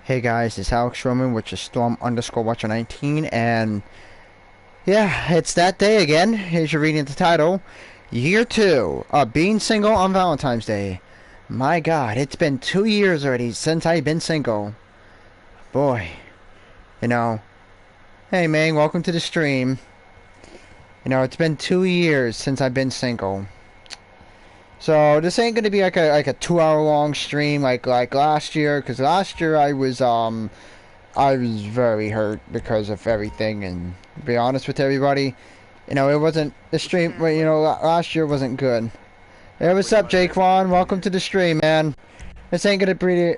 Hey guys, it's Alex Roman, which is Storm_Watcher 19, and yeah, it's that day again. As you're reading the title, Year 2 of being single on Valentine's Day. My god, it's been 2 years already since I've been single. Boy, you know, hey man, welcome to the stream. It's been 2 years since I've been single. So this ain't gonna be like a 2 hour long stream like last year, because last year I was very hurt because of everything, and to be honest with everybody, it wasn't the stream. Well, last year wasn't good. Hey, what's up, Jaquan? Welcome to the stream, man. This ain't gonna be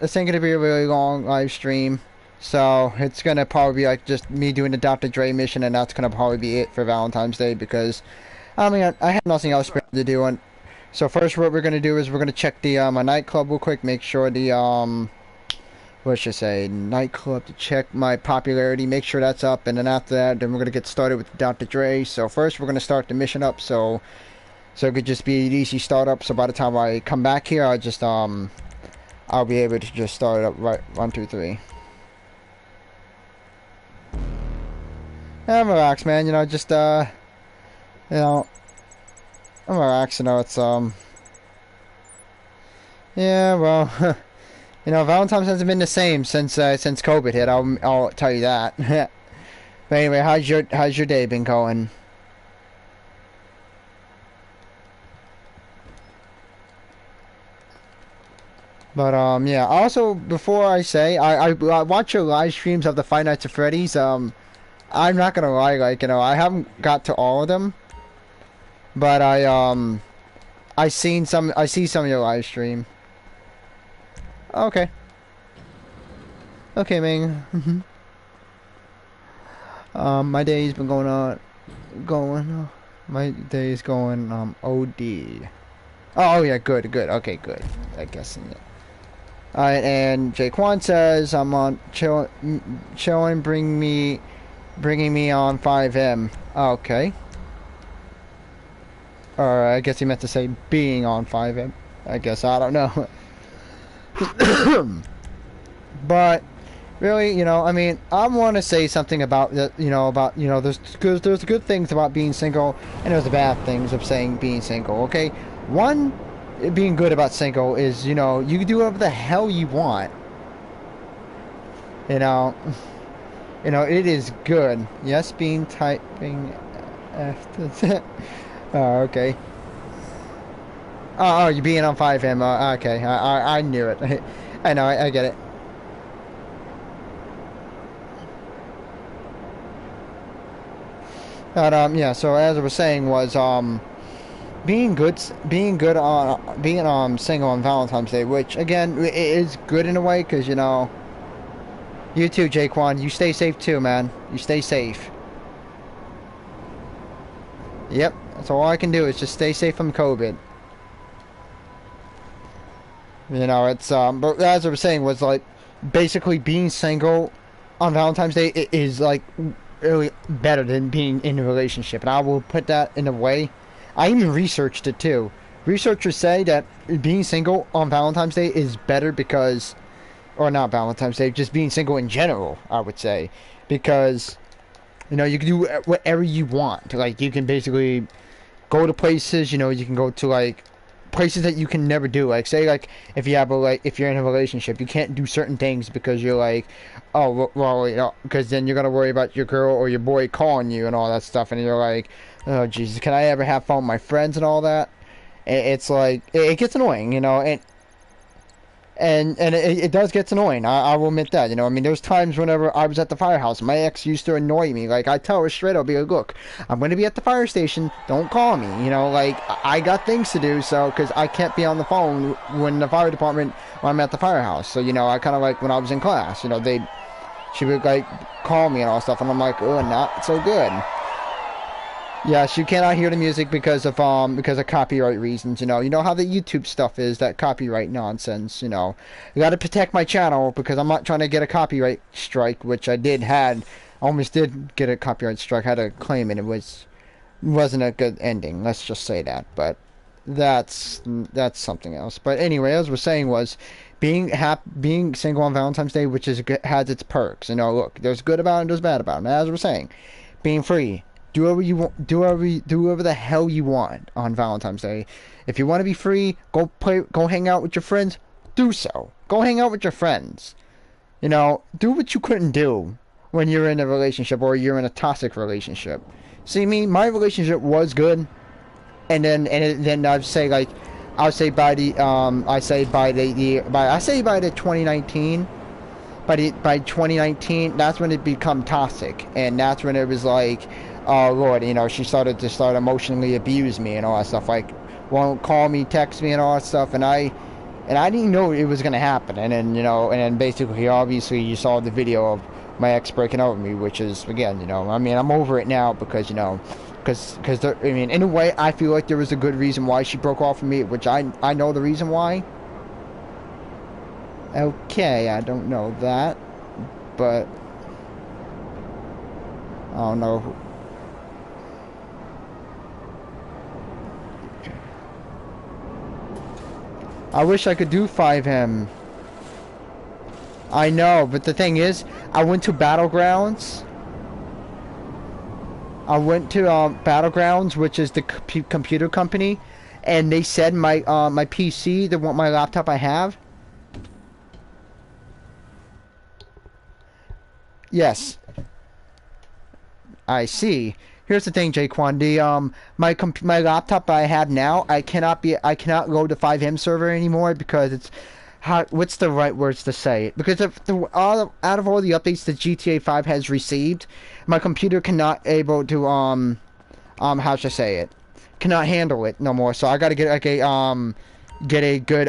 this ain't gonna be a really long live stream, so it's gonna probably be like just me doing the Dr. Dre mission, and that's gonna probably be it for Valentine's Day because I mean I have nothing else to do. And so first, what we're gonna do is we're gonna check the my nightclub real quick, make sure the what should I say, nightclub, to check my popularity, make sure that's up, and then after that, then we're gonna get started with Dr. Dre. So first, we're gonna start the mission up, so it could just be an easy startup. So by the time I come back here, I'll be able to just start it up right 1, 2, 3. I'm relaxed, man. You know, I'm relaxed. Yeah, well. Valentine's hasn't been the same since COVID hit. I'll tell you that. But anyway, how's your day been going? But yeah. Also, before I say, I watch your live streams of the Five Nights at Freddy's. I'm not gonna lie, like I haven't got to all of them, but I see some of your live stream. Okay. Okay, man. My day's been my day's going, OD. Oh, yeah, good, good. Okay, good. I guess. Yeah. Alright, and Jaquan says, I'm on chilling, bringing me on 5M. Okay. Or I guess he meant to say being on 5M. I guess, I don't know. But really, I mean, I want to say something about that, there's good things about being single, and there's the bad things of saying being single. Okay, one being good about single is, you can do whatever the hell you want. You know, it is good. Yes, being typing after. Oh, okay. Oh, you're being on 5M. Okay, I knew it. I know, I get it. But yeah. So as I was saying was being single on Valentine's Day, which again is good in a way, because you too, Jaquan. You stay safe too, man. You stay safe. Yep, that's all I can do is just stay safe from COVID. It's but as I was saying was like basically being single on Valentine's Day is like really better than being in a relationship, and I will put that in a way. I even researched it too. Researchers say that being single on Valentine's Day is better because, or not Valentine's Day, just being single in general, I would say, because you can do whatever you want. Like you can basically go to places. You can go to like places that you can never do. Like say like if you're in a relationship, you can't do certain things because you're like, oh well, because then you're gonna worry about your girl or your boy calling you and all that stuff, and you're like, oh Jesus, can I ever have fun with my friends and all that? It's like it gets annoying, and it does get annoying. I will admit that. I mean, there's times whenever I was at the firehouse, my ex used to annoy me. Like, I tell her straight, I'll be like, look, I'm going to be at the fire station. Don't call me. Like, I got things to do, so, because I can't be on the phone when the fire department, when I'm at the firehouse. So, I kind of like, when I was in class, she would, like, call me and all stuff, and I'm like, oh, not so good. Yes, you cannot hear the music because of copyright reasons. You know how the YouTube stuff is, that copyright nonsense. You got to protect my channel because I'm not trying to get a copyright strike, which I almost did get a copyright strike. I had to claim it. Wasn't a good ending. Let's just say that. But that's something else. But anyway, as we're saying was being single on Valentine's Day, which is has its perks. You know, look, there's good about it, and there's bad about it. And as we're saying, being free, do whatever you want, do whatever the hell you want on Valentine's Day. If you want to be free, go hang out with your friends. Do so. Go hang out with your friends. You know, do what you couldn't do when you're in a relationship or you're in a toxic relationship. See me, my relationship was good, and then I'd say like, I'll say by the I say by the 2019, by 2019, that's when it become toxic, and that's when it was like, oh Lord, you know, she started to emotionally abuse me and all that stuff, like won't call me, text me, and all that stuff, and I didn't know it was gonna happen, and then you know, and then basically, obviously, you saw the video of my ex breaking up with me, which is, again, you know, I mean, I'm over it now because, you know, because I mean, in a way, I feel like there was a good reason why she broke off with me, which I know the reason why. Okay, I don't know that, but I don't know. I wish I could do 5M. I know, but the thing is, I went to Battlegrounds. Battlegrounds, which is the computer company, and they said my my PC, my laptop I have. Yes, I see. Here's the thing, Jaquan. My laptop I have now, I cannot load the 5M server anymore because it's what's the right words to say it? Because of out of all the updates that GTA 5 has received, my computer cannot able to how should I say it? Cannot handle it no more. So I got to get like a good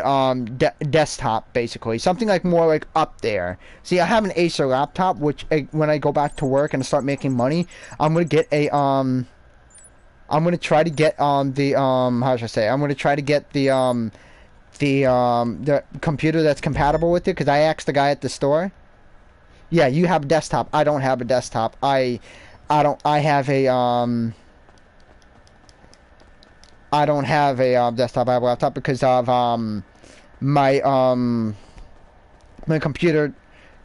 desktop, basically, something like more like up there. See, I have an Acer laptop, which when I go back to work and start making money, I'm gonna get a I'm gonna try to get the how should I say? I'm gonna try to get the computer that's compatible with it, because I asked the guy at the store. Yeah, you have a desktop. I don't have a desktop. I have a I don't have a desktop. I have a laptop because of my my computer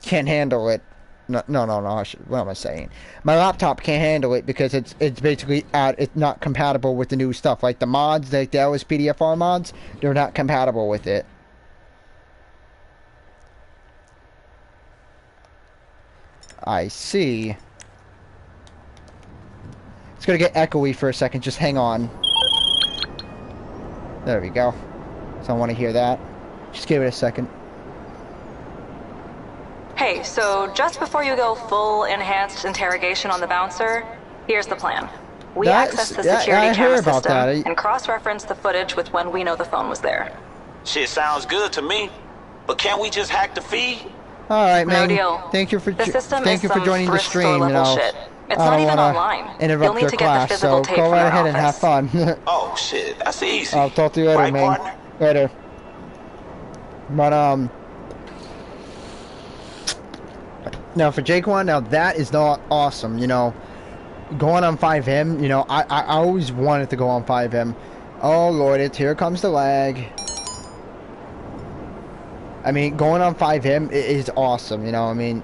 can't handle it. No. What am I saying? My laptop can't handle it because it's basically it's not compatible with the new stuff. Like the mods, like the LSPDFR mods, they're not compatible with it. I see. It's gonna get echoey for a second. Just hang on. There we go. So I want to hear that. Just give it a second. Hey, so just before you go full enhanced interrogation on the bouncer, here's the plan. We access the security camera system and cross-reference the footage with when we know the phone was there. Shit sounds good to me, but can't we just hack the feed? All right, man. No deal. Thank you for joining the thrift stream. store level shit. It's not even online. Interrupt your class, so go right ahead and have fun. Oh shit, that's easy. I'll talk to you later, right, man. Partner? Later. But now for Jaquan, now that is not awesome. You know, going on 5M. You know, I always wanted to go on 5M. Oh Lord, here comes the lag. I mean, going on 5M is awesome. You know, I mean.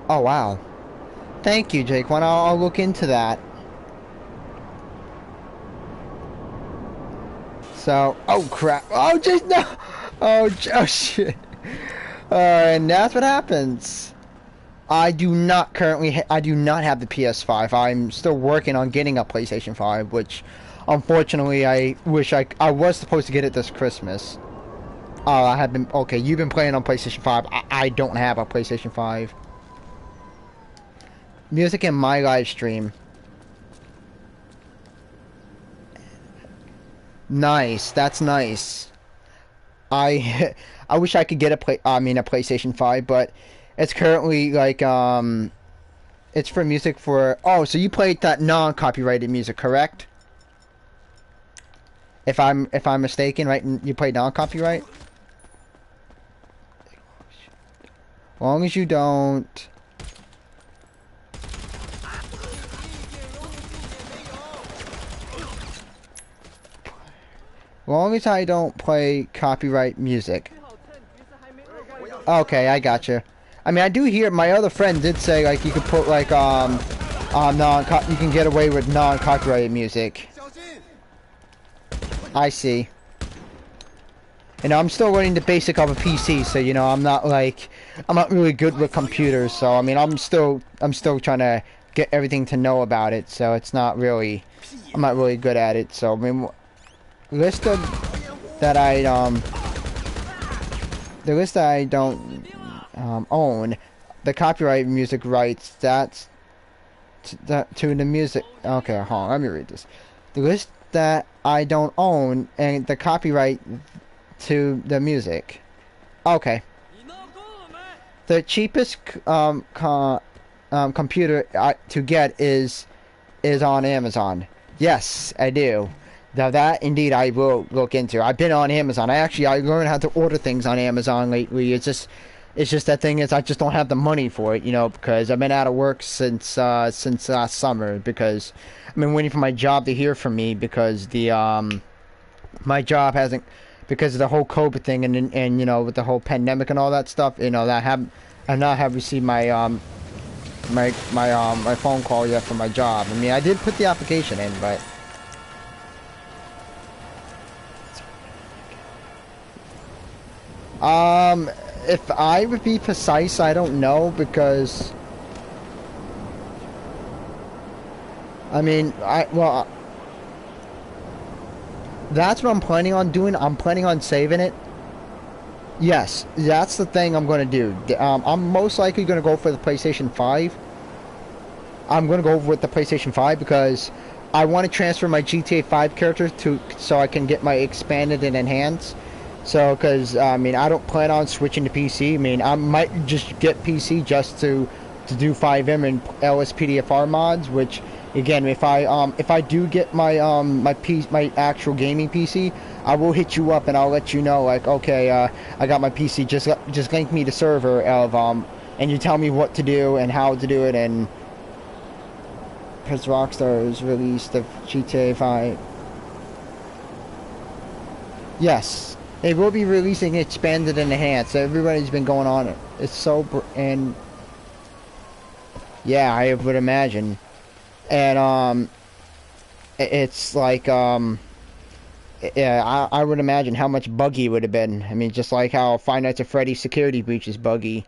Oh wow, thank you, Jaquan. I'll look into that. So, oh crap! Oh, just no! Oh shit! And that's what happens. I do not have the PS5. I'm still working on getting a PlayStation 5, which, unfortunately, I wish I was supposed to get it this Christmas. I have been okay. You've been playing on PlayStation 5. I don't have a PlayStation 5. Music in my live stream. Nice, that's nice. I wish I could get a PlayStation 5, but it's currently like it's for music for. Oh, so you played that non-copyrighted music, correct? If I'm mistaken, right? You played non-copyright. As long as you don't. long as I don't play copyright music. Okay, I gotcha. I mean, I do hear my other friend did say like you could put like you can get away with non-copyrighted music. I see. And I'm still learning the basic of a PC, so you know I'm not really good with computers. So I mean I'm still trying to get everything to know about it. So it's not really, I'm not really good at it. So I mean, the list that I don't own, the copyright music rights, that's to the music. Okay, hold on, let me read this. The list that I don't own and the copyright to the music. Okay. The cheapest computer to get is on Amazon. Yes, I do. Now that indeed I will look into. I've been on Amazon. I learned how to order things on Amazon lately. It's just that thing is I just don't have the money for it, you know, because I've been out of work since last summer, because I've been waiting for my job to hear from me, because my job hasn't, because of the whole COVID thing and you know, with the whole pandemic and all that stuff, you know, that I not have received my my phone call yet from my job. I mean, I did put the application in, but if I would be precise, I don't know, because I mean, that's what I'm planning on doing. I'm planning on saving it. Yes, that's the thing I'm going to do. I'm most likely going to go for the PlayStation 5. I'm going to go with the PlayStation 5 because I want to transfer my GTA 5 character so I can get my expanded and enhanced. So, because, I mean, I don't plan on switching to PC. I mean, I might just get PC just to do 5M and LSPDFR mods, which, again, if I do get my my actual gaming PC, I will hit you up and I'll let you know, like, okay, I got my PC, just link me the server of, and you tell me what to do and how to do it, and because Rockstar has released the GTA 5. Yes. They will be releasing expanded and enhanced. Everybody's been going on it. It's so and yeah, I would imagine. And it's like yeah, I would imagine how much buggy it would have been. I mean, just like how Five Nights at Freddy's Security Breach is buggy.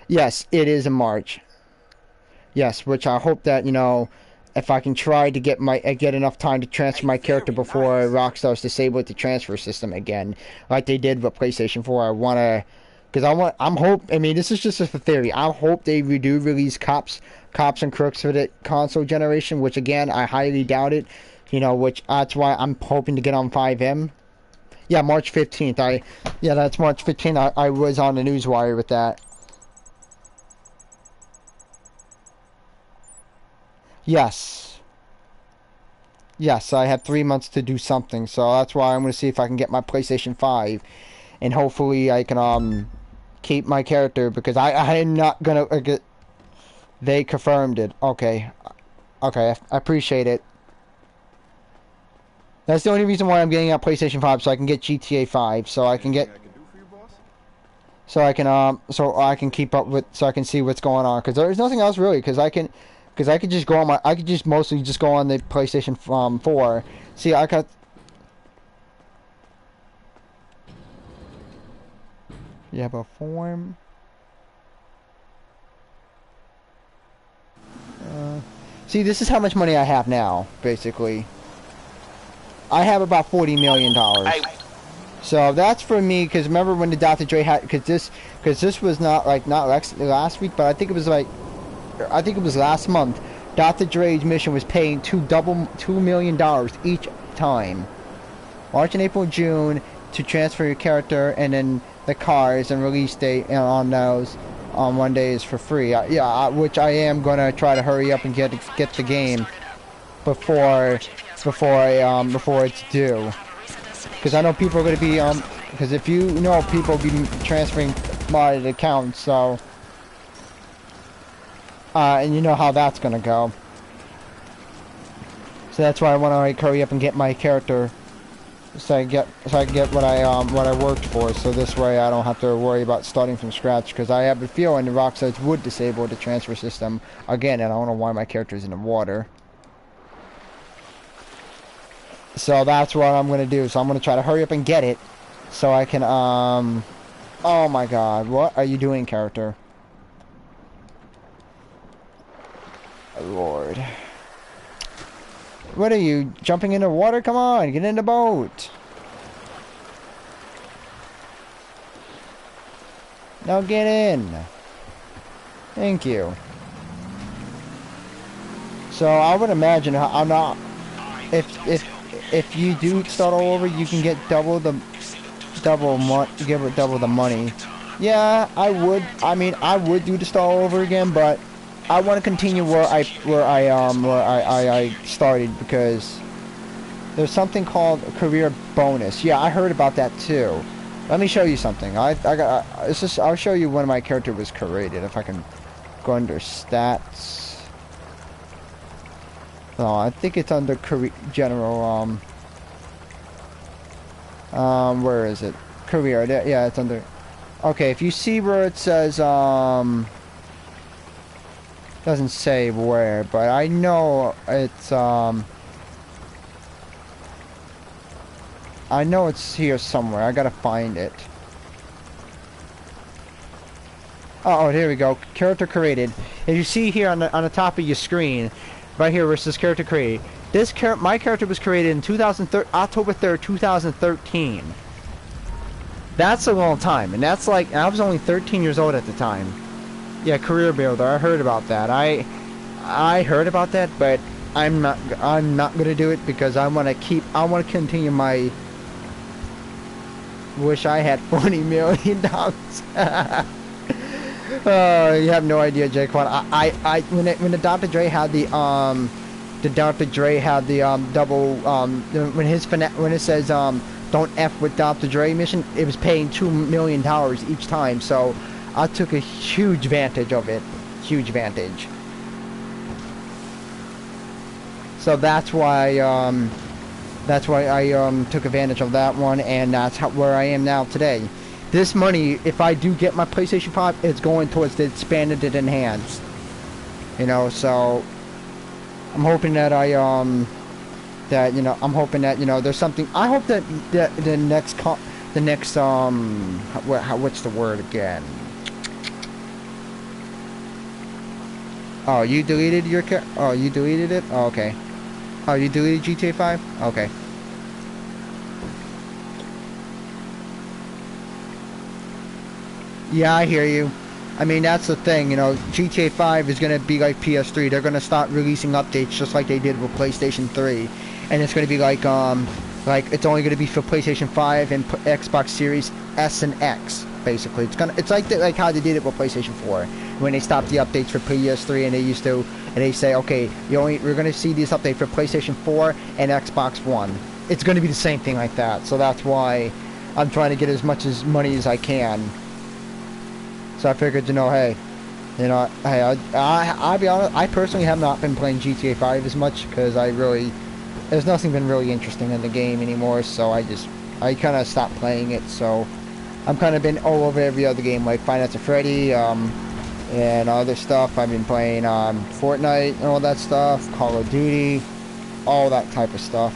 Yes, it is in March. Yes, which I hope that, you know, if I can try to get enough time to transfer my character before Rockstar's disable the transfer system again, like they did with PlayStation 4. I want to, because I mean, this is just a theory. I hope they do release Cops and Crooks for the console generation, which again, I highly doubt it. You know, which that's why I'm hoping to get on 5M. Yeah, March 15th. Yeah, that's March 15th. I was on the newswire with that. Yes. Yes, I have 3 months to do something, so that's why I'm going to see if I can get my PlayStation 5, and hopefully I can keep my character, because I am not going to get. They confirmed it. Okay. Okay, I appreciate it. That's the only reason why I'm getting a PlayStation 5, so I can get GTA 5, so I can get. So I can keep up with, so I can see what's going on, because there's nothing else really, because I could just go on I could just mostly just go on the PlayStation 4. See, I got. You have a form. See, this is how much money I have now, basically. I have about $40 million. So that's for me, because remember when the Dr. Dre had, because this was not last week, but I think it was last month. Dr. Dre's mission was paying $2 million each time. March and April, June to transfer your character, and then the cars and release date on those on one day is for free. Which I am gonna try to hurry up and get the game before it's due. Because I know people are gonna be because if you know, people will be transferring modded accounts, so. And you know how that's gonna go. So that's why I want to hurry up and get my character so I can get what I worked for. So this way I don't have to worry about starting from scratch. Because I have a feeling the rock sites would disable the transfer system again, and I don't know why my character is in the water. So that's what I'm gonna do. So I'm gonna try to hurry up and get it, so I can Oh my God! What are you doing, character? Lord. What are you, jumping in the water? Come on, get in the boat. Now get in. Thank you. So I would imagine I'm not. If you do start all over, you can get double the money. Yeah, I would. I mean, I would do the start all over again, but I want to continue where I started, because there's something called a career bonus. Yeah, I heard about that too. Let me show you something. I'll show you when my character was created. If I can go under stats. No, I think it's under general. Where is it? Career. Yeah, it's under. Okay, if you see where it says doesn't say where, but I know it's I know it's here somewhere. I gotta find it. Oh, here we go. Character created. As you see here on the top of your screen, right here where it says character created. My character was created in October 3rd, 2013. That's a long time, and that's like I was only 13 years old at the time. Yeah, career builder. I heard about that. I heard about that, but I'm not gonna do it because I want to continue my. Wish I had $40 million. You have no idea, Jaquan. When the Dr. Dre had the double when it says don't F with Dr. Dre mission, it was paying $2 million each time. So I took a huge advantage of it. Huge advantage. So that's why I took advantage of that one, and that's where I am now today. This money, if I do get my PlayStation 5, it's going towards the expanded and enhanced. You know, so I'm hoping that I'm hoping that there's something. I hope that the next what's the word again? Oh, you deleted your oh, you deleted it? Oh, okay. Oh, you deleted GTA 5? Okay. Yeah, I hear you. I mean, that's the thing, GTA 5 is going to be like PS3. They're going to start releasing updates just like they did with PlayStation 3. And it's going to be like it's only going to be for PlayStation 5 and Xbox Series S and X, basically. It's like how they did it with PlayStation 4. When they stopped the updates for PS3 and they say, okay, we're going to see this update for PlayStation 4 and Xbox One. It's going to be the same thing like that. So that's why I'm trying to get as much money as I can. So I figured, hey, I'll be honest, I personally have not been playing GTA 5 as much because there's nothing been really interesting in the game anymore, so I kind of stopped playing it. So I'm kind of been all over every other game, like Five Nights at Freddy, and other stuff. I've been playing Fortnite and all that stuff, Call of Duty, all that type of stuff.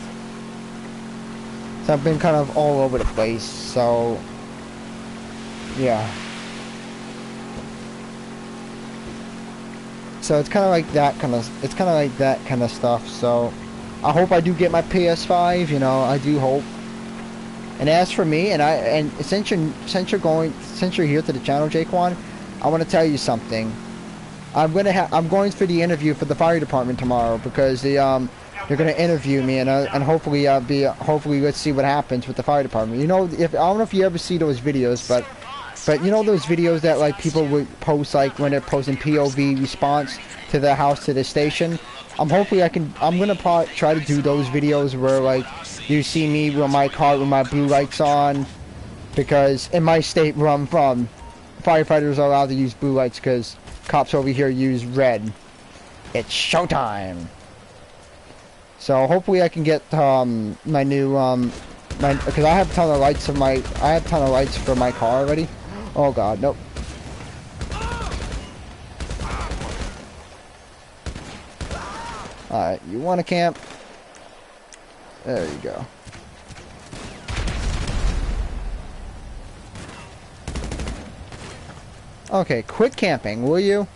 So I've been kind of all over the place, so yeah. So it's kind of like that kind of stuff. So I hope I do get my PS5. I do hope. And as for me, and since you're here to the channel, Jaquan, I want to tell you something. I'm going for the interview for the fire department tomorrow because they're going to interview me, and hopefully let's see what happens with the fire department. I don't know if you ever see those videos, but those videos that like people would post, like when they're posting POV response to the house to the station. I'm gonna try to do those videos where like you see me with my car with my blue lights on, because in my state where I'm from, firefighters are allowed to use blue lights because cops over here use red. It's showtime. So hopefully I can get my new because I have a ton of lights of my, I have a ton of lights for my car already. Oh god, nope. Alright, you want to camp? There you go. Okay, quit camping, will you?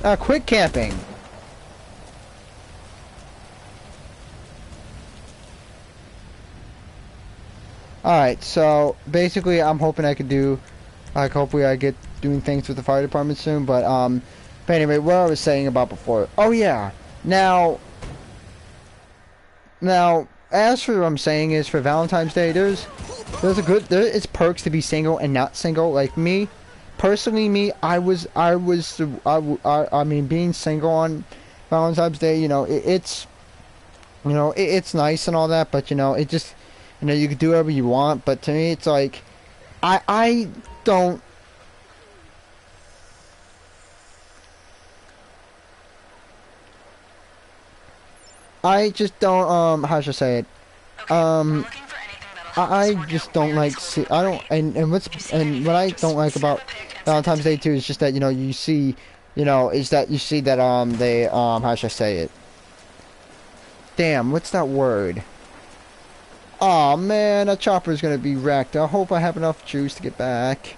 Quit camping. Alright, so basically I'm hoping I could do, like hopefully I get doing things with the fire department soon, but anyway, what I was saying about before. Oh yeah, now as for what I'm saying is for Valentine's Day, there's it's perks to be single and not single. Like me, personally, I mean, being single on Valentine's Day, you know, it's nice and all that, but you know, it just, you know, you can do whatever you want, but to me, it's like, I don't. I just don't, how should I say it? I just don't like see, I don't, and what I don't like about Valentine's Day too is just that, you know, you see, you know, is that you see that, they, how should I say it? Damn, what's that word? Aw, man, that chopper's gonna be wrecked. I hope I have enough juice to get back.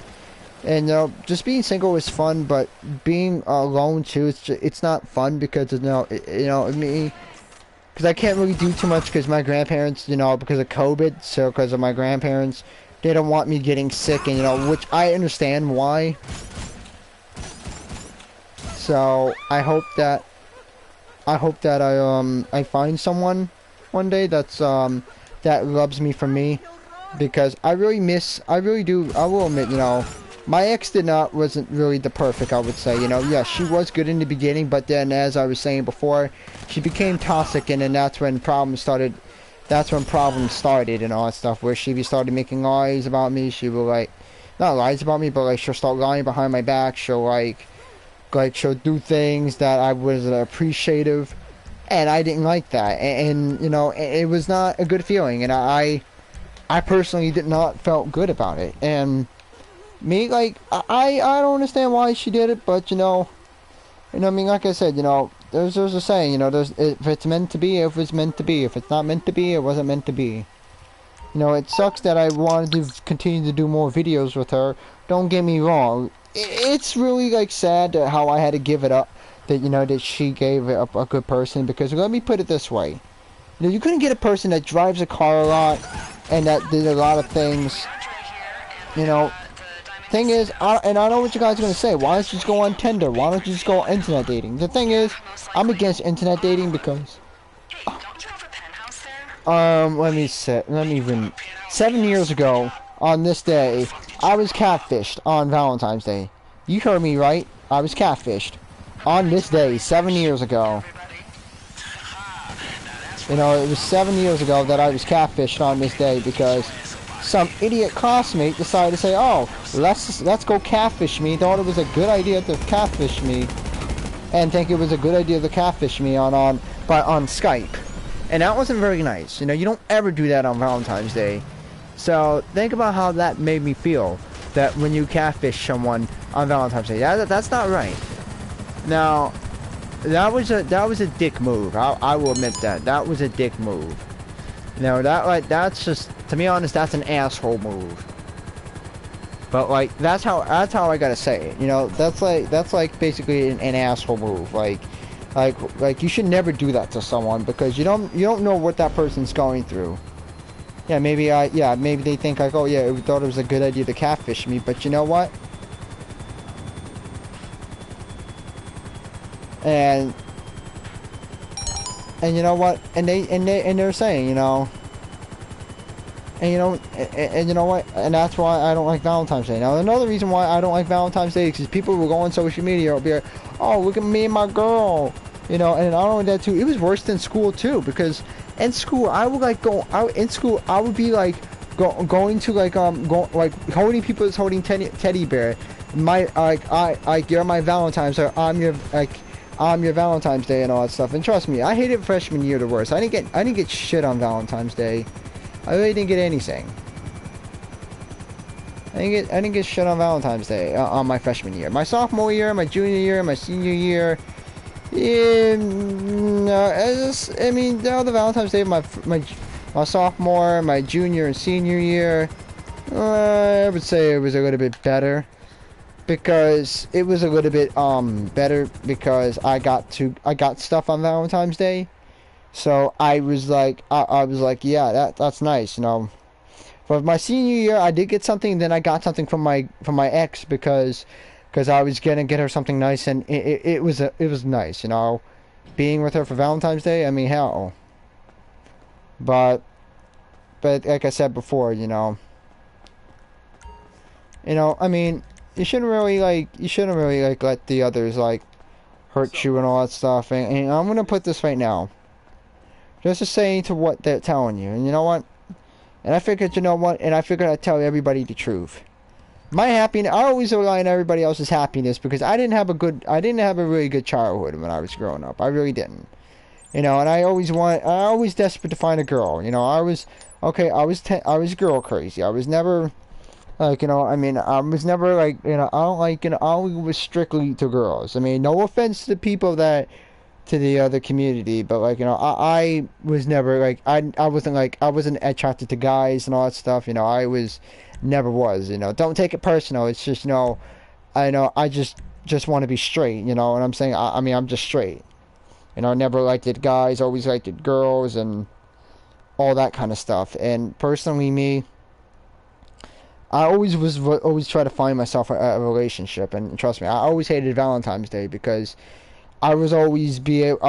And, you know, just being single is fun, but being alone too, it's not fun because, you know, me, because I can't really do too much because my grandparents, you know, because of COVID, so because of my grandparents, they don't want me getting sick, and, you know, which I understand why. So, I hope that I find someone one day that's, that loves me for me, because I really do, I will admit, you know, my ex wasn't really the perfect, I would say, you know, yeah, she was good in the beginning, but then, as I was saying before, she became toxic, and then that's when problems started and all that stuff, where she started making lies about me. She will, like, not lies about me, but, like, she'll start lying behind my back. She'll, like she'll do things that I wasn't appreciative, and I didn't like that, and you know, it was not a good feeling, and I personally did not felt good about it, and me, like, I don't understand why she did it, but, you know, I mean, like I said, you know, there's a saying, you know, if it's meant to be, if it's meant to be. If it's not meant to be, it wasn't meant to be. You know, it sucks that I wanted to continue to do more videos with her. Don't get me wrong. It's really, like, sad how I had to give it up. That, you know, that she gave up a good person. Because, let me put it this way. You know, you couldn't get a person that drives a car a lot. And that did a lot of things. You know. Thing is, and I know what you guys are going to say, why don't you just go on Tinder? Why don't you just go on internet dating? The thing is, I'm against internet dating because, let me even, 7 years ago, on this day, I was catfished on Valentine's Day. You heard me right, I was catfished. On this day, 7 years ago. You know, it was 7 years ago that I was catfished on this day because some idiot classmate decided to say, oh, let's go catfish me. Thought it was a good idea to catfish me, and think it was a good idea to catfish me on Skype, and that wasn't very nice. You know, you don't ever do that on Valentine's Day. So think about how that made me feel. That when you catfish someone on Valentine's Day, that's not right. Now, that was a dick move. I will admit that was a dick move. You know, that's just, to be honest, that's an asshole move. But, like, that's how I gotta say it. You know, that's like basically an asshole move. Like you should never do that to someone, because you don't know what that person's going through. Yeah, maybe they think, like, oh yeah, we thought it was a good idea to catfish me, but you know what? And you know what? And they're saying, you know, and you know what? And that's why I don't like Valentine's Day. Now, another reason why I don't like Valentine's Day is because people will go on social media and be like, oh, look at me and my girl, you know. And not only that too, it was worse than school too, because in school I would like go out in school. I would be like going to like holding people that's holding teddy bear. My you're my Valentine, so I'm your your Valentine's Day and all that stuff. And trust me, I hated freshman year the worst. I didn't get shit on Valentine's Day. I really didn't get anything. I didn't get shit on Valentine's Day on my freshman year. My sophomore year, my junior year, my senior year. Yeah, no, I mean, the Valentine's Day of my sophomore, my junior and senior year, I would say it was a little bit better. Because it was a little bit better because I got stuff on Valentine's Day. So I was like yeah, that's nice, you know. For my senior year, I did get something. Then I got something from my ex because I was gonna get her something nice, and it was nice, you know, being with her for Valentine's Day. I mean, hell. But like I said before, you know, I mean, you shouldn't really let the others like hurt you and all that stuff. And I'm gonna put this right now, just to say to what they're telling you, and you know what. And I figured, you know what? And I figured I'd tell everybody the truth. My happiness, I always rely on everybody else's happiness because I didn't have a really good childhood when I was growing up. I really didn't. You know, and I always desperate to find a girl. You know, I was girl crazy. I was never, like, you know, I mean, I was never like, you know, I was strictly to girls. I mean, no offense to people to the other community, but like, you know, I was never like, I wasn't attracted to guys and all that stuff, you know. Never was, you know. Don't take it personal. It's just, you know, I just want to be straight, you know. And I'm saying, I mean, I'm just straight, you know. I never liked it guys, always liked it girls and all that kind of stuff. And personally, me, I always try to find myself a relationship. And trust me, I always hated Valentine's Day because I'll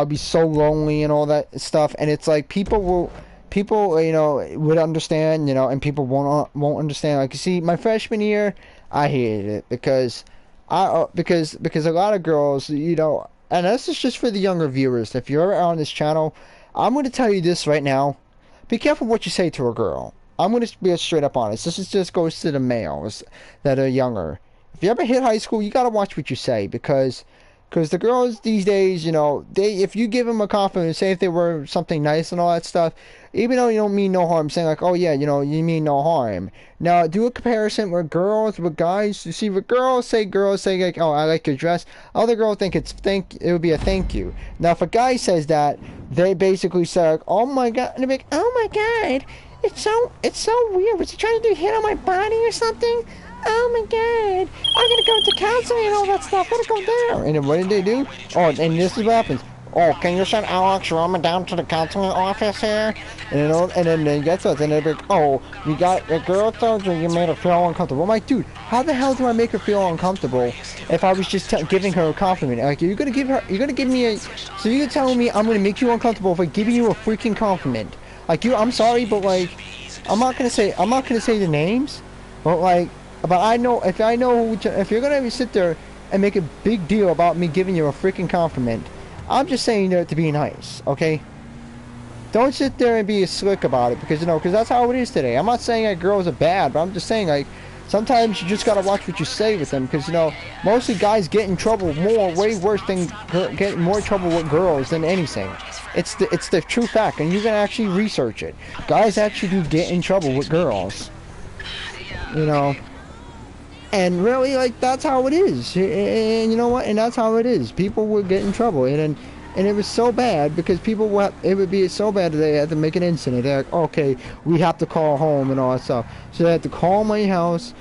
be so lonely and all that stuff. And it's like people, you know, would understand, you know, and people won't understand. Like, you see, my freshman year, I hated it because a lot of girls, you know, and this is just for the younger viewers. If you're ever on this channel, I'm going to tell you this right now. Be careful what you say to a girl. I'm going to be straight up honest. This just goes to the males that are younger. If you ever hit high school, you got to watch what you say because the girls these days, you know, if you give them a compliment, say if they were something nice and all that stuff, even though you don't mean no harm, saying like, oh yeah, you know, you mean no harm. Now, do a comparison with girls, with guys. You see, with girls say like, oh, I like your dress. Other girls think it would be a thank you. Now, if a guy says that, they basically say like, oh my god, and they're like, oh my god, it's so weird. Was he trying to do hit on my body or something? Oh my god, I'm gonna go to counseling and all that stuff. I'm gonna go down. And then what did they do? Oh, and this is what happens. Oh, can you send Alex Roman down to the counseling office here? And then they get to it, and they're like, oh, you got a girl told you you made her feel uncomfortable. I'm like, dude, how the hell do I make her feel uncomfortable if I was just giving her a compliment? Like, you're gonna give me a, so you're telling me I'm gonna make you uncomfortable if I give you a freaking compliment? Like, I'm sorry, but like, I'm not gonna say the names, but like. But if you're gonna sit there and make a big deal about me giving you a freaking compliment, I'm just saying that to be nice, okay? Don't sit there and be slick about it because that's how it is today. I'm not saying that girls are bad, but I'm just saying like sometimes you just gotta watch what you say with them because mostly guys get in trouble way worse than get more trouble with girls than anything. It's the true fact, and you can actually research it. Guys actually do get in trouble with girls, you know. And really, like, that's how it is. And you know what? And that's how it is. People would get in trouble. And it was so bad because it would be so bad that they had to make an incident. They're like, okay, we have to call home and all that stuff. So they had to call my house.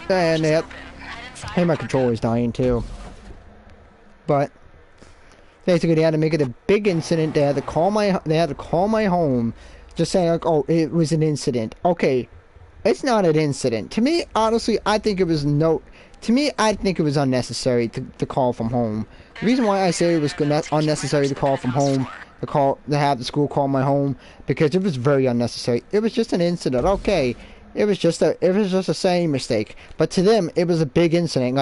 And hey, my controller's dying too. But basically, they had to make it a big incident. They had to call my home, just saying like, oh, it was an incident. Okay. It's not an incident. To me, honestly, I think it was unnecessary to call from home. The reason why I say it was unnecessary to call from home, to have the school call my home, because it was very unnecessary. It was just an incident. Okay, it was just a saying mistake. But to them, it was a big incident.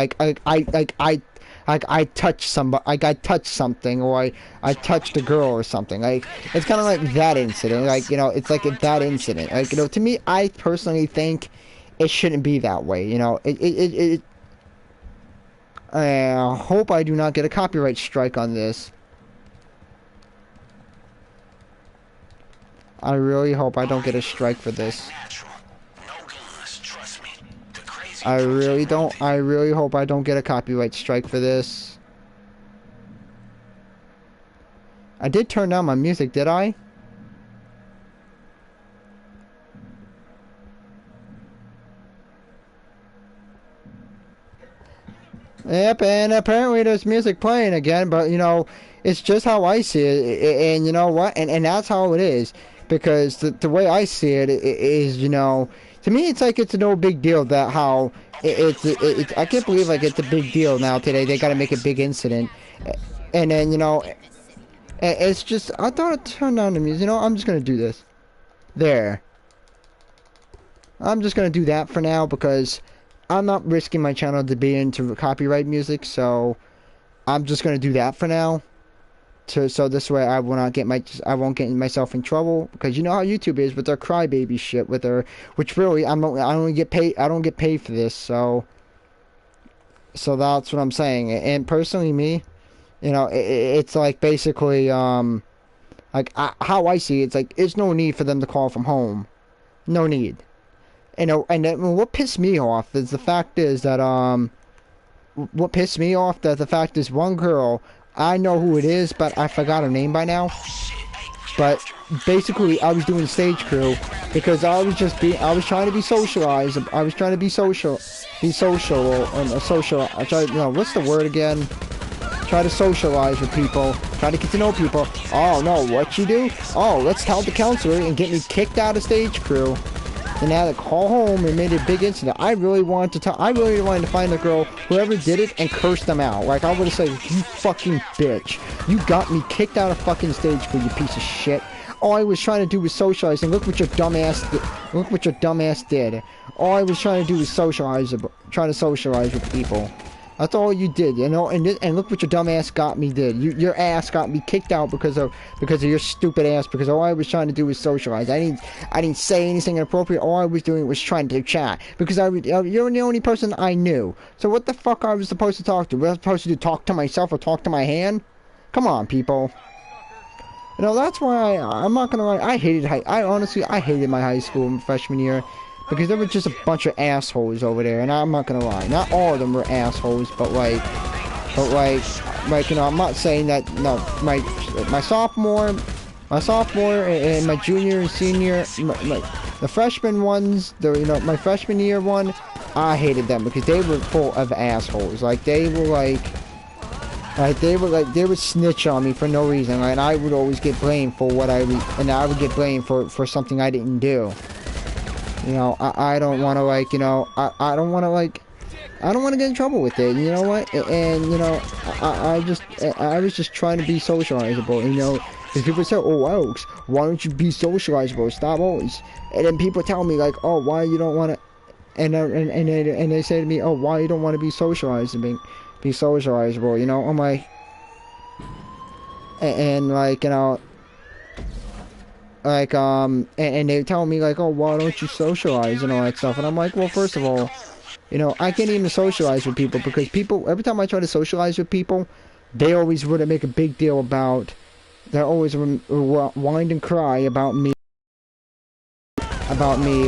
I touched somebody, like I touched something, or I touched a girl or something. Like, it's kind of like that incident. Like, you know, it's like that incident. Like, you know, to me, I personally think it shouldn't be that way. You know, I hope I do not get a copyright strike on this. I really hope I don't get a strike for this. I really hope I don't get a copyright strike for this. I did turn down my music, did I? Yep, and apparently there's music playing again, but you know, it's just how I see it, and you know what, and that's how it is, because the way I see it is, you know, to me it's like it's no big deal that how it's I can't believe like it's a big deal now today. They got to make a big incident, and then you know, it's just I thought I'd turn down the music. You know, I'm just gonna do this. There. I'm just gonna do that for now because I'm not risking my channel to be into copyright music, so I'm just gonna do that for now. So this way I won't get myself in trouble, because you know how YouTube is with their crybaby shit with their, which really I don't get paid for this, so that's what I'm saying. And personally, me, you know, it's like basically like how I see it, it's like it's no need for them to call from home, no need. You know, and what pissed me off is the fact is that the fact is one girl, I know who it is, but I forgot her name by now. But basically, I was doing stage crew because I was trying to be socialized. I was trying to be social. I try, you know, what's the word again? Try to socialize with people. Try to get to know people. Oh no, what you do? Oh, let's tell the counselor and get me kicked out of stage crew. And I had to call home and made a big incident. I really wanted to find the girl, whoever did it, and curse them out. Like, I would have said, you fucking bitch. You got me kicked out of fucking stage crew, you piece of shit. All I was trying to do was socialize, and look what your dumbass did. All I was trying to do was socialize with people. That's all you did, you know, and look what your dumb ass got me did. Your ass got me kicked out because of your stupid ass, because all I was trying to do was socialize. I didn't say anything inappropriate. All I was doing was trying to chat, because you're the only person I knew. So what the fuck I was supposed to talk to? Was I supposed to talk to myself or talk to my hand? Come on, people. You know, that's why I'm not gonna lie. I honestly hated my high school in freshman year. Because there were just a bunch of assholes over there, and I'm not gonna lie. Not all of them were assholes, but like, you know, I'm not saying that. No, my sophomore, and my junior and senior, the freshman ones, my freshman year one, I hated them because they were full of assholes. Like they would snitch on me for no reason, and I would always get blamed for I would get blamed for something I didn't do. You know, I don't want to, like, you know, I don't want to get in trouble with it, you know what, and, you know, I was just trying to be socializable, you know, because people say, oh, Alex, why don't you be socializable, stop always, and then people tell me, like, oh, why you don't want to, and they say to me, oh, why you don't want to be socializable, you know, I'm like, and like, you know, like, and they tell me, like, oh, why don't you socialize and all that stuff, and I'm like, well, first of all, you know, I can't even socialize with people, because people, every time I try to socialize with people, they always would make a big deal about, they always whine and cry about me,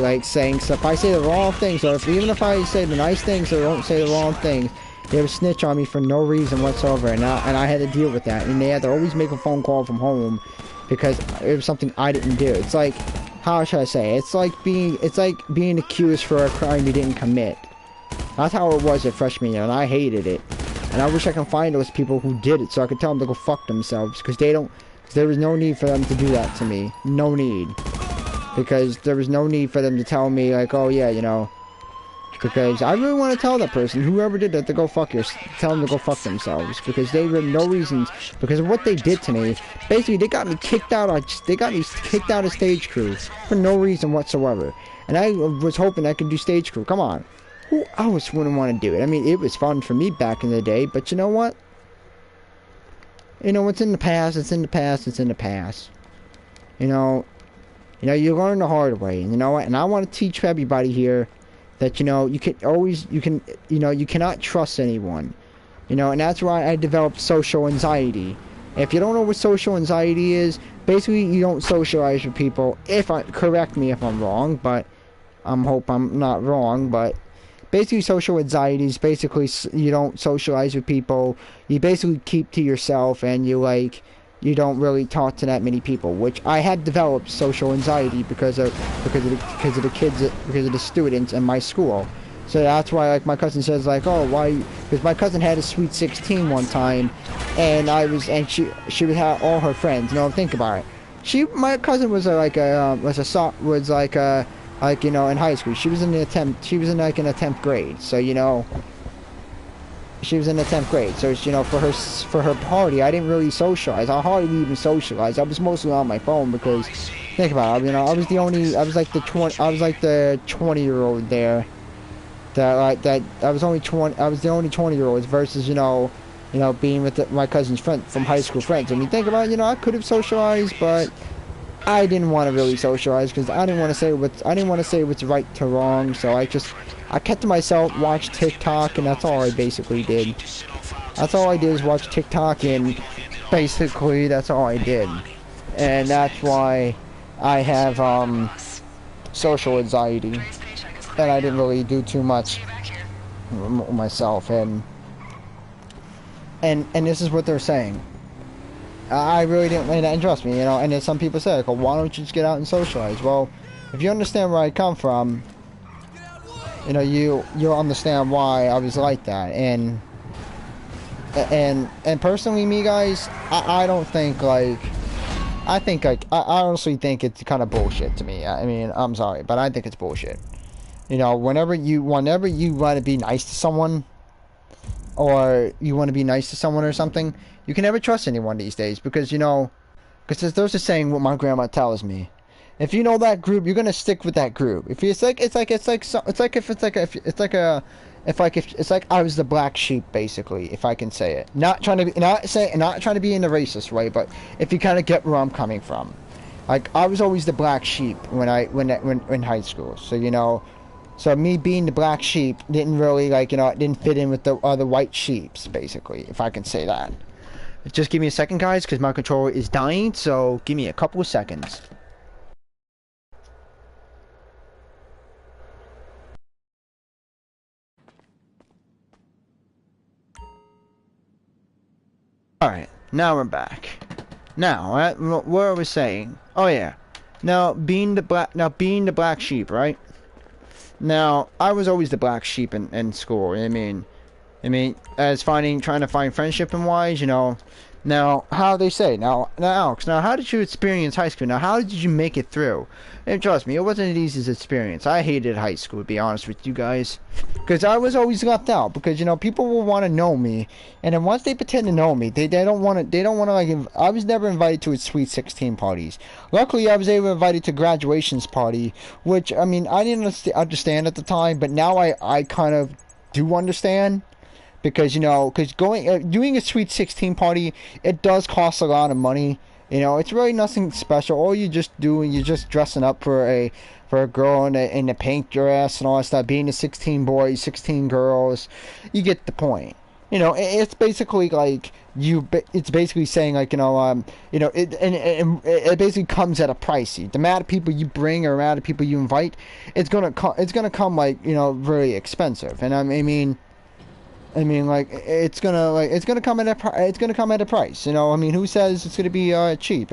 like, saying stuff. If I say the wrong things, or even if I say the nice things, or don't say the wrong things, they would snitch on me for no reason whatsoever, and I had to deal with that, and they had to always make a phone call from home, because it was something I didn't do. It's like, how should I say? It's like being accused for a crime you didn't commit. That's how it was at freshman year, and I hated it. And I wish I could find those people who did it, so I could tell them to go fuck themselves, because there was no need for them to do that to me. No need. Because there was no need for them to tell me, like, oh yeah, you know, because I really want to tell that person, whoever did that, to go fuck tell them to go fuck themselves, because they had no reasons, because of what they did to me. Basically, they got me kicked out of stage crew for no reason whatsoever. And I was hoping I could do stage crew. Come on, who else wouldn't want to do it? I mean, it was fun for me back in the day, but you know what? You know, what's in the past, it's in the past, it's in the past. You know, you learn the hard way, and you know what? And I want to teach everybody here that, you know, you cannot trust anyone. You know, and that's why I developed social anxiety. If you don't know what social anxiety is, basically you don't socialize with people. Correct me if I'm wrong, but I hope I'm not wrong, but basically social anxiety is basically you don't socialize with people. You basically keep to yourself, and you don't really talk to that many people, which I had developed social anxiety because of the students in my school. So that's why, like, my cousin says, like, oh, why? Because my cousin had a Sweet 16 one time, and she would have all her friends. You know, think about it. My cousin was in high school. She was in an 10th grade. So, you know, she was in the 10th grade. So, you know, for her party, I didn't really socialize. I hardly even socialized. I was mostly on my phone because, think about it. You know, I was the 20-year-old there. I was the only 20-year-olds versus, being with my cousin's friend from high school friends. I mean, think about it, I could have socialized, but I didn't want to really socialize because I didn't want to say what's right to wrong. So I kept to myself, watched TikTok, and that's all I basically did. That's all I did is watch TikTok, and basically that's all I did. And that's why I have social anxiety. And I didn't really do too much myself, and this is what they're saying. I really didn't, and trust me, and then some people say, like, well, why don't you just get out and socialize? Well, if you understand where I come from, you'll understand why I was like that, and personally, me, guys, I don't think, like, I honestly think it's kind of bullshit to me. I mean, I'm sorry, but I think it's bullshit. Whenever you want to be nice to someone, or you want to be nice to someone or something, you can never trust anyone these days because there's a saying what my grandma tells me: if you know that group, you're gonna stick with that group. If it's like I was the black sheep, basically, if I can say it. Not trying to be in a racist way, but if you kind of get where I'm coming from, like I was always the black sheep when in high school, so So me being the black sheep didn't really, it didn't fit in with the other white sheeps, basically, if I can say that. Just give me a second, guys, because my controller is dying, so give me a couple of seconds. Alright, now we're back. Now, what I was saying. Oh, yeah. Now, being the black sheep, right? Now, I was always the black sheep in school. I mean, as trying to find friendship and wise, Now, how they say, now, Alex, how did you experience high school? Now, how did you make it through? And trust me, it wasn't an easy experience. I hated high school, to be honest with you guys. Because I was always left out. Because, people will want to know me. And then once they pretend to know me, they don't want to, I was never invited to its Sweet 16 parties. Luckily, I was able to invited to graduation's party. Which, I mean, I didn't understand at the time. But now I kind of do understand. Because, doing a Sweet 16 party, it does cost a lot of money. It's really nothing special. All you're just dressing up for a girl in a pink dress and all that stuff. Being the 16 boys, 16 girls, you get the point. It's basically like it's basically saying it basically comes at a price. The amount of people you bring or the amount of people you invite, it's gonna come really expensive. And it's gonna come at a price. Who says it's gonna be cheap?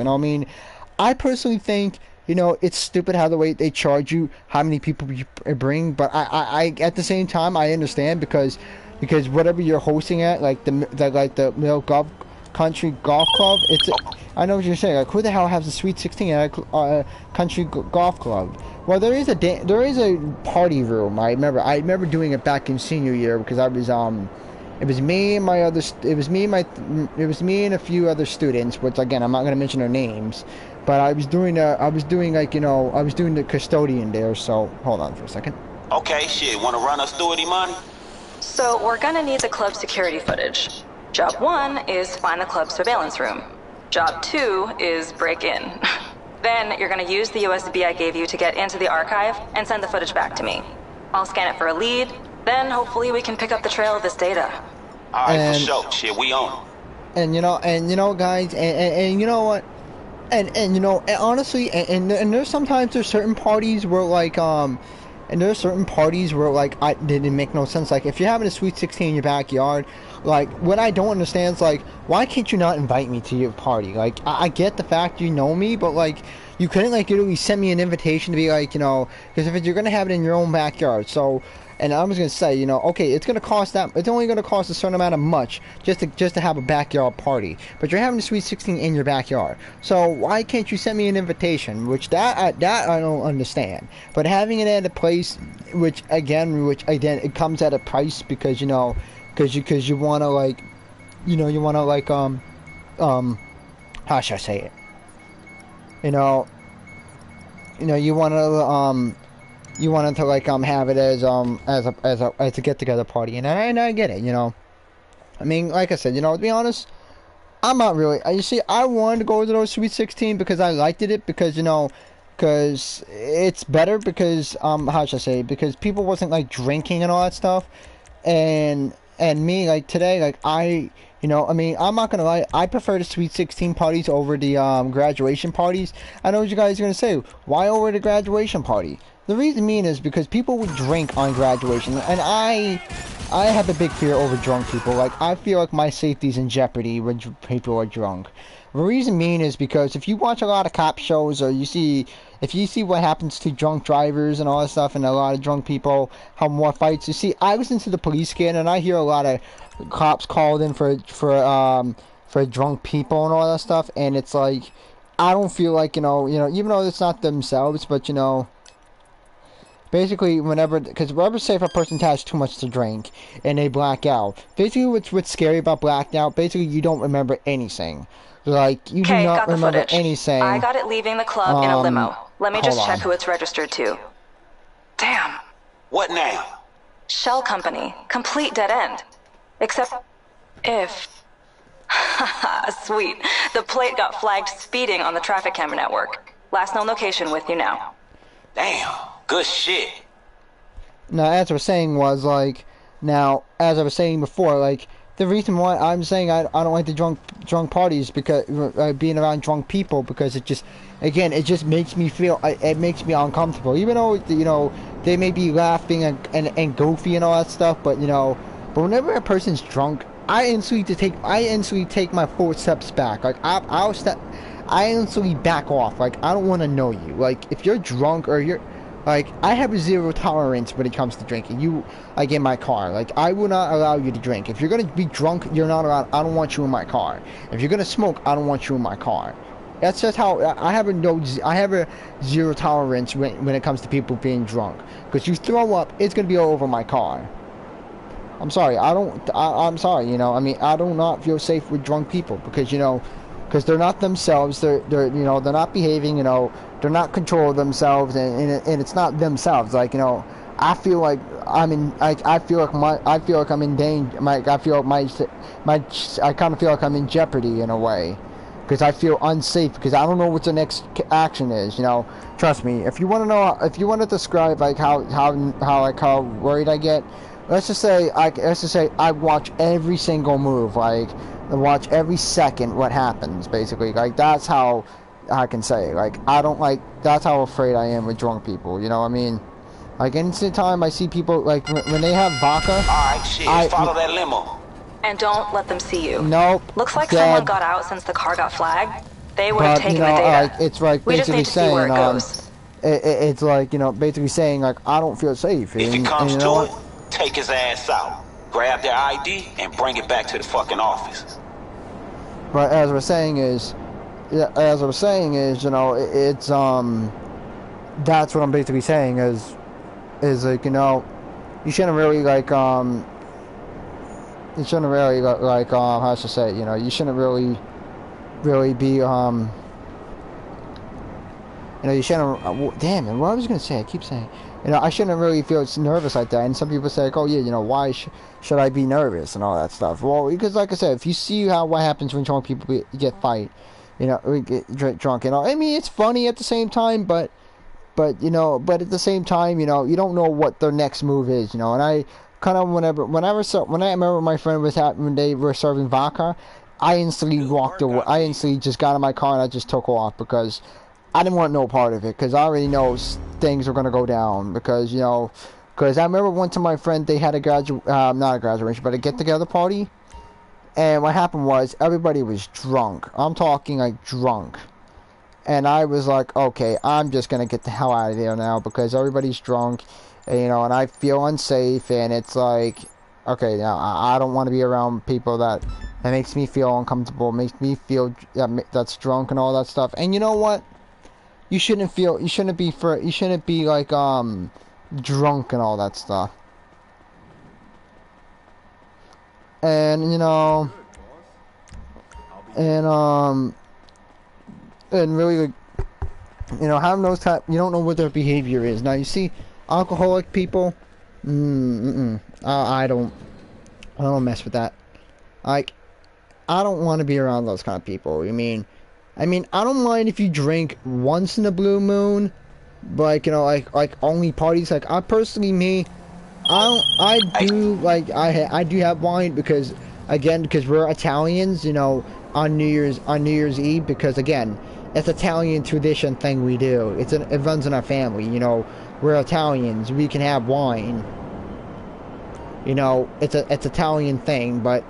I personally think it's stupid how the way they charge you how many people you bring, but I at the same time I understand because whatever you're hosting at, like the Mill Country Golf Club, I know what you're saying. Like, who the hell has a Sweet 16 at a country golf club? Well, there is a party room. I remember doing it back in senior year because it was me and a few other students, which again I'm not gonna mention their names, but I was doing the custodian there. So hold on for a second. Okay, shit. Want to run us through it, Imani? So we're gonna need the club security footage. Job 1 is find the club surveillance room. Job 2 is break in. Then you're going to use the USB I gave you to get into the archive and send the footage back to me. I'll scan it for a lead, then hopefully we can pick up the trail of this data. All right, for And sure. Shit, we on guys, and you know what? And honestly, and there's sometimes there's certain parties where and there's certain parties where I didn't make no sense. Like if you're having a sweet 16 in your backyard, like what I don't understand is like why can't you not invite me to your party? Like I get the fact you know me, but like you couldn't like literally send me an invitation to be like because if you're gonna have it in your own backyard, so. And I was gonna say, okay, it's gonna cost that. It's only gonna cost a certain amount of much just to have a backyard party. But you're having a sweet 16 in your backyard, so why can't you send me an invitation? Which that I don't understand. But having it at a place, which again, it comes at a price because because you wanna how should I say it? You know, you wanna you wanted to have it as a get together party, and I get it, I mean, like I said, to be honest, I'm not really. You see, I wanted to go to those Sweet 16 because I liked it because because it's better because how should I say, because people wasn't drinking and all that stuff, and me today I mean, I'm not gonna lie, I prefer the Sweet 16 parties over the graduation parties. I know what you guys are gonna say, why over the graduation party? The reason being is because people would drink on graduation, and I have a big fear over drunk people. I feel like my safety's in jeopardy when people are drunk. The reason being is because if you watch a lot of cop shows, or if you see what happens to drunk drivers and all that stuff, and a lot of drunk people, how more fights. You see, I listen to the police scan, and I hear a lot of cops called in for drunk people and all that stuff, and it's like I don't feel like even though it's not themselves, but basically, because whenever say if a person has too much to drink and they black out, basically what's scary about blacked out, basically you don't remember anything. You do Okay, not got the remember footage. anything. I got it leaving the club in a limo. Let me just hold check on. who it's registered to. Damn. What now? Shell company. Complete dead end. Except if... Sweet. The plate got flagged speeding on the traffic camera network. Last known location with you now. Damn. Good shit. Now, as I was saying was, as I was saying before, the reason why I'm saying I don't like the drunk parties, because being around drunk people, because it just makes me feel, it makes me uncomfortable, even though, they may be laughing and goofy and all that stuff, but whenever a person's drunk, I instantly take my 4 steps back. I instantly back off. I don't want to know you. If you're drunk or you're... I have a zero tolerance when it comes to drinking. In my car. I will not allow you to drink. If you're going to be drunk, you're not allowed. I don't want you in my car. If you're going to smoke, I don't want you in my car. That's just how I have a zero tolerance when it comes to people being drunk. Because you throw up, it's going to be all over my car. I'm sorry. I'm sorry, I mean, I do not feel safe with drunk people because, because they're not themselves. They're not behaving, they're not control themselves, and it's not themselves. I feel like I'm in. I feel like I'm in danger. I feel like I kind of feel like I'm in jeopardy in a way, because I feel unsafe because I don't know what the next action is. Trust me. If you want to describe how worried I get, let's just say I watch every single move. I watch every second what happens. Basically, that's how I can say, I don't that's how afraid I am with drunk people, I mean? Any time I see people, when they have vodka... Alright, shit, follow that limo. And don't let them see you. Nope. Looks like dead. Someone got out since the car got flagged. They would have taken the data. It's we just need to see where it goes. It's basically saying, I don't feel safe. If it comes to it, take his ass out. Grab their ID and bring it back to the fucking office. But as I was saying is, it's that's what I'm basically saying is you shouldn't really you shouldn't really how should I say it, you shouldn't really be you shouldn't damn it, what I was gonna say, I keep saying, I shouldn't really feel nervous like that. And some people say, oh yeah, why should I be nervous and all that stuff? Well, because like I said, if you see what happens when drunk people get fight, get drunk, I mean, it's funny at the same time, but at the same time, you don't know what their next move is, and kind of when I remember my friend was at when they were serving vodka, I instantly walked away. I instantly just got in my car and I just took off because I didn't want no part of it because I already know things were gonna go down because because I remember one time my friend they had a not a graduation but a get together party, and what happened was everybody was drunk. I'm talking like drunk. And I was like, okay, I'm just gonna get the hell out of there now because everybody's drunk, and, and I feel unsafe, and it's like, okay, now I don't want to be around people that makes me feel uncomfortable, makes me feel that's drunk and all that stuff. And you know what? You shouldn't be like drunk and all that stuff. And and and really, like, having those type, you don't know what their behavior is. Now you see, alcoholic people, I don't mess with that. Like, I don't want to be around those kind of people. I don't mind if you drink once in a blue moon, but like only parties. Like I personally, I do have wine because we're Italians, on New Year's Eve because again. It's Italian tradition thing we do. It runs in our family. We're Italians. We can have wine. It's Italian thing. But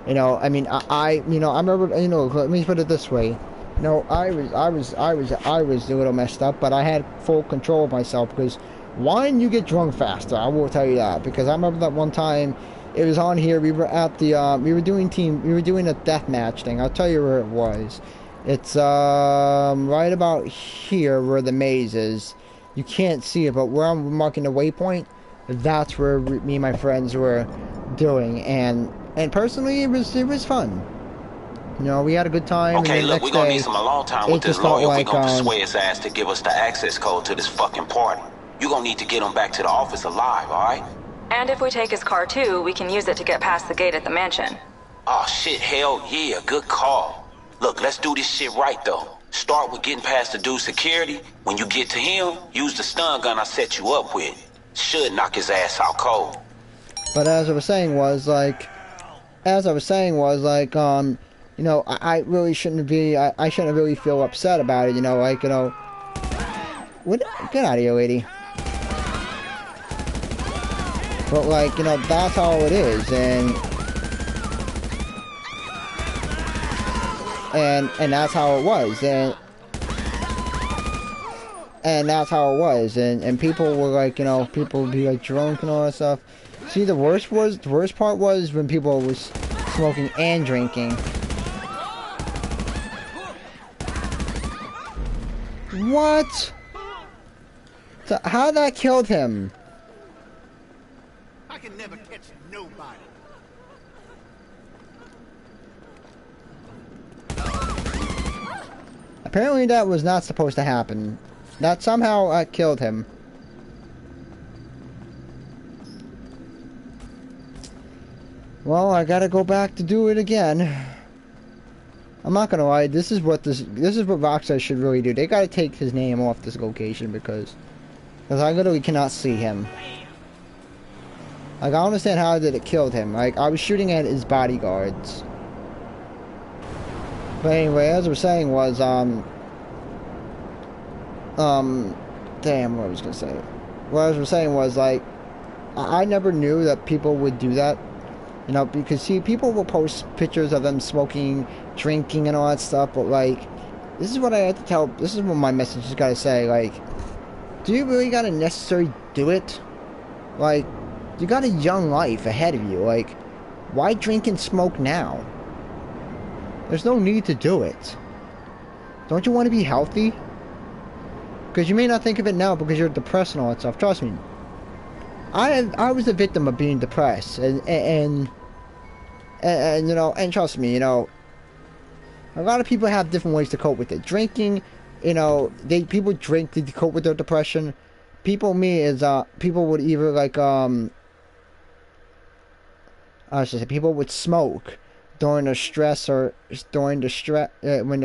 I remember. Let me put it this way. I was a little messed up, but I had full control of myself because wine you get drunk faster. I will tell you that because I remember that one time. It was on here. We were at the we were doing a death match thing. I'll tell you where it was. It's right about here where the maze is. You can't see it, but where I'm marking the waypoint, that's where me and my friends were doing. And personally, it was fun. We had a good time. Okay, and look, we're gonna need some alone time with this lawyer if we're gonna like, persuade his ass to give us the access code to this fucking party. You're gonna need to get him back to the office alive, alright? And if we take his car too, we can use it to get past the gate at the mansion. Oh shit, hell yeah, good call. Look, let's do this shit right though. Start with getting past the dude's security. When you get to him, use the stun gun I set you up with. Should knock his ass out cold. But as I was saying was like, I really shouldn't be. I shouldn't really feel upset about it. What? Get out of here, lady. But like, that's how it is, and that's how it was, and that's how it was, and people were like, people would be like drunk and all that stuff. See, the worst part was when people was smoking and drinking. What? So how that killed him? I can never catch nobody. Apparently that was not supposed to happen. That somehow killed him. Well, I gotta go back to do it again. I'm not gonna lie, this is what Rockstar should really do. They gotta take his name off this location because I literally cannot see him. Like, I don't understand how it killed him. Like, I was shooting at his bodyguards. But anyway, as I was saying was, damn, what I was gonna say. What I was saying was, like, I never knew that people would do that. Because, see, people will post pictures of them smoking, drinking, and all that stuff, but, like, this is what I have to tell, this is what my message has gotta say, like, do you really gotta necessarily do it? Like, you got a young life ahead of you, like, why drink and smoke now? There's no need to do it. Don't you want to be healthy? Because you may not think of it now because you're depressed and all that stuff. Trust me. I was a victim of being depressed, and trust me, a lot of people have different ways to cope with it. Drinking, people drink to cope with their depression. People would either like people would smoke during their stress or when they're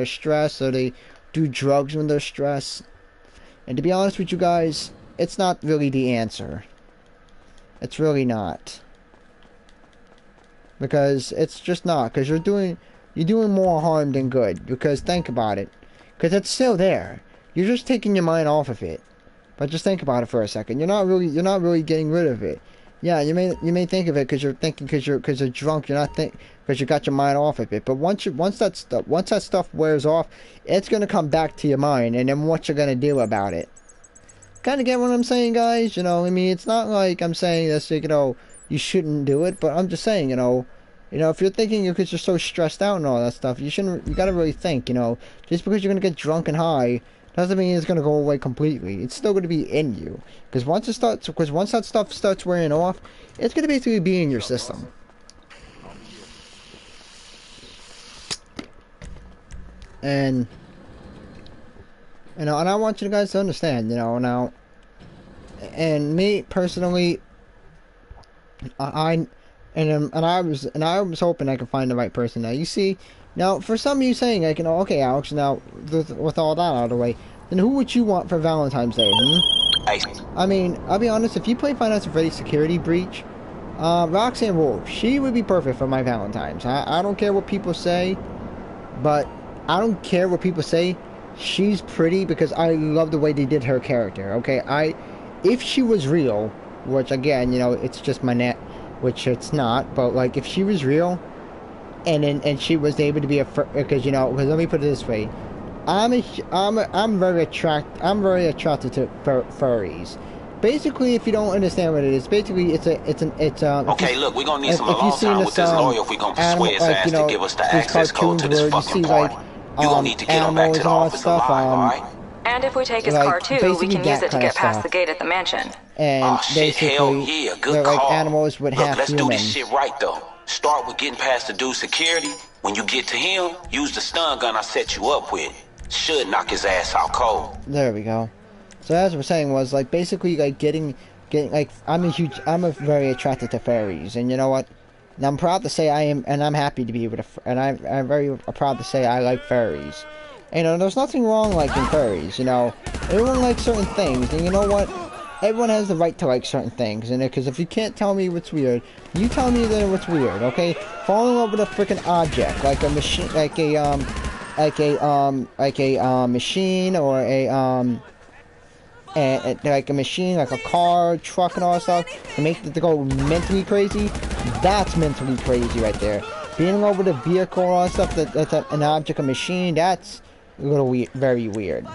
stressed, or they do drugs when they're stressed. And to be honest with you guys, it's not really the answer. It's really not. Because it's just not. Because you're doing more harm than good. Because think about it. Because it's still there. You're just taking your mind off of it. But just think about it for a second. You're not really getting rid of it. Yeah, you may think of it because you're thinking because you're drunk. You're not because you got your mind off of it. But once that stuff wears off, it's gonna come back to your mind, and then what you're gonna do about it. Kind of get what I'm saying, guys? You know, I mean, it's not like I'm saying this, you know, you shouldn't do it, but I'm just saying, you know, if you're thinking because you're so stressed out and all that stuff, you gotta really think, you know, just because you're gonna get drunk and high doesn't mean it's gonna go away completely. It's still gonna be in you, because once that stuff starts wearing off, it's gonna basically be in your system. And and I want you guys to understand, now, and me personally, I was hoping I could find the right person. Now you see, now for some of you saying like, okay, Alex, now with all that out of the way, then who would you want for Valentine's Day? I mean, I'll be honest, if you play Five Nights at Freddy's Security Breach, Roxanne Wolf, she would be perfect for my Valentine's. I don't care what people say, but I don't care what people say. She's pretty because I love the way they did her character. Okay, if she was real, which again, it's just my net, which it's not, but like if she was real, and she was able to be because because let me put it this way, I'm very attracted to furries. Basically, if you don't understand what it is, basically it's okay, look, we're gonna need some alone time with this lawyer if we're gonna persuade his ass to give us the access code to this fucking party. You gonna need to get him back to the office alive, alright? And if we take his car too, we can use it to get past the gate at the mansion. And oh shit, hell yeah, good call. Like animals with half let's human. do this shit right though. Start with getting past the dude's security. When you get to him, use the stun gun I set you up with. Should knock his ass out cold. There we go. So as we're saying was like basically like getting like I'm very attracted to fairies, and you know what? And I'm proud to say I am, and I'm happy to be able to, and I'm very proud to say I like fairies. And, there's nothing wrong liking fairies. Everyone likes certain things, and you know what? Everyone has the right to like certain things, and because if you can't tell me what's weird, you tell me that what's weird, okay? Fall in love with a freaking object, like a machine, like a machine, or like a machine, like a car, truck, and all that stuff, to make it to go mentally crazy. That's mentally crazy right there. Being in love with a vehicle and all that stuff, that's an object, a machine, that's a little weird, very weird.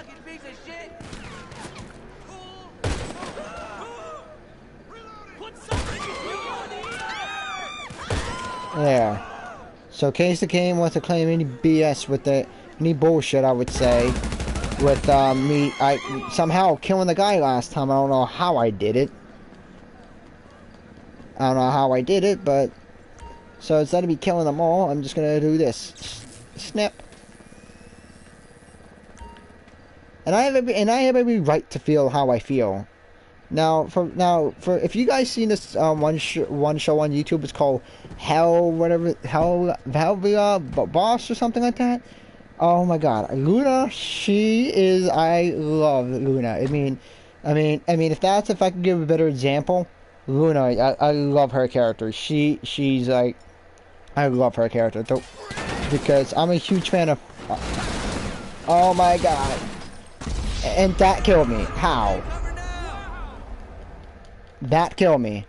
There. So Case the Game wants to claim any BS with any bullshit, I would say, with me somehow killing the guy last time. I don't know how I did it. But so instead of me killing them all, I'm just gonna do this. Snap. And I have every right to feel how I feel. Now, for if you guys seen this one show on YouTube, it's called Hell Boss or something like that. Oh my God, Luna, I love Luna. I mean, if I could give a better example, Luna, I love her character. She's like, I love her character because I'm a huge fan of. Oh my God, and that killed me. How? That killed me.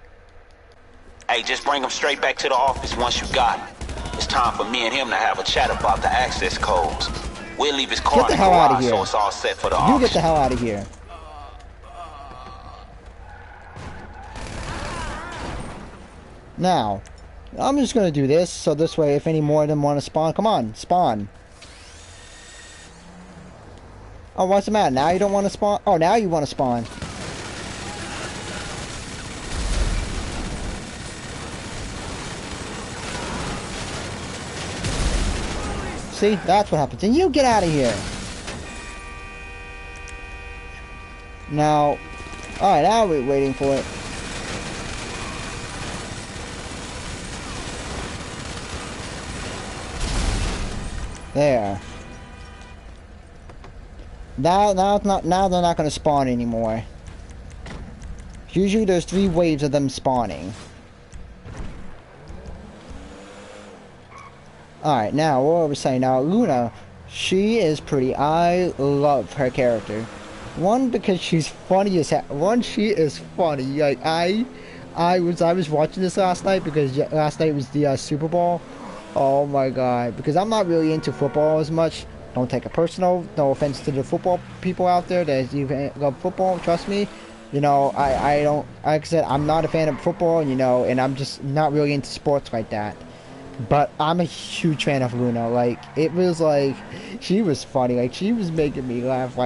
Hey, just bring him straight back to the office once you got it. It's time for me and him to have a chat about the access codes. We'll leave his car in the garage so it's all set for the auction. You get the hell out of here. Now, I'm just going to do this, so this way if any more of them want to spawn, come on, spawn. Oh, what's the matter? Now you don't want to spawn? Oh, now you want to spawn. See, that's what happens. And you get out of here. Now, alright, now we're waiting for it. There. Now they're not going to spawn anymore. Usually there's 3 waves of them spawning. Alright, now, what I was saying, now, Luna, she is pretty. I love her character. One, because she's funny as hell. One, she is funny. Like, I was watching this last night, because last night was the Super Bowl. Oh my god. Because I'm not really into football as much. Don't take it personal. No offense to the football people out there that you love football. Trust me. You know, I don't, like I said, I'm not a fan of football, you know, and I'm just not really into sports like that. But I'm a huge fan of Luna. Like, it was like, she was funny. Like, she was making me laugh.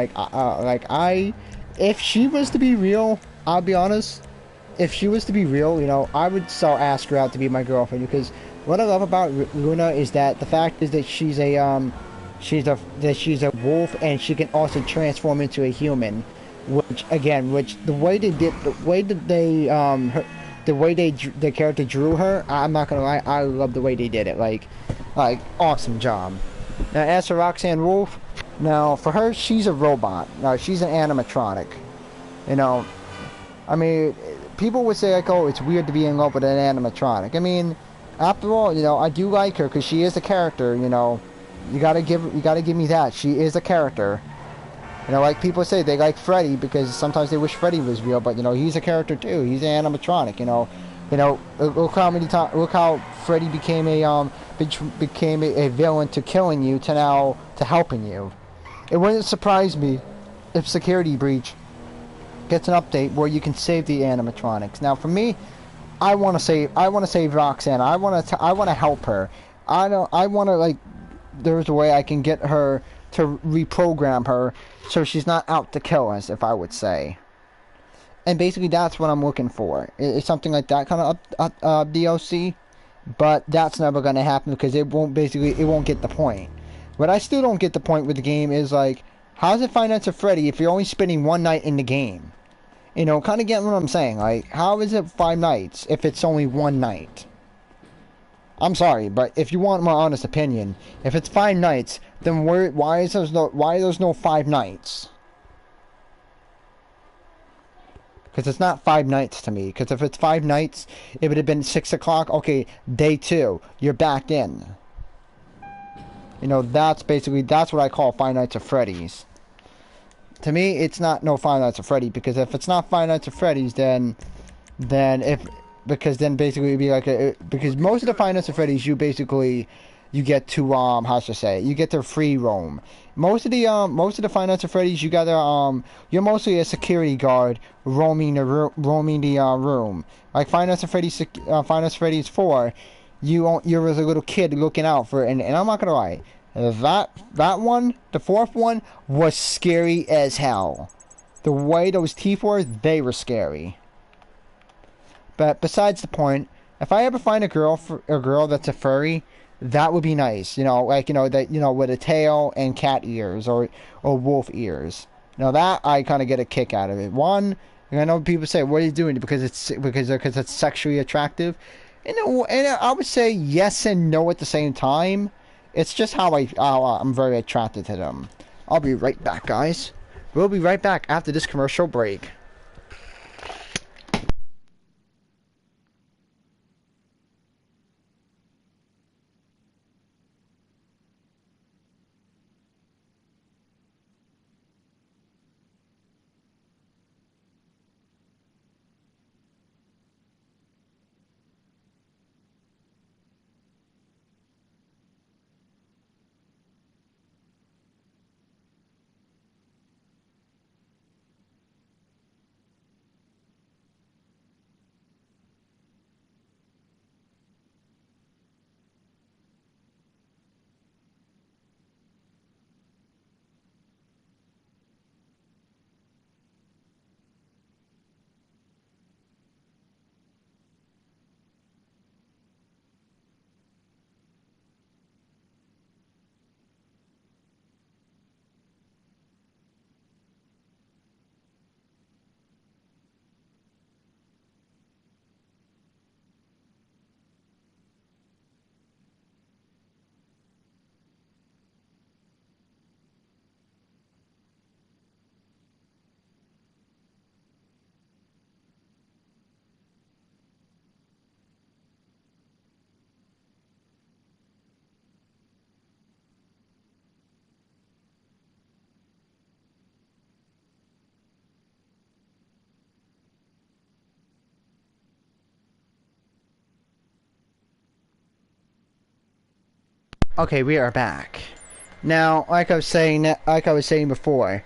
If she was to be real, I'll be honest. If she was to be real, you know, I would so ask her out to be my girlfriend. Because what I love about Luna is that the fact is that she's a wolf, and she can also transform into a human. Which the way they did, the character drew her, I'm not gonna lie, I love the way they did it. Like awesome job. Now as for Roxanne Wolf, now for her, she's a robot. Now she's an animatronic. You know, I mean, people would say like, oh, it's weird to be in love with an animatronic. I mean, after all, you know, I do like her because she is a character. You know, you gotta give me that. She is a character. You know, like people say, they like Freddy because sometimes they wish Freddy was real, but you know, he's a character too. He's an animatronic. Look how many times, look how Freddy became a villain to killing you to now to helping you. It wouldn't surprise me if Security Breach gets an update where you can save the animatronics. Now, for me, I want to save Roxanne. I want to help her. I want to, like, there's a way I can get her to reprogram her so she's not out to kill us, if I would say. And basically that's what I'm looking for. It's something like that kind of DLC, but that's never going to happen because it won't get the point. What I still don't get the point with the game is, like, how is it Five Nights at Freddy if you're only spending one night in the game? You know, kind of getting what I'm saying. Like, how is it 5 nights if it's only one night? I'm sorry, but if you want my honest opinion, if it's 5 nights, then why is there's no 5 nights? Because it's not 5 nights to me. Because if it's 5 nights, it would have been 6 o'clock. Okay, day 2, you're back in. You know, that's what I call 5 Nights at Freddy's. To me, it's not no 5 Nights at Freddy, because if it's not 5 Nights at Freddy's, because then basically it'd be like because most of the Five Nights at Freddy's you get to how should I say it? You get to free roam. Most of the Five Nights at Freddy's you gotta you're mostly a security guard roaming the room. Like Five Nights at Freddy's 4, you're as a little kid looking out for it, and I'm not gonna lie, that one, the 4th one, was scary as hell. The way those teeth were, they were scary. But besides the point, if I ever find a girl that's a furry, that would be nice. You know, like, you know, that, you know, with a tail and cat ears or wolf ears. Now that I kind of get a kick out of it. One, I know people say, "What are you doing?" Because it's sexually attractive. And I would say yes and no at the same time. It's just how I'm very attracted to them. I'll be right back, guys. We'll be right back after this commercial break. Okay, we are back. Now, like I was saying before,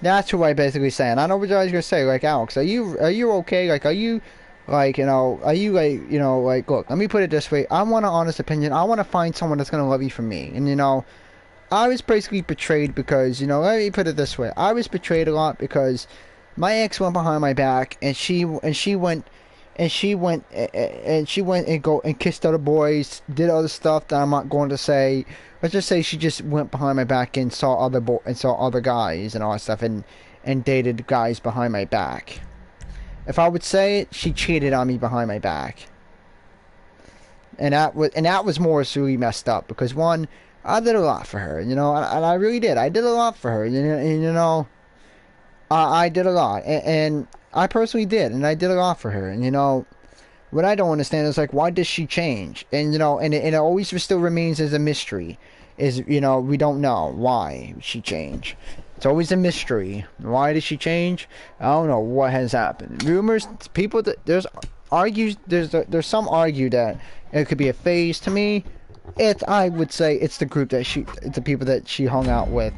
that's what I basically saying. I know what I was gonna say. Like, Alex, are you okay? Like, are you like, are you like, like, look, let me put it this way. I want an honest opinion. I want to find someone that's gonna love you for me. And I was basically betrayed because, let me put it this way. I was betrayed a lot because my ex went behind my back, and she went and go and kissed other boys, did other stuff that I'm not going to say. Let's just say she just went behind my back and saw other guys and all that stuff, and dated guys behind my back. If I would say it, she cheated on me behind my back, and that was more really messed up because one, I did a lot for her, and I really did. I did a lot for her, I did a lot, and I personally did, and I did a lot for her, and what I don't understand is like, why does she change? And and it always still remains as a mystery. Is we don't know why she changed. It's always a mystery. Why did she change? I don't know what has happened. Rumors, people that there's some argue that it could be a phase. To me, I would say it's it's the people that she hung out with.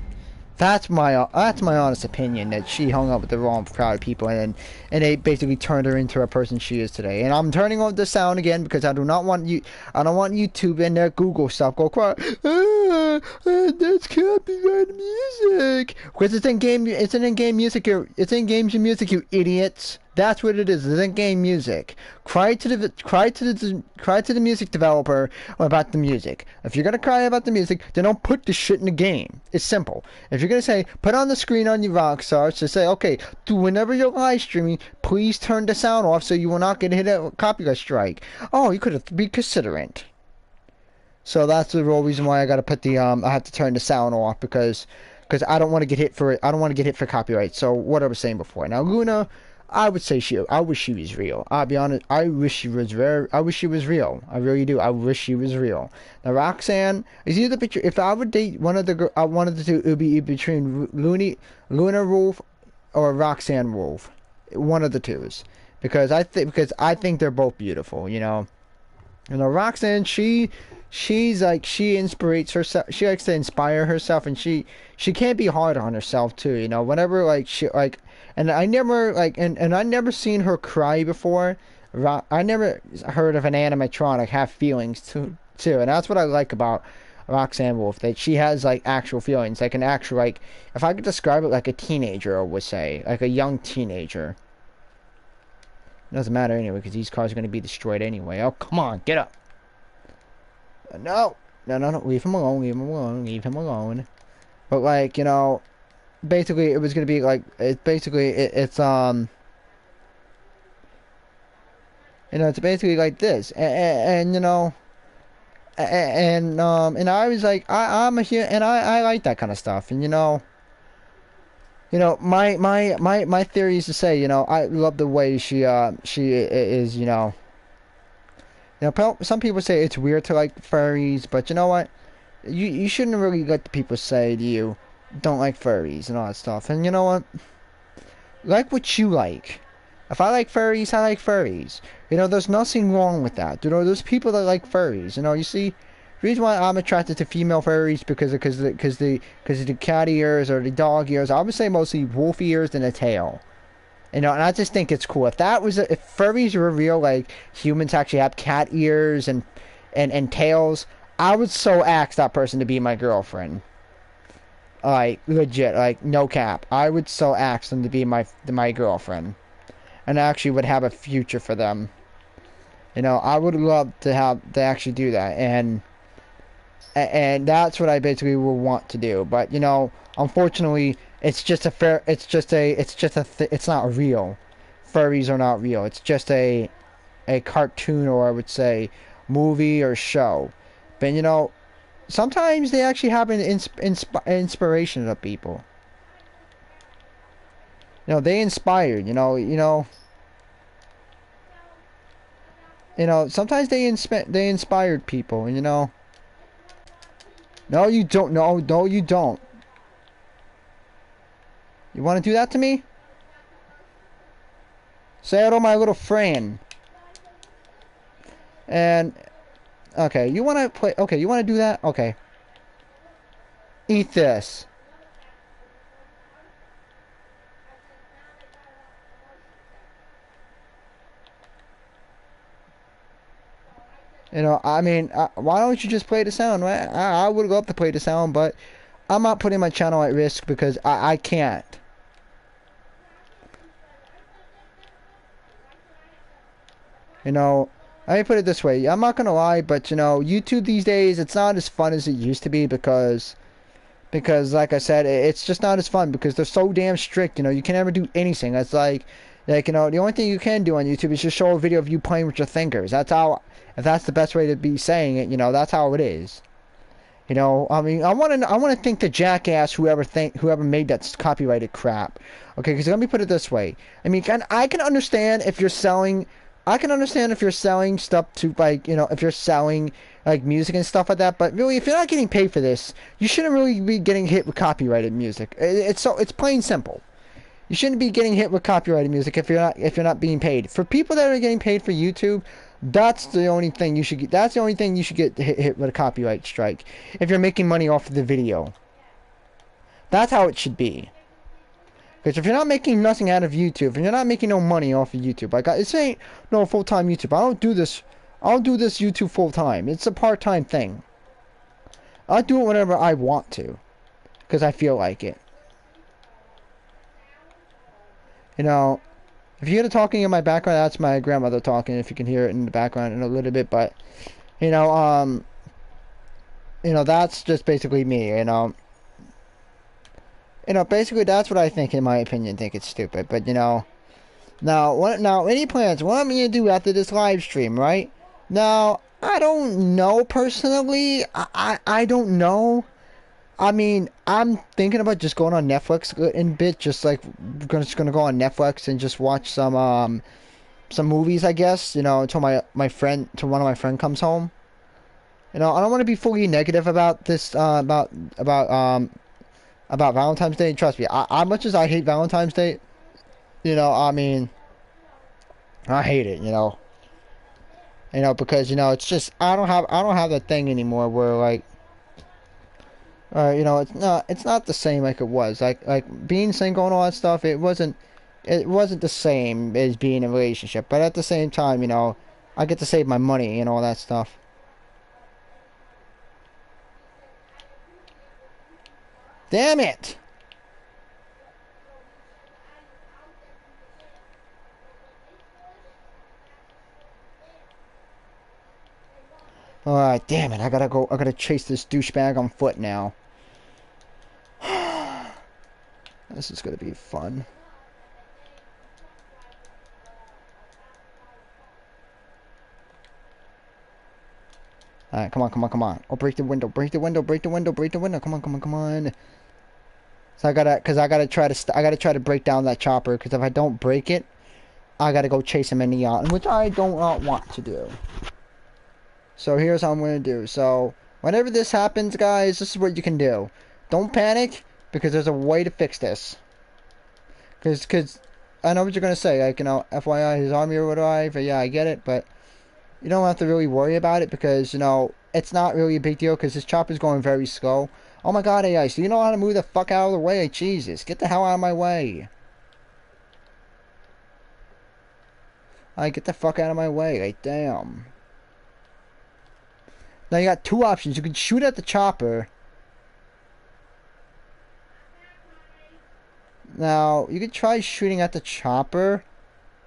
That's my honest opinion, that she hung up with the wrong crowd of people, and they basically turned her into a person she is today. And I'm turning off the sound again because I don't want YouTube and their Google stuff go cry. That's copyright music. Because it's in game music. It's in games and music, you idiots. That's what it is. It's in game music. Cry to the music developer about the music. If you're gonna cry about the music, then don't put the shit in the game. It's simple. If you're gonna say put on the screen on your Rockstar to say, okay, whenever you're live streaming, please turn the sound off so you will not get hit a copyright strike. Oh, you could be considerate. So that's the real reason why I gotta put I have to turn the sound off because I don't want to get hit for it. I don't want to get hit for copyright. So what I was saying before. Now Luna, I wish she was real. I'll be honest. I wish she was real. I really do. I wish she was real. Now Roxanne is either picture. If I would date one of the two, it would be between Luna Wolf or Roxanne Wolf. One of the twos. Because I think they're both beautiful. Roxanne, she's like, she inspirates herself. She likes to inspire herself, and she can't be hard on herself too. Whenever and I never and I never seen her cry before. I never heard of an animatronic have feelings too, and that's what I like about Roxanne Wolf. That she has like actual feelings, like an actual if I could describe it, like a teenager would say, like a young teenager. It doesn't matter anyway, because these cars are going to be destroyed anyway. Oh, come on, get up. No. No. Leave him alone. But, basically, it was going to be, it's basically basically like this. And I was like, I'm a here, and I like that kind of stuff. And, my theory is to say, I love the way she is, some people say it's weird to like furries, but you know what? You shouldn't really let the people say to you, don't like furries and all that stuff. And you know what? Like what you like. If I like furries, I like furries. There's nothing wrong with that. There's people that like furries. You see, the reason why I'm attracted to female furries because the cat ears or the dog ears. I would say mostly wolf ears and a tail. And I just think it's cool. If furries were real, like humans actually have cat ears and tails, I would so ask that person to be my girlfriend. Like legit, like no cap. I would so ask them to be my girlfriend, and I actually would have a future for them. I would love to actually do that, and that's what I basically will want to do. But unfortunately, it's not real. Furries are not real. It's just a cartoon, or I would say movie or show. But sometimes they actually have an inspiration of people. They inspired. Sometimes they inspired people. And no, you don't. No, you don't. You want to do that to me? Say hello, my little friend. And Okay, you want to play... Okay, you want to do that? Okay. Eat this. You know, I mean, why don't you just play the sound, right? I would love to play the sound, but I'm not putting my channel at risk because I can't. You know, let me put it this way. I'm not gonna lie, but you know, YouTube these days, it's not as fun as it used to be because like I said, it's just not as fun because they're so damn strict. You know, you can never do anything. It's like you know, the only thing you can do on YouTube is just show a video of you playing with your fingers. That's how, if that's the best way to be saying it, you know, that's how it is. You know, I mean, I want to thank the jackass whoever made that copyrighted crap. Okay, because let me put it this way. I mean, I can understand if you're selling. I can understand if you're selling stuff to, like, you know, if you're selling like music and stuff like that. But really, if you're not getting paid for this, you shouldn't really be getting hit with copyrighted music. It's plain simple. You shouldn't be getting hit with copyrighted music if you're not being paid. For people that are getting paid for YouTube, that's the only thing you should get. That's the only thing you should get hit with a copyright strike. If you're making money off of the video, that's how it should be. Because if you're not making nothing out of YouTube, and you're not making no money off of YouTube, like this ain't no full-time YouTube. I don't do this. I don't do this YouTube full-time. It's a part-time thing. I do it whenever I want to, because I feel like it. You know, if you hear the talking in my background, that's my grandmother talking. If you can hear it in the background in a little bit, but you know, that's just basically me. Basically that's what I think, in my opinion. Think it's stupid, but you know, now any plans? What I'm gonna do after this live stream, right? Now, I don't know personally. I don't know. I mean, I'm thinking about just going on Netflix in a bit, just like just gonna go on Netflix and just watch some movies, I guess. You know, until one of my friend comes home. You know, I don't want to be fully negative about this about Valentine's Day. Trust me, as much as I hate Valentine's Day, you know, I mean, I hate it. You know, because you know, it's just I don't have that thing anymore where like. You know, it's not the same like it was. Like being single and all that stuff. It wasn't the same as being in a relationship. But at the same time, you know, I get to save my money and all that stuff. Damn it! Alright, damn it! I gotta go. I gotta chase this douchebag on foot now. This is gonna be fun. Alright, come on, come on, come on. Oh, break the window, break the window, break the window, break the window. Come on, come on, come on. So I gotta try to break down that chopper, because if I don't break it, I gotta go chase him in the yacht, which I don't want to do. So here's how I'm gonna do. So whenever this happens, guys, this is what you can do. Don't panic, because there's a way to fix this. Because I know what you're gonna say, like, you know, FYI, his army or whatever. Yeah, I get it, but you don't have to really worry about it, because you know it's not really a big deal, because this chopper's going very slow. Oh my God, AI! So you know how to move the fuck out of the way? Jesus, get the hell out of my way! Alright, get the fuck out of my way! Like, damn. Now you got two options. You can shoot at the chopper. Now you could try shooting at the chopper,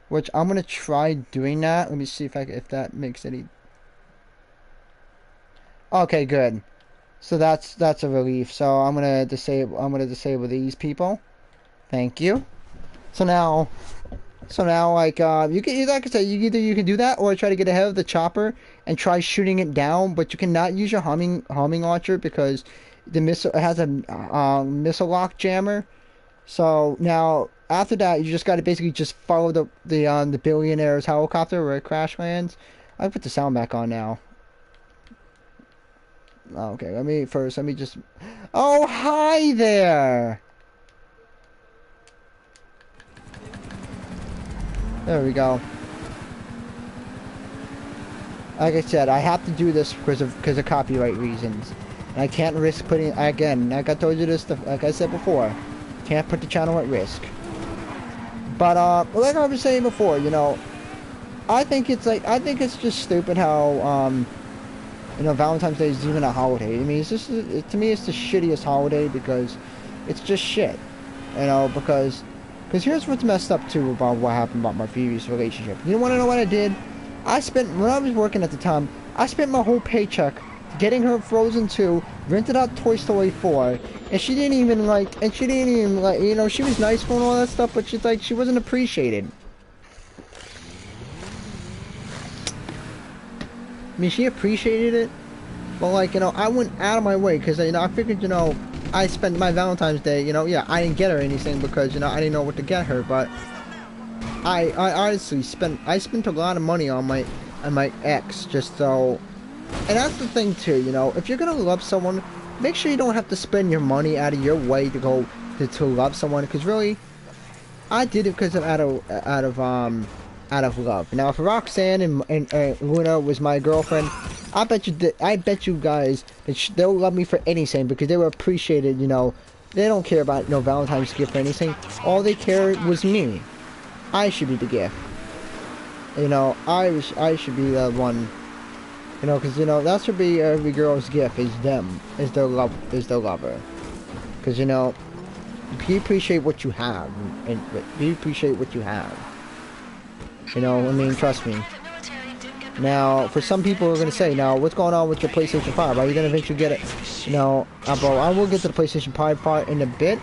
which I'm gonna try doing that. Let me see if that makes any. Okay, good. So that's a relief. So I'm gonna disable these people. Thank you. So now like you can, like I said, you can do that, or try to get ahead of the chopper and try shooting it down. But you cannot use your homing launcher, because the missile, it has a missile lock jammer. So now after that, you just got to basically just follow the billionaire's helicopter where it crash lands. I put the sound back on now. Okay, let me just. Oh, hi there. There we go. like I said, I have to do this because of copyright reasons. And I can't risk putting, again, like I told you this, like I said before, can't put the channel at risk. But, like I was saying before, you know, I think it's just stupid how, you know, Valentine's Day is even a holiday. I mean, it's just, to me, it's the shittiest holiday because it's just shit. You know, because here's what's messed up too about what happened about my previous relationship. You want to know what I did? When I was working at the time, I spent my whole paycheck getting her Frozen 2, rented out Toy Story 4, and she didn't even like, you know, she was nice for and all that stuff, but she's like, she wasn't appreciated. I mean, she appreciated it, but like, you know, I went out of my way because, you know, I figured, you know, I spent my Valentine's Day, you know, yeah, I didn't get her anything because, you know, I didn't know what to get her, but I honestly spent a lot of money on my ex just so. And that's the thing too, you know, if you're gonna love someone, make sure you don't have to spend your money out of your way to go to love someone, because really, I did it because of out of love. Now, if Roxanne and Luna was my girlfriend, I bet you guys that they'll love me for anything because they were appreciated. You know, they don't care about no Valentine's gift or anything. All they care was me. I should be the gift. You know, I should be the one. You know, because, you know, that should be every girl's gift, is them, is their lover. Because, you know, you appreciate what you have, and you appreciate what you have. You know, I mean, trust me. Now, for some people are going to say, now, what's going on with your PlayStation 5? Are you going to eventually get it? You know, bro, I will get to the PlayStation 5 part in a bit.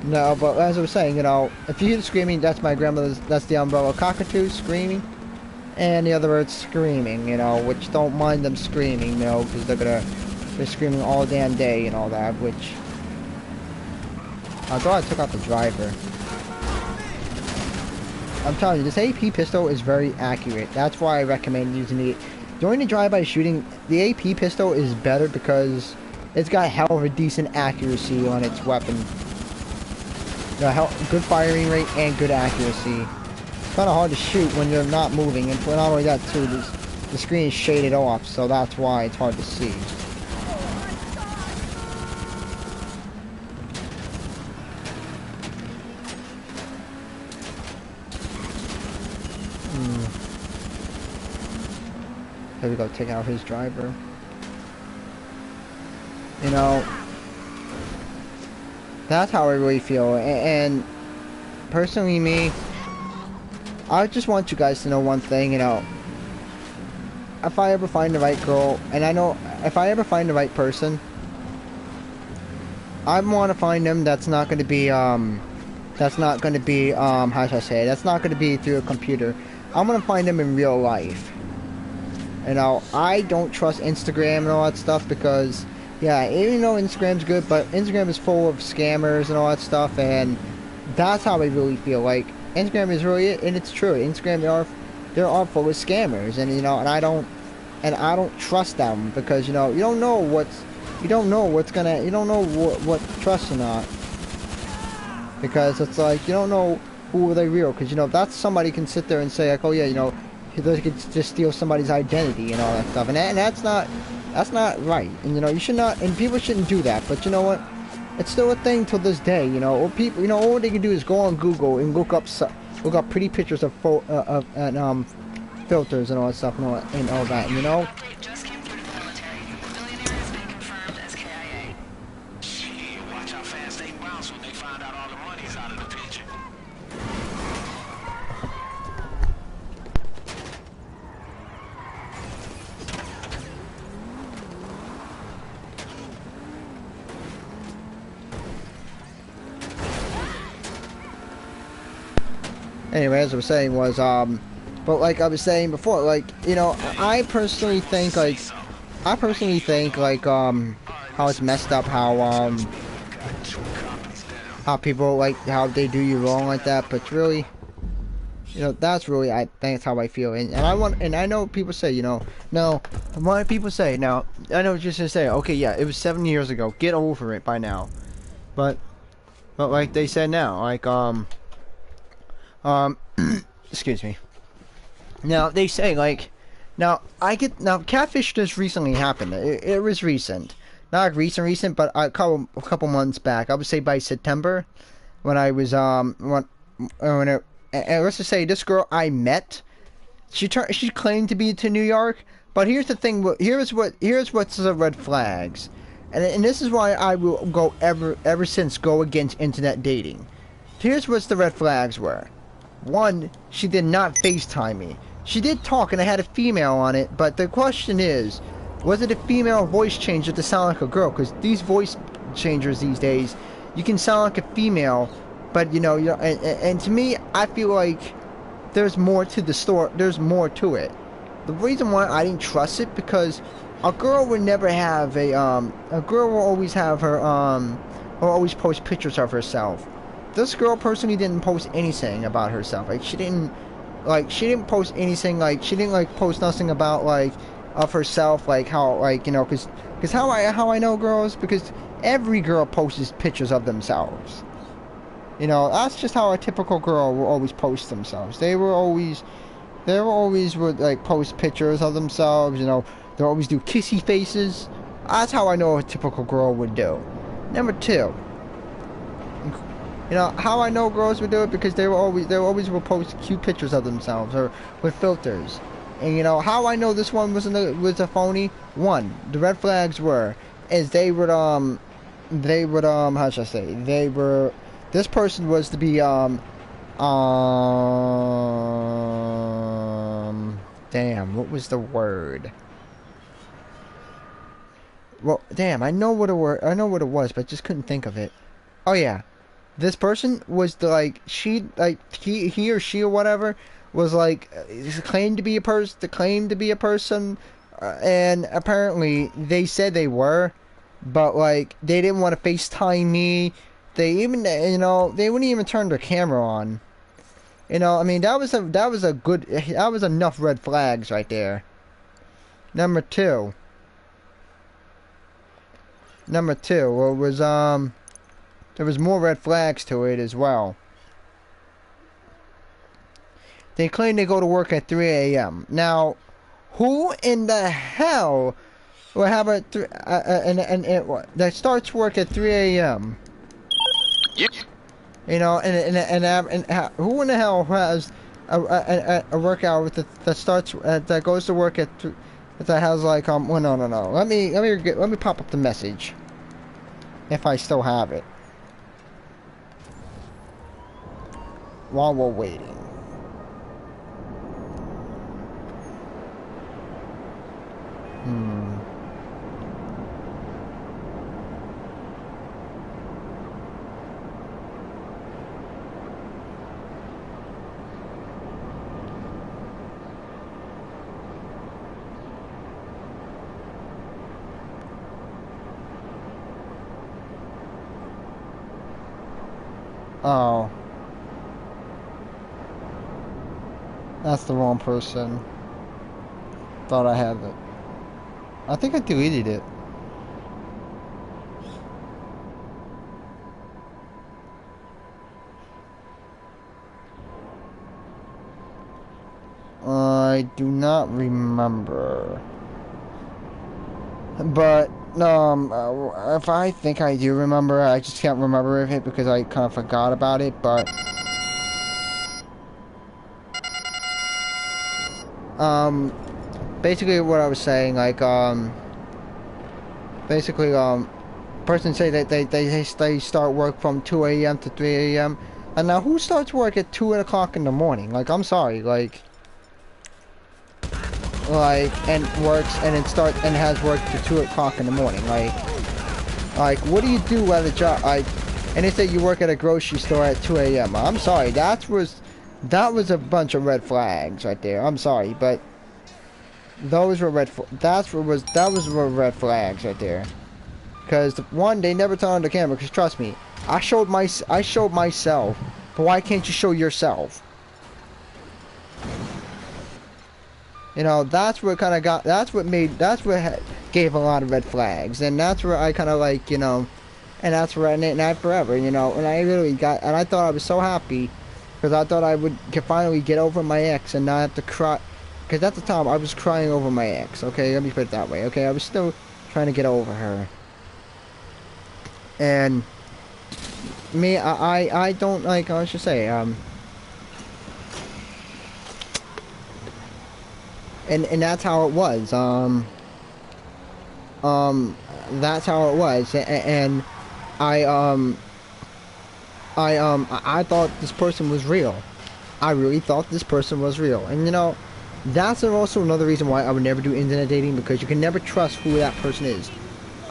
No, but as I was saying, you know, if you hear the screaming, that's my grandmother's, that's the umbrella cockatoo screaming. And the other bird's screaming, you know, which don't mind them screaming, you know, because they're screaming all damn day and all that, which, I thought I took out the driver. I'm telling you, this AP pistol is very accurate. That's why I recommend using it. During the drive-by shooting, the AP pistol is better because it's got hell of a decent accuracy on its weapon. Good firing rate and good accuracy. Kind of hard to shoot when you're not moving, and not only that too, the screen is shaded off, so that's why it's hard to see. There we go, take out his driver. You know, that's how I really feel, and personally me, I just want you guys to know one thing, you know, if I ever find the right girl, and I know if I ever find the right person, I want to find them that's not going to be, how should I say, that's not going to be through a computer. I'm going to find them in real life. You know, I don't trust Instagram and all that stuff because, yeah, even though Instagram's good, but Instagram is full of scammers and all that stuff, and that's how I really feel. Like, Instagram is really it, and it's true. Instagram, they are full of scammers, and you know, and I don't trust them because, you know, you don't know what to trust or not, because it's like you don't know who are they real, because you know that's somebody can sit there and say like, oh yeah, you know, they could just steal somebody's identity and all that stuff, and that's not right, and you know, you should not, and people shouldn't do that, but you know what? It's still a thing till this day, you know. Or people, you know, all they can do is go on Google and look up pretty pictures of filters and all that stuff and all that, you know. Just came through to Valentine. Billionaire has been confirmed as KIA. Shit, watch how fast they bounce when they find out all the money's out of the picture. Anyway, as I was saying was, but like I was saying before, like, you know, I personally think like, how it's messed up, how people, like, how they do you wrong like that, but really, you know, that's really, I think that's how I feel, and I know people say, you know, no, what people say, now, I know what you're gonna say, okay, yeah, it was 7 years ago, get over it by now, but like they said now, like, excuse me. Now, they say, like, Now catfish just recently happened. It was recent, not recent, but a couple months back. I would say by September, when I was when it, and let's just say this girl I met, she claimed to be to New York, but here's the thing. Here's what's the red flags, and this is why I will go ever since go against internet dating. Here's what the red flags were. One, she did not FaceTime me. She did talk and I had a female on it, but the question is, was it a female voice changer to sound like a girl? Because these voice changers these days, you can sound like a female, but and to me, I feel like there's more to the story. There's more to it. The reason why I didn't trust it because a girl would never have a girl will always have her will always post pictures of herself. This girl personally didn't post anything about herself. She didn't post anything. She didn't post nothing about of herself. How because how I know girls, because every girl posts pictures of themselves. That's just how a typical girl will always post themselves. They were always would post pictures of themselves. They'll always do kissy faces. That's how I know a typical girl would do. Number two. How I know girls would do it, because they always will post cute pictures of themselves or with filters. And how I know this one was a phony. One, the red flags they would how should I say, this person was to be damn, what was the word? Well, damn, I know what it was, but I just couldn't think of it. Oh yeah. This person was he or she or whatever was claimed to be a person, and apparently they said they were, but they didn't want to FaceTime me. They even they wouldn't even turn their camera on. I mean that was enough red flags right there. Number two was there was more red flags to it as well. They claim they go to work at 3 a.m. Now, who in the hell will have that starts work at 3 a.m.? Yep. Who in the hell has a workout that starts that goes to work at that has well, no. Let me pop up the message if I still have it. While we're waiting. Oh. That's the wrong person. Thought I had it. I think I deleted it. I do not remember. But, if I think I do remember, I just can't remember it because I kind of forgot about it, but... basically what I was saying, person say that they start work from 2 a.m. to 3 a.m. And now who starts work at 2 o'clock in the morning? I'm sorry, and works and has work to 2 o'clock in the morning. What do you do at a job? And they say you work at a grocery store at 2 a.m. I'm sorry, that was a bunch of red flags right there. I'm sorry, but those were red flags right there. Because one, they never turn on the camera. Because trust me, I showed myself, but why can't you show yourself? That's what kind of gave a lot of red flags, and that's where I kind of and that's where I forever, and I really and I thought I was so happy. Because I thought I could finally get over my ex and not have to cry. because at the time I was crying over my ex. Okay, let me put it that way. Okay, I was still trying to get over her, and me, I don't like. I should say, and that's how it was. That's how it was, and I I thought this person was real. I really thought this person was real, and you know, that's also another reason why I would never do internet dating, because you can never trust who that person is.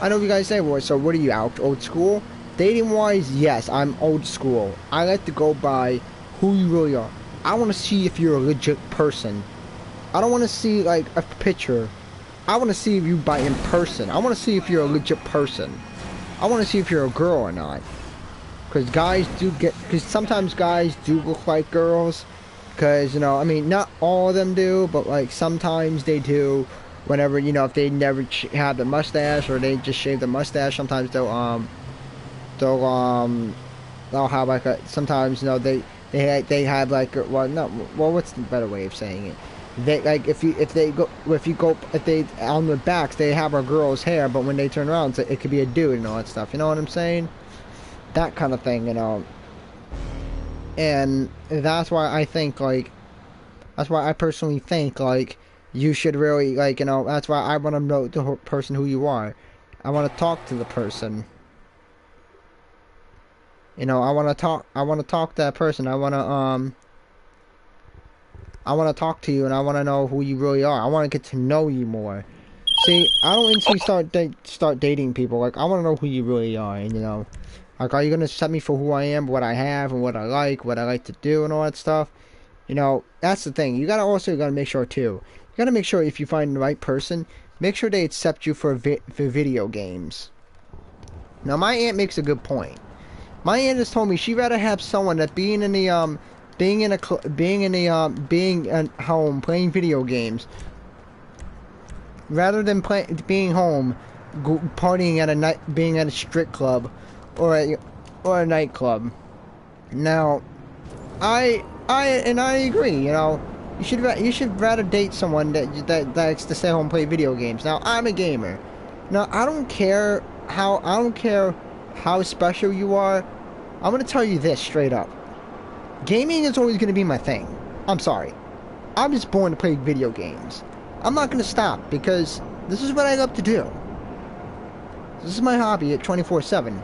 I know you guys say, well, so what are you, out old school? Dating wise, yes, I'm old school. I like to go by who you really are. I want to see if you're a legit person. I don't want to see like a picture. I want to see you by in person. I want to see if you're a legit person. I want to see if you're a girl or not. Because guys do get, because sometimes guys do look like girls. Because, you know, I mean, not all of them do, but like sometimes they do. Whenever, you know, if they never have the mustache or they just shave the mustache, sometimes they'll have like a, sometimes, you know, they have like, well, no, well, what's the better way of saying it? They, like, if they on the backs they have a girl's hair, but when they turn around it could be a dude and all that stuff, you know what I'm saying? That kind of thing, you know. And that's why I think, like, that's why I personally think, like, you should really, like, you know, that's why I want to know the person who you are. I want to talk to the person. You know, I want to talk to that person. I want to talk to you, and I want to know who you really are. I want to get to know you more. See, I don't instantly start dating people. Like, I want to know who you really are, and, you know, like, are you going to accept me for who I am, what I have, and what I like to do, and all that stuff? You know, that's the thing. You gotta make sure, too. You gotta make sure if you find the right person, make sure they accept you for video games. Now, my aunt makes a good point. My aunt has told me she'd rather have someone that being at home playing video games, rather than being home, partying at a night, being at a strip club, or a nightclub. Now, I agree. You know, you should rather date someone that likes to stay home and play video games. Now, I'm a gamer. Now, I don't care how special you are. I'm gonna tell you this straight up. Gaming is always gonna be my thing. I'm sorry. I'm just born to play video games. I'm not gonna stop, because this is what I love to do. This is my hobby at 24/7.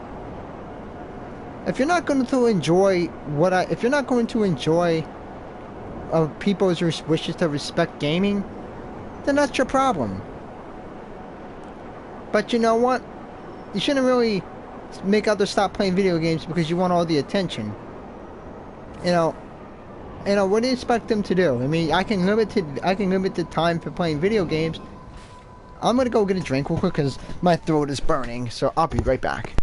If you're not going to enjoy people's wishes to respect gaming, then that's your problem. But you know what? You shouldn't really make others stop playing video games because you want all the attention. You know, what do you expect them to do? I mean, I can limit the time for playing video games. I'm gonna go get a drink real quick because my throat is burning, so I'll be right back.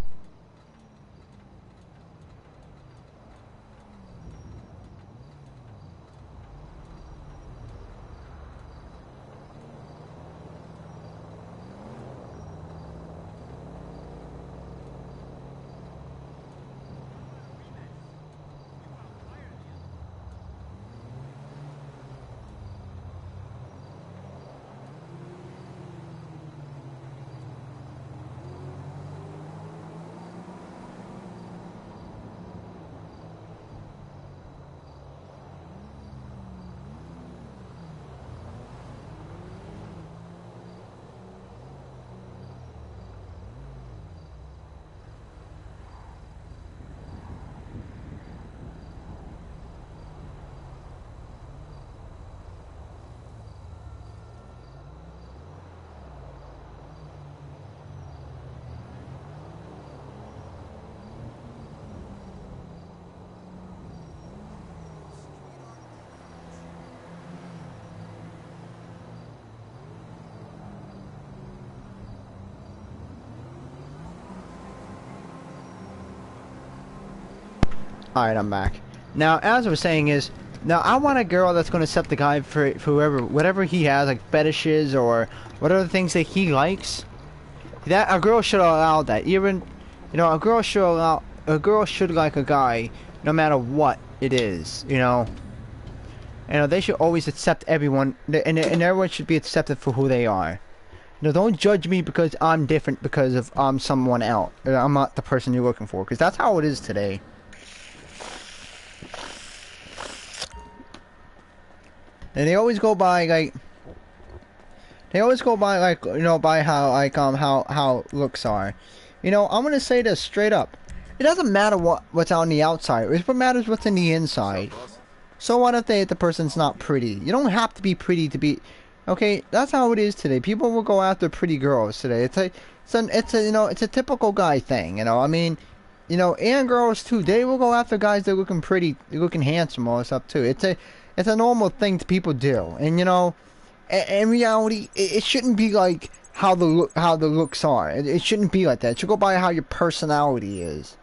Alright, I'm back. Now, as I was saying is, now I want a girl that's going to accept the guy for whatever he has, like fetishes or whatever things that he likes. That a girl should allow that. Even, you know, a girl should like a guy no matter what it is, you know. You know, they should always accept everyone, and everyone should be accepted for who they are. You know, don't judge me because I'm different because of I'm someone else. I'm not the person you're looking for, because that's how it is today. And they always go by like, you know, by how how looks are. You know, I'm gonna say this straight up. It doesn't matter what's on the outside. It matters what's in the inside. So what if the person's not pretty? You don't have to be pretty to be. Okay, that's how it is today. People will go after pretty girls today. It's a you know, it's a typical guy thing. You know, I mean, you know, and girls too. They will go after guys that are looking pretty, looking handsome, all this stuff too. It's a normal thing that people do. And you know, in reality, it shouldn't be like how the looks are. It shouldn't be like that. It should go by how your personality is.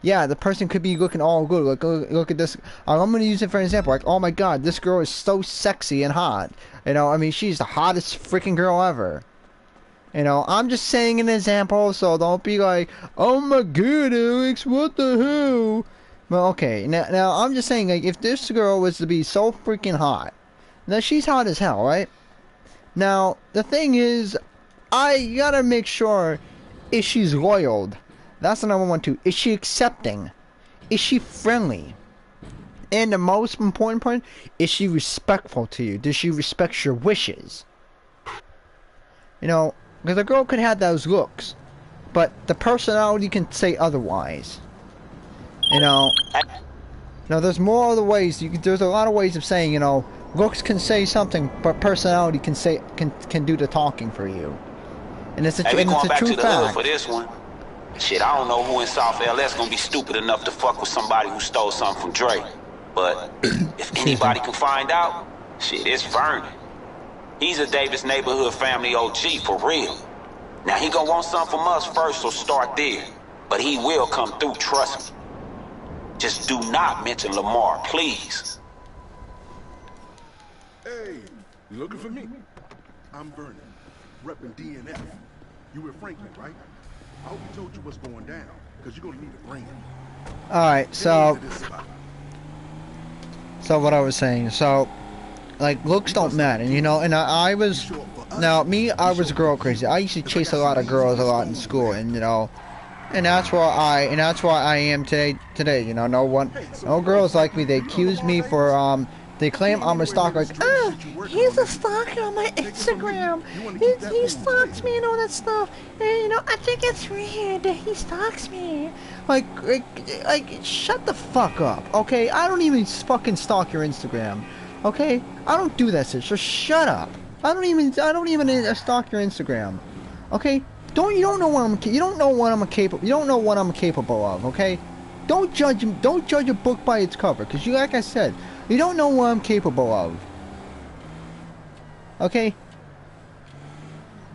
Yeah, the person could be looking all good. Look at this. I'm going to use it for an example. Like, oh my god, this girl is so sexy and hot. You know, I mean, she's the hottest freaking girl ever. You know, I'm just saying an example, so don't be like, oh my god, Alex, what the hell? Well, okay, now I'm just saying, like, if this girl was to be so freaking hot, now she's hot as hell, right? Now, the thing is, I gotta make sure if she's loyal. That's the number one too. Is she accepting? Is she friendly? And the most important point, is she respectful to you? Does she respect your wishes? You know, because a girl could have those looks, but the personality can say otherwise. You know, there's more other ways. There's a lot of ways of saying, you know, looks can say something, but personality can do the talking for you. And it's a, Hey, we and it's going a back true to the hood fact. for this one. Shit, I don't know who in South LS gonna be stupid enough to fuck with somebody who stole something from Drake. But if anybody can find out, shit, it's Vernon. He's a Davis neighborhood family OG for real. Now he gonna want something from us first, so start there. But he will come through, trust me. Just do not mention Lamar, please. Hey, you looking for me? I'm Vernon, repping DNF. You with Franklin, right? I hope he told you what's going down, because you're gonna need a brain. Alright, so what I was saying, so like looks don't matter, you know, and I was I was girl crazy. I used to chase a lot of girls a lot in school, and you know, and that's why I am today, you know, no girls like me. They accuse me for they claim I'm a stalker, like, he's a stalker on my Instagram. He stalks me and all that stuff. And, you know, I think it's weird that he stalks me. Like, shut the fuck up, okay? I don't even fucking stalk your Instagram, okay? I don't do that shit, so shut up. I don't even stalk your Instagram, okay? You don't know what I'm capable of, okay? Don't judge a book by its cover, because like I said, you don't know what I'm capable of. Okay?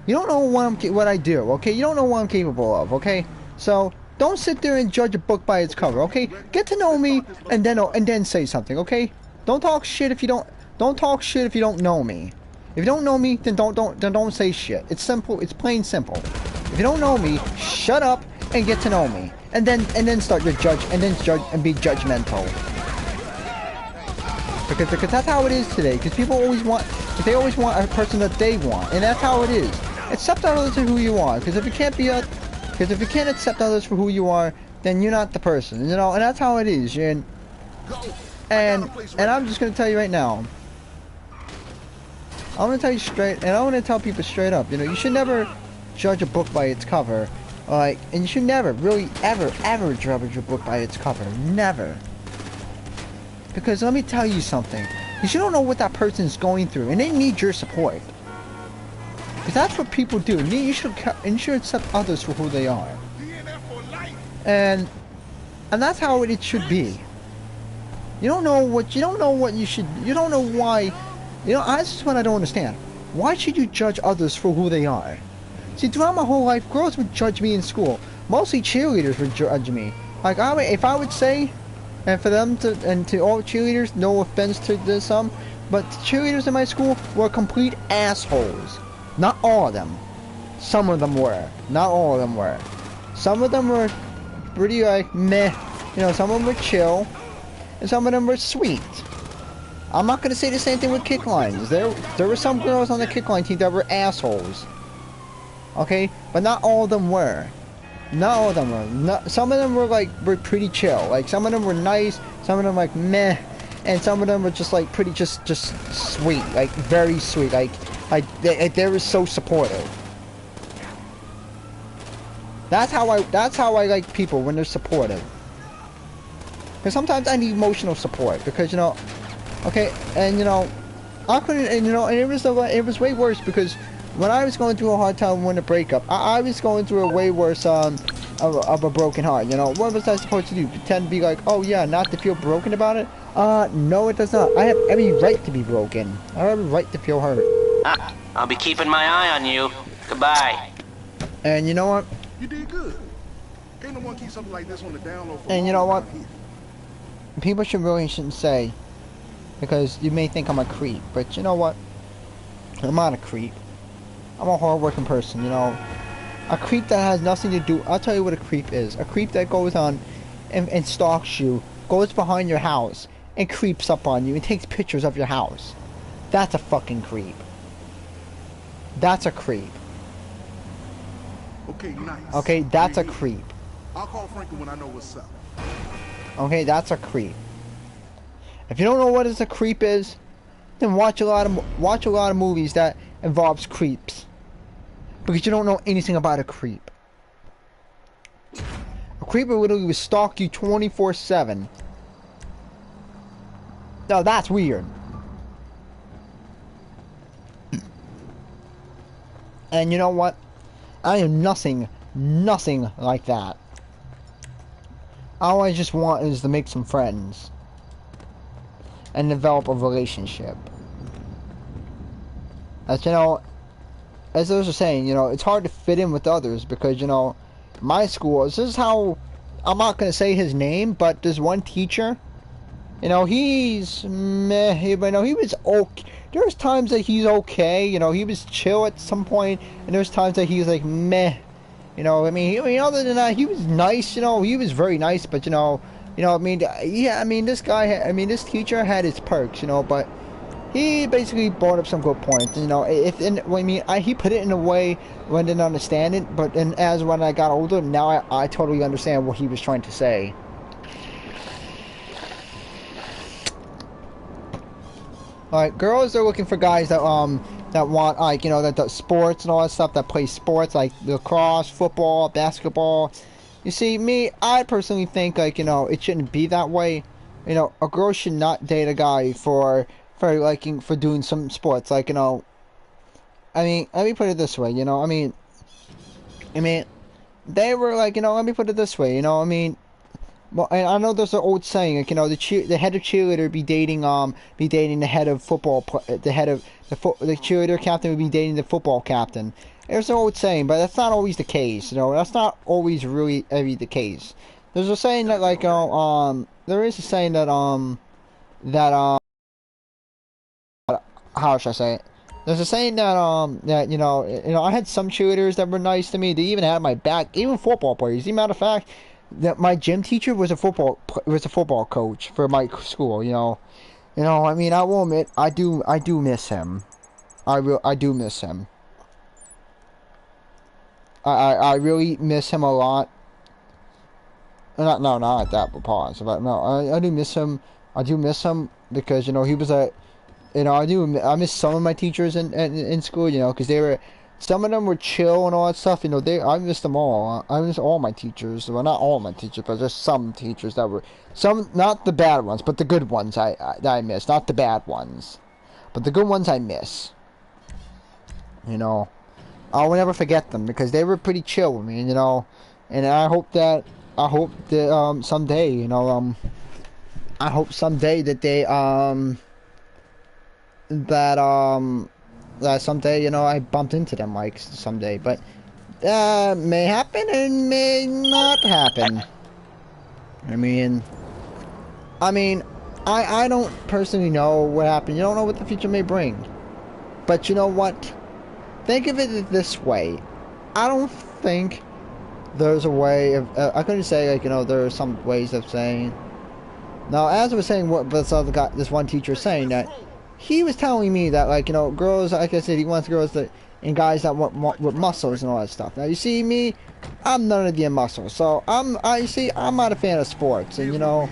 You don't know what I do, okay? You don't know what I'm capable of, okay? So, don't sit there and judge a book by its cover, okay? Get to know me and then say something, okay? Don't talk shit if you don't know me. If you don't know me, then don't say shit. It's simple, it's plain simple. If you don't know me, shut up and get to know me. And then start your judge and be judgmental. Because that's how it is today. Because people always want a person that they want, and that's how it is. Accept others for who you are. Because if you can't accept others for who you are, then you're not the person. You know, and that's how it is. And I'm just gonna tell you right now. I'm gonna tell you straight, and I'm gonna tell people straight up. You know, you should never judge a book by its cover. And you should never, really, ever judge a book by its cover. Never. Because let me tell you something. Because you don't know what that person's going through, and they need your support. Because that's what people do. And you should accept others for who they are. And that's how it should be. You don't know what you should. You don't know why. You know, that's just what I don't understand. Why should you judge others for who they are? See, throughout my whole life, girls would judge me in school. Mostly cheerleaders would judge me. Like, if I would say, and for them to all cheerleaders, no offense to some, but cheerleaders in my school were complete assholes. Not all of them. Some of them were. Not all of them were. Some of them were pretty, like, meh. You know, some of them were chill, and some of them were sweet. I'm not gonna say the same thing with kick lines. There were some girls on the kick line team that were assholes. Okay, but not all of them were. Not all of them were. Some of them were pretty chill. Like some of them were nice. Some of them like meh, and some of them were just like pretty just sweet, like very sweet. Like they were so supportive. That's how I like people, when they're supportive. Because sometimes I need emotional support, because, you know, okay, and, you know, I couldn't, and, you know, and it was way worse, because when I was going through a hard time when a breakup, I was going through a way worse, of a broken heart, you know. What was I supposed to do? Pretend to be like, oh yeah, not to feel broken about it? No it does not. I have every right to be broken. I have every right to feel hurt. I'll be keeping my eye on you. Goodbye. And you know what? You did good. Ain't no one keep something like this on the down low for And you know what? around here. People shouldn't say, because you may think I'm a creep, but you know what? I'm not a creep. I'm a hard-working person, you know. A creep that has nothing to do. I'll tell you what a creep is. A creep that goes on and stalks you, goes behind your house, and creeps up on you and takes pictures of your house. That's a fucking creep. That's a creep. Okay, nice. Okay, that's a creep. I'll call Franklin when I know what's up. Okay, that's a creep. If you don't know what a creep is, then watch a lot of movies that involves creeps, because you don't know anything about a creep. A creep will literally stalk you 24/7. Now that's weird. And you know what? I am nothing like that. All I just want is to make some friends and develop a relationship. As you know, as those are saying, you know, it's hard to fit in with others, because, you know, my school, this is how, I'm not going to say his name, but there's one teacher, you know, he's meh, you know, he was okay. There's times that he's okay, you know, he was chill at some point, and there's times that he's like meh. You know, I mean, other than that, he was nice, you know, he was very nice, but, you know, I mean, yeah, I mean, this teacher had his perks, you know, but he basically brought up some good points, you know. He put it in a way when I didn't understand it, but then when I got older, now I totally understand what he was trying to say. Alright, girls are looking for guys that want, like, you know, that does sports and all that stuff, that play sports, like lacrosse, football, basketball. You see, I personally think, like, you know, it shouldn't be that way. You know, a girl should not date a guy for doing some sports, like, you know. I mean, let me put it this way, you know, I mean, they were like, you know, let me put it this way, you know, I mean, well, and I know there's an old saying, like, you know, the head of cheerleader be dating the head of football, the cheerleader captain would be dating the football captain. There's an old saying, but that's not always the case, you know. That's not always really the case. There's a saying that, like, there is a saying that how should I say it? There's a saying that you know, I had some cheerleaders that were nice to me. They even had my back, even football players. As a matter of fact, that my gym teacher was a football coach for my school. You know, I mean, I will admit, I do miss him. I do miss him. I really miss him a lot. Not that pause, but no, I do miss him. I do miss him because, you know, he was a, you know, I miss some of my teachers in school, you know, because some of them were chill and all that stuff, you know. I miss them all. I miss all my teachers. Well, not all my teachers, but just some teachers that were, some, not the bad ones, but the good ones that I miss. Not the bad ones, but the good ones I miss. You know, I will never forget them because they were pretty chill with me, you know. And I hope that someday, you know, I hope someday that they that someday, you know, I bumped into them, like, someday, but may happen and may not happen. I mean, I don't personally know what happened. You don't know what the future may bring. But you know what? Think of it this way. I don't think there's a way of, I couldn't say, like, you know, there are some ways of saying, Now, as I was saying, what this other guy, this one teacher was saying that he was telling me that, like, you know, girls, like I said, he wants girls that and guys that want with muscles and all that stuff. Now, you see me, I'm none of the muscles, so I see, I'm not a fan of sports, and you know,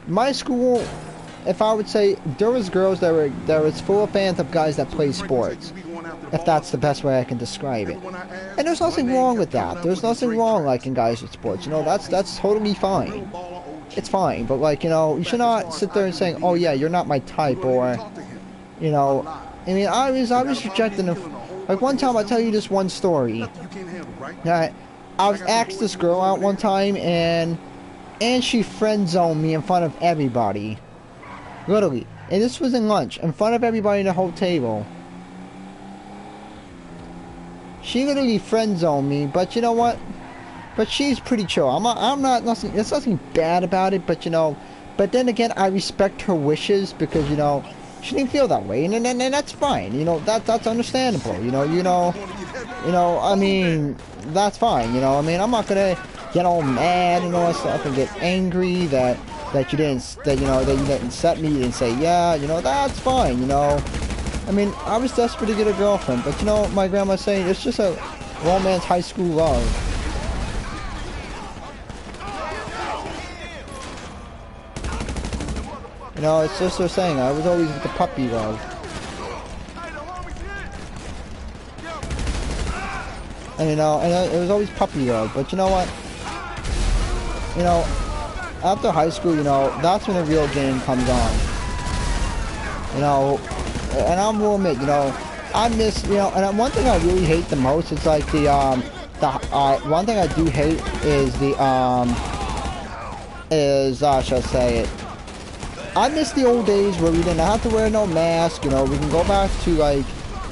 my school, if I would say, there was girls that was full of fans of guys that play sports, if that's the best way I can describe it. And there's nothing wrong with that. There's nothing wrong liking guys with sports. You know, that's totally fine. It's fine, but like, you know, you should not sit there and saying, "Oh yeah, you're not my type," or, you know, I mean, I was rejecting him. Like one time, I'll tell you this one story. That I was asked this girl out one time, and she friend zoned me in front of everybody, literally. And this was in lunch, in front of everybody in the whole table. She literally friend zoned me, but you know what? But she's pretty chill. I'm not nothing. There's nothing bad about it, but you know. But then again, I respect her wishes because you know she didn't feel that way, and that's fine. You know that's understandable. I mean that's fine. You know, I mean I'm not gonna get all mad and all that stuff and get angry that you didn't set me. You didn't say yeah. You know that's fine. You know. I mean, I was desperate to get a girlfriend, but you know, my grandma's saying it's just a romance high school love. You know, it's just her saying, I was always with the puppy love. And you know, and it was always puppy love, but you know what? You know, after high school, you know, that's when the real game comes on. You know, and I will admit, you know, I miss, you know, and one thing I really hate the most is like one thing I do hate is shall I say it? I miss the old days where we didn't have to wear no mask, you know, we can go back to like,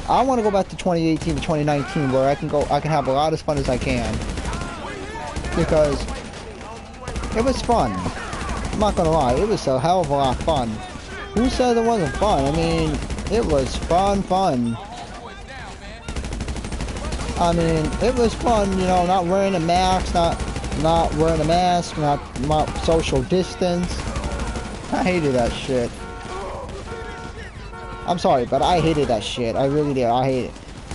I want to go back to 2018 to 2019 where I can have a lot as fun as I can. Because it was fun. I'm not gonna lie, it was a hell of a lot of fun. Who said it wasn't fun? I mean, it was fun. I mean, it was fun, you know, not wearing a mask, not wearing a mask, not social distance. I hated that shit. I'm sorry, but I hated that shit. I really did. I hate it.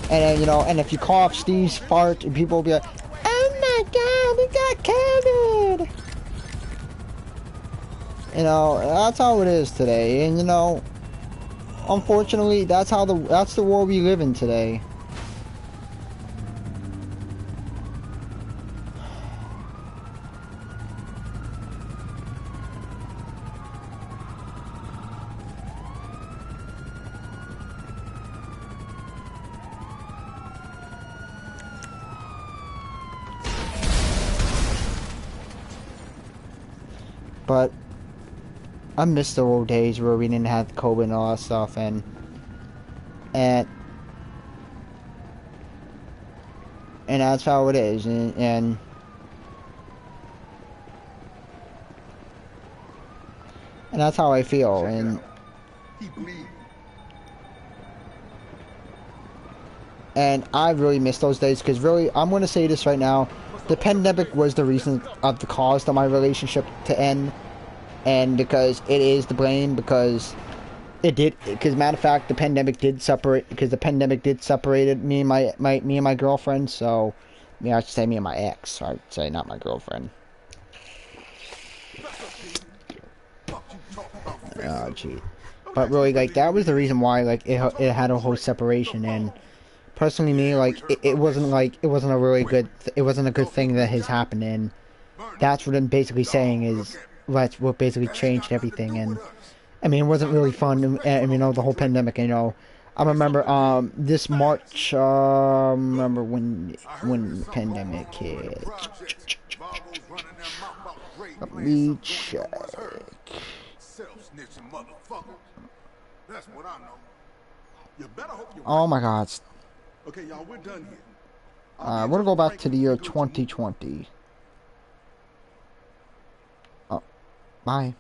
And you know, and if you cough, sneeze, fart, and people will be like, "Oh my God, we got COVID." You know, that's how it is today. And you know, unfortunately, that's the world we live in today. But I miss the old days where we didn't have COVID and all that stuff, and that's how it is, and that's how I feel, and I really miss those days because really, I'm going to say this right now, the pandemic was the reason of the cause of my relationship to end, and because it is the blame, because it did, because matter of fact, the pandemic did separated me and my girlfriend, so, I should say me and my ex, I would say, not my girlfriend. Oh, gee. But really, like, that was the reason why, like, it had a whole separation, and personally, me, like, it wasn't a really good, it wasn't a good thing that has happened, and that's what I'm basically saying is, that's what basically changed everything, and, I mean, it wasn't really fun, and you know, the whole pandemic, you know, I remember, this March, remember when the pandemic hit. Let me check. Self-snitching motherfucker. That's what I know. You better hope you're Oh my God. Okay, y'all, we're done here. We're gonna go back to the year 2020. Oh, bye.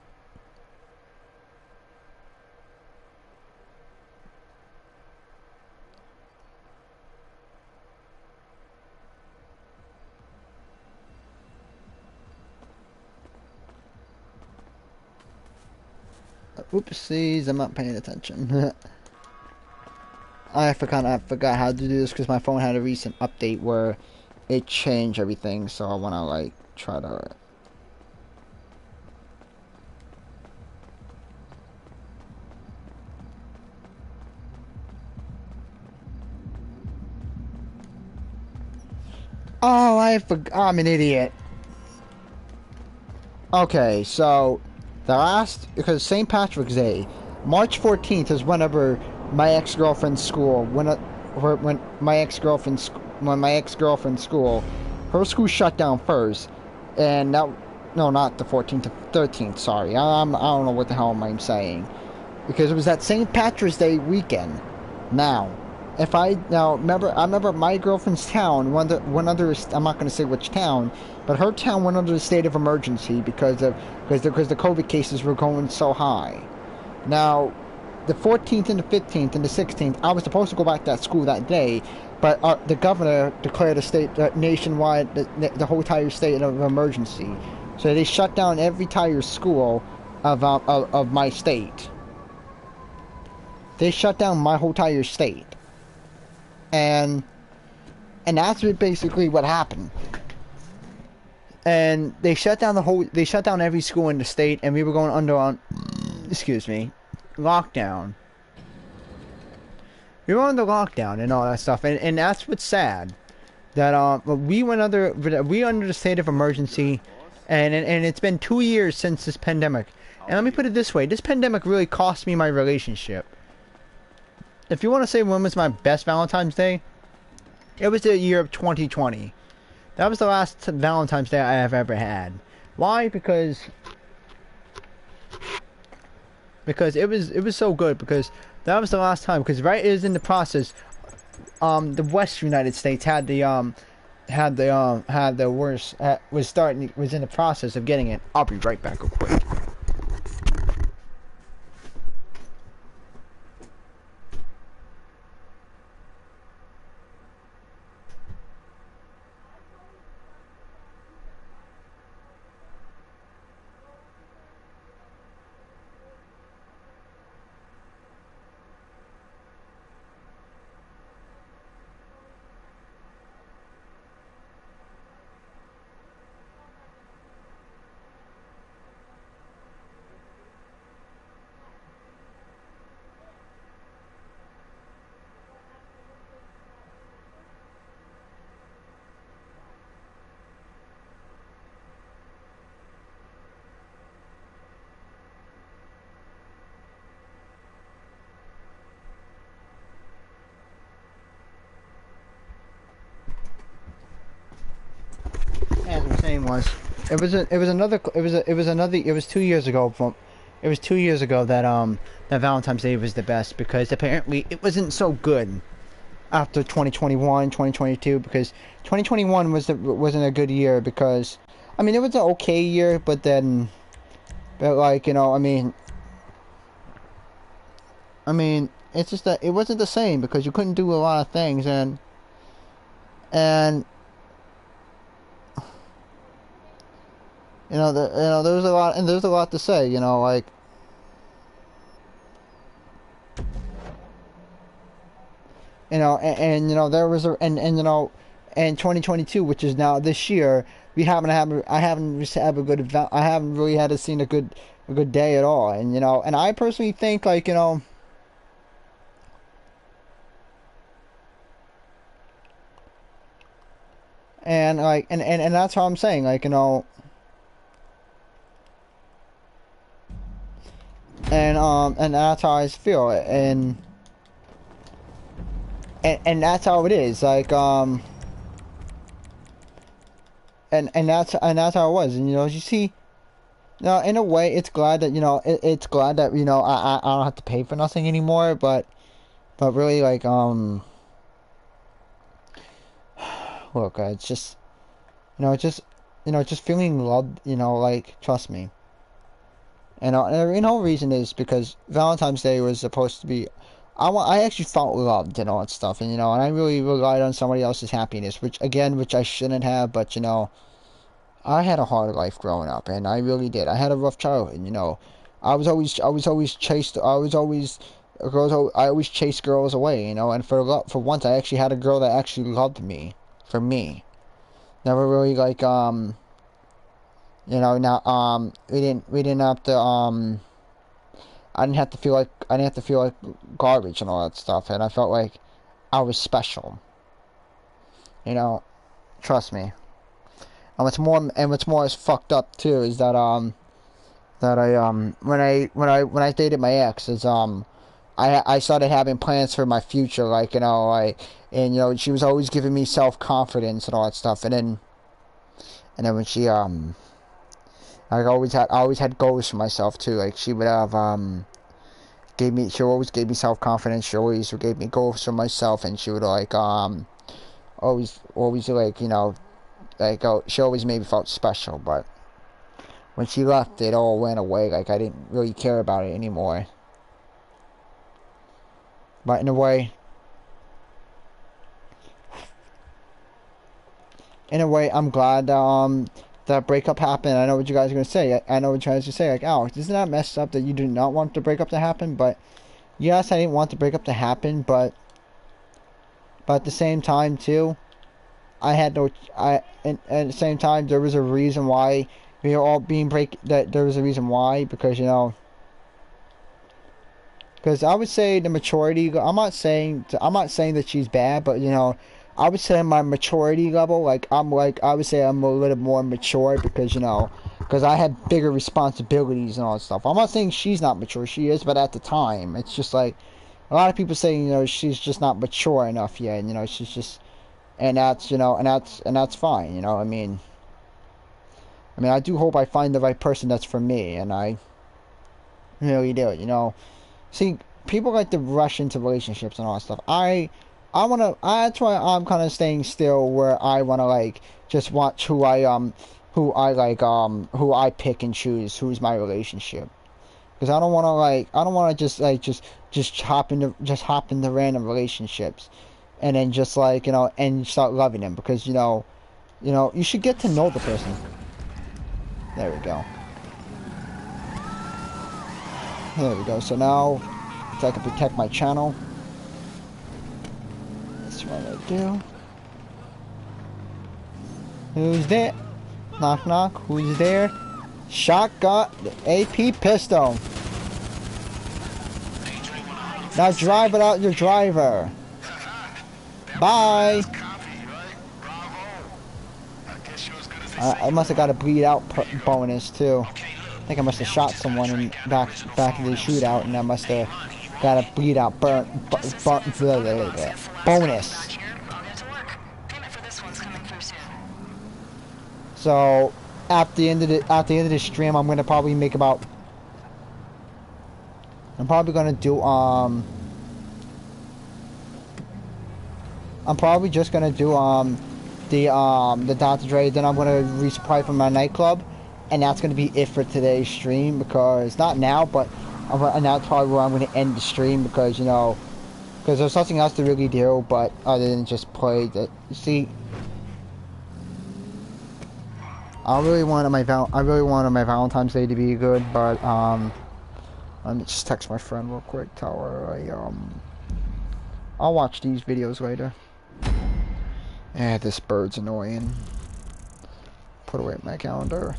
Oopsies, I'm not paying attention. I forgot how to do this because my phone had a recent update where it changed everything, so I want to like try to. Oh, I'm an idiot. Okay, so because St. Patrick's Day, March 14th is whenever my ex-girlfriend's school when my ex-girlfriend's school, her school shut down first, and that no, not the 14th, the 13th. Sorry, I don't know what the hell I'm saying, because it was that St. Patrick's Day weekend. Now, I remember my girlfriend's town went under. I'm not going to say which town, but her town went under a state of emergency because the COVID cases were going so high. Now, the 14th and the 15th and the 16th, I was supposed to go back to that school that day, but the governor declared a state nationwide, the whole entire state of emergency. So they shut down every entire school of my state. They shut down my whole entire state. And that's basically what happened. And they shut down every school in the state, and we were going under lockdown. We were under lockdown and all that stuff, and that's what's sad. That we under the state of emergency, and it's been 2 years since this pandemic. And let me put it this way: this pandemic really cost me my relationship. If you want to say when was my best Valentine's Day, it was the year of 2020. That was the last Valentine's Day I have ever had. Why? Because it was so good, because that was the last time, because right, it was in the process, the West United States had the worst, was in the process of getting it. I'll be right back real quick. As I'm saying it was 2 years ago that that Valentine's Day was the best, because apparently it wasn't so good after 2021, 2022, because 2021 wasn't a good year, because I mean, it was an okay year, but like, I mean it's just that it wasn't the same, because you couldn't do a lot of things, and there's a lot to say, like, there was and 2022, which is now this year, I haven't really had to seen a good day at all, and I personally think, like, and like, and that's how I'm saying, like, and that's how I feel, and that's how it is, like, and that's how it was, and you see, in a way, it's glad that it's glad that I don't have to pay for nothing anymore, but really, like, look, it's just, just feeling loved, like, trust me. And the whole reason is because Valentine's Day was supposed to be, I actually felt loved and all that stuff, and I really relied on somebody else's happiness, which I shouldn't have, but I had a hard life growing up, and I really did. I had a rough childhood, I always chased girls away, you know. And for once, I actually had a girl that actually loved me, for me. Never really like you know, now we didn't have to I didn't have to feel like garbage and all that stuff, and I felt like I was special. You know, trust me. And what's more is fucked up too is that when I dated my ex is I started having plans for my future, like, you know, and you know, she was always giving me self-confidence and all that stuff, and then when she I always had goals for myself too. Like, she would have she always gave me self-confidence. She always gave me goals for myself, and she would like always like, you know, like, oh, she always made me felt special. But when she left, it all went away. Like, I didn't really care about it anymore. But in a way, I'm glad that breakup happened. I know what you guys are gonna say. I know what you guys are gonna say. Like, Alex, isn't that messed up that you do not want the breakup to happen? But yes, I didn't want the breakup to happen. But at the same time too, I had no. And at the same time, there was a reason why we were all being That there was a reason why, because, you know. Because I would say the maturity. I'm not saying that she's bad, but, you know, I would say my maturity level, I would say I'm a little more mature, because, you know, because I had bigger responsibilities and all that stuff. I'm not saying she's not mature. She is, but at the time, it's just like a lot of people say, you know, she's just not mature enough yet. And, you know, she's just, and that's, you know, and that's fine. You know, I do hope I find the right person that's for me, and I really do. You know. See, people like to rush into relationships and all that stuff. That's why I'm kind of staying still, where I wanna, like, just watch who I pick and choose who's my relationship. Because I don't wanna just hop into random relationships, and then just, like, you know, and start loving them, because, you know, you should get to know the person. There we go. There we go. So now, if I can protect my channel, that's what I do. Who's there? Knock knock. Who's there? Shotgun, the AP pistol. Now drive it out your driver. Bye. I must have got a bleed out bonus too. I think I must have shot someone in back in the shootout, and I must have got a bleed out bonus. So at the end of the stream, I'm gonna probably make about. I'm probably gonna do I'm probably just gonna do the Dr. Dre. Then I'm gonna resupply from my nightclub. And that's going to be it for today's stream, because, not now, and that's probably where I'm going to end the stream, because, you know, because there's nothing else to really do, but other than just play the, see, I really wanted my Valentine's Day to be good, but, let me just text my friend real quick, tell her I'll watch these videos later. This bird's annoying. Put away my calendar.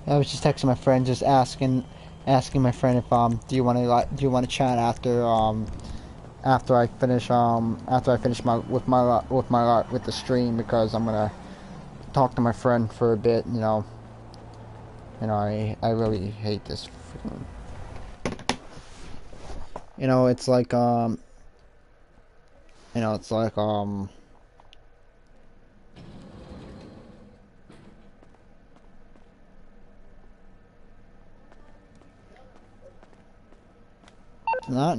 I was just texting my friend, just asking my friend if do you want to chat after I finish with the stream, because I'm gonna talk to my friend for a bit. You know I really hate this freaking You know, it's like you know, it's like not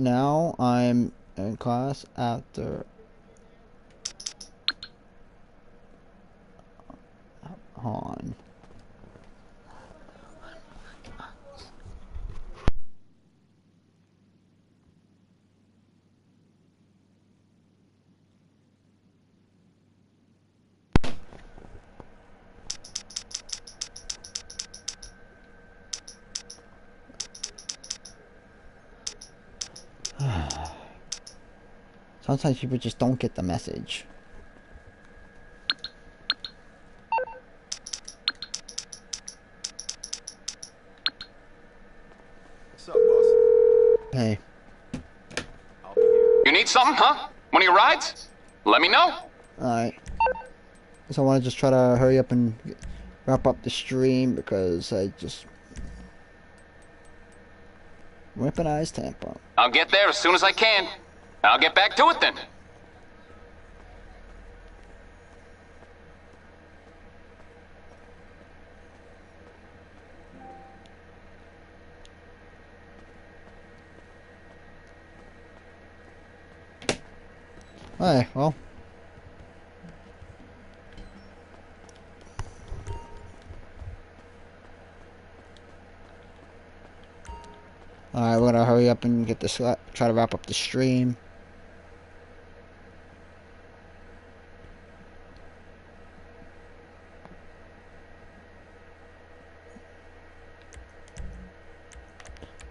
now. I'm in class after. Hold on. Sometimes people just don't get the message. What's up, boss? Hey. I'll be here. You need something, huh? One of your rides? Let me know. Alright. So I want to just try to hurry up and wrap up the stream because I just weaponized tempo. I'll get there as soon as I can. I'll get back to it then. Alright, well. Alright, we're gonna hurry up and get this, try to wrap up the stream.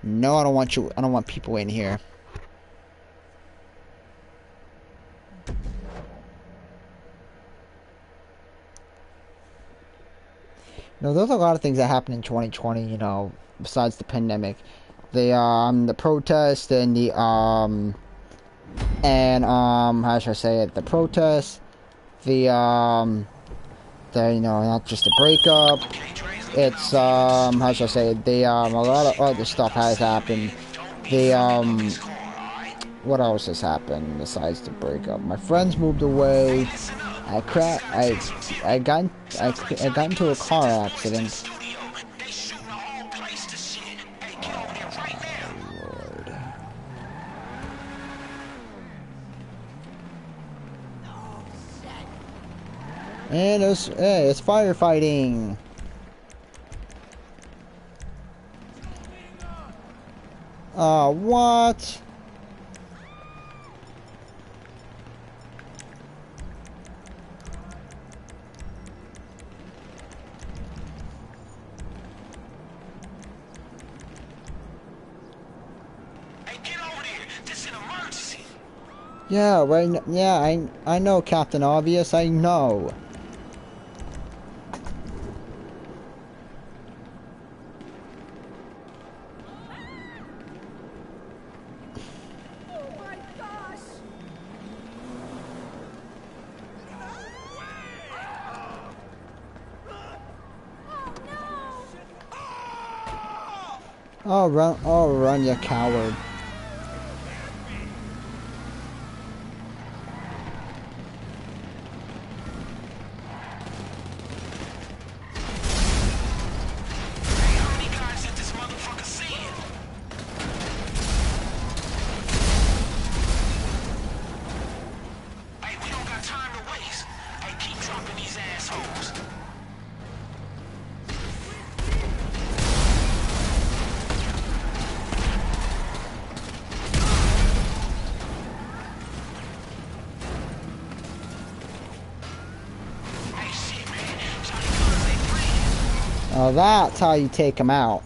No, I don't want you, I don't want people in here. No, there's a lot of things that happened in 2020, you know, besides the pandemic. The protest and how should I say it? The protest, you know, not just the breakup. It's, how should I say it? A lot of other stuff has happened. What else has happened besides the breakup? My friends moved away. I got into a car accident. Lord. And it's firefighting. What? Yeah, right. Yeah, I know, Captain Obvious. I know. Oh, run, you coward. Oh, that's how you take them out.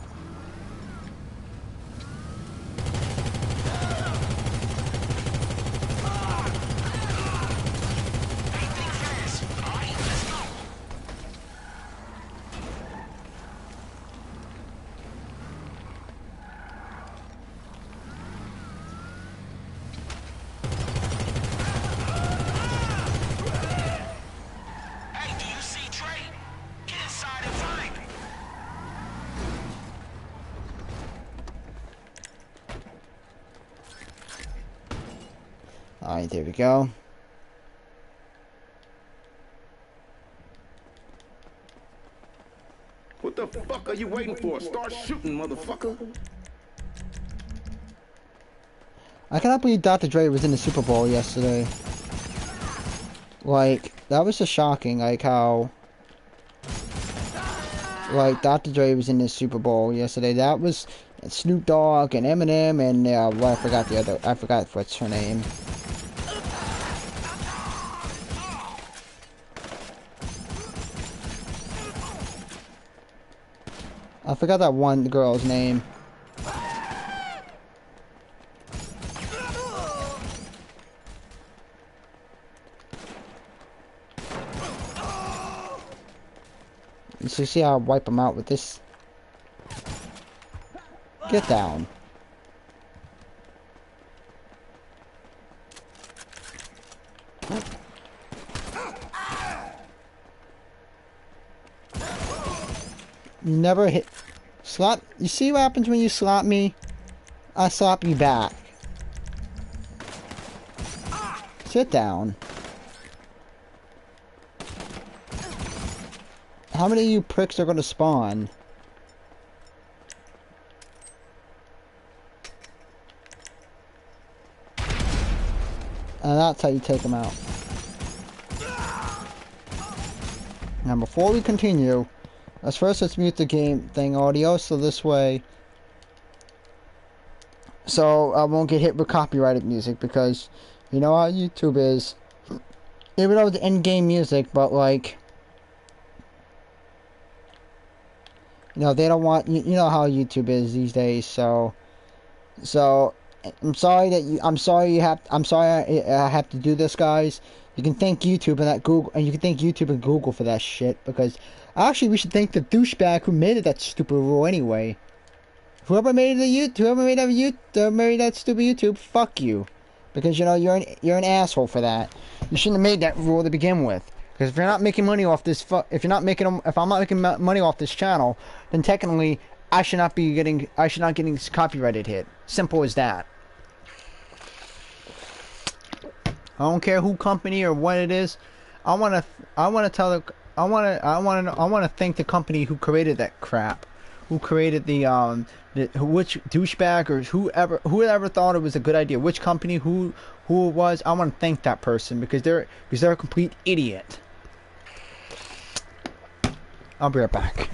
Alright, there we go. What the fuck are you waiting for? Start shooting, motherfucker. I cannot believe Dr. Dre was in the Super Bowl yesterday. Like, that was just shocking, like how... Like, Dr. Dre was in the Super Bowl yesterday. That was Snoop Dogg and Eminem and, well, I forgot what's her name. I forgot that one girl's name. So see how I wipe them out with this? Get down. You never hit... Slap... You see what happens when you slap me? I slap you back. Sit down. How many of you pricks are going to spawn? And that's how you take them out. Now before we continue, let's mute the game thing audio so this way... So I won't get hit with copyrighted music because you know how YouTube is. Even though it's in-game music, but like... You know, they don't want... You know how YouTube is these days, so... I'm sorry that you... I'm sorry I have to do this, guys. You can thank YouTube and that Google... And you can thank YouTube and Google for that shit, because... Actually, we should thank the douchebag who made it that stupid rule anyway. Whoever made that stupid YouTube, fuck you. Because, you know, you're an asshole for that. You shouldn't have made that rule to begin with. Because if you're not making money off this, if I'm not making money off this channel, then technically I should not getting copyrighted hit. Simple as that. I don't care who company or what it is. I want to thank the company who created that crap. Who created which douchebag or whoever thought it was a good idea, which company, who it was. I want to thank that person because they're a complete idiot. I'll be right back.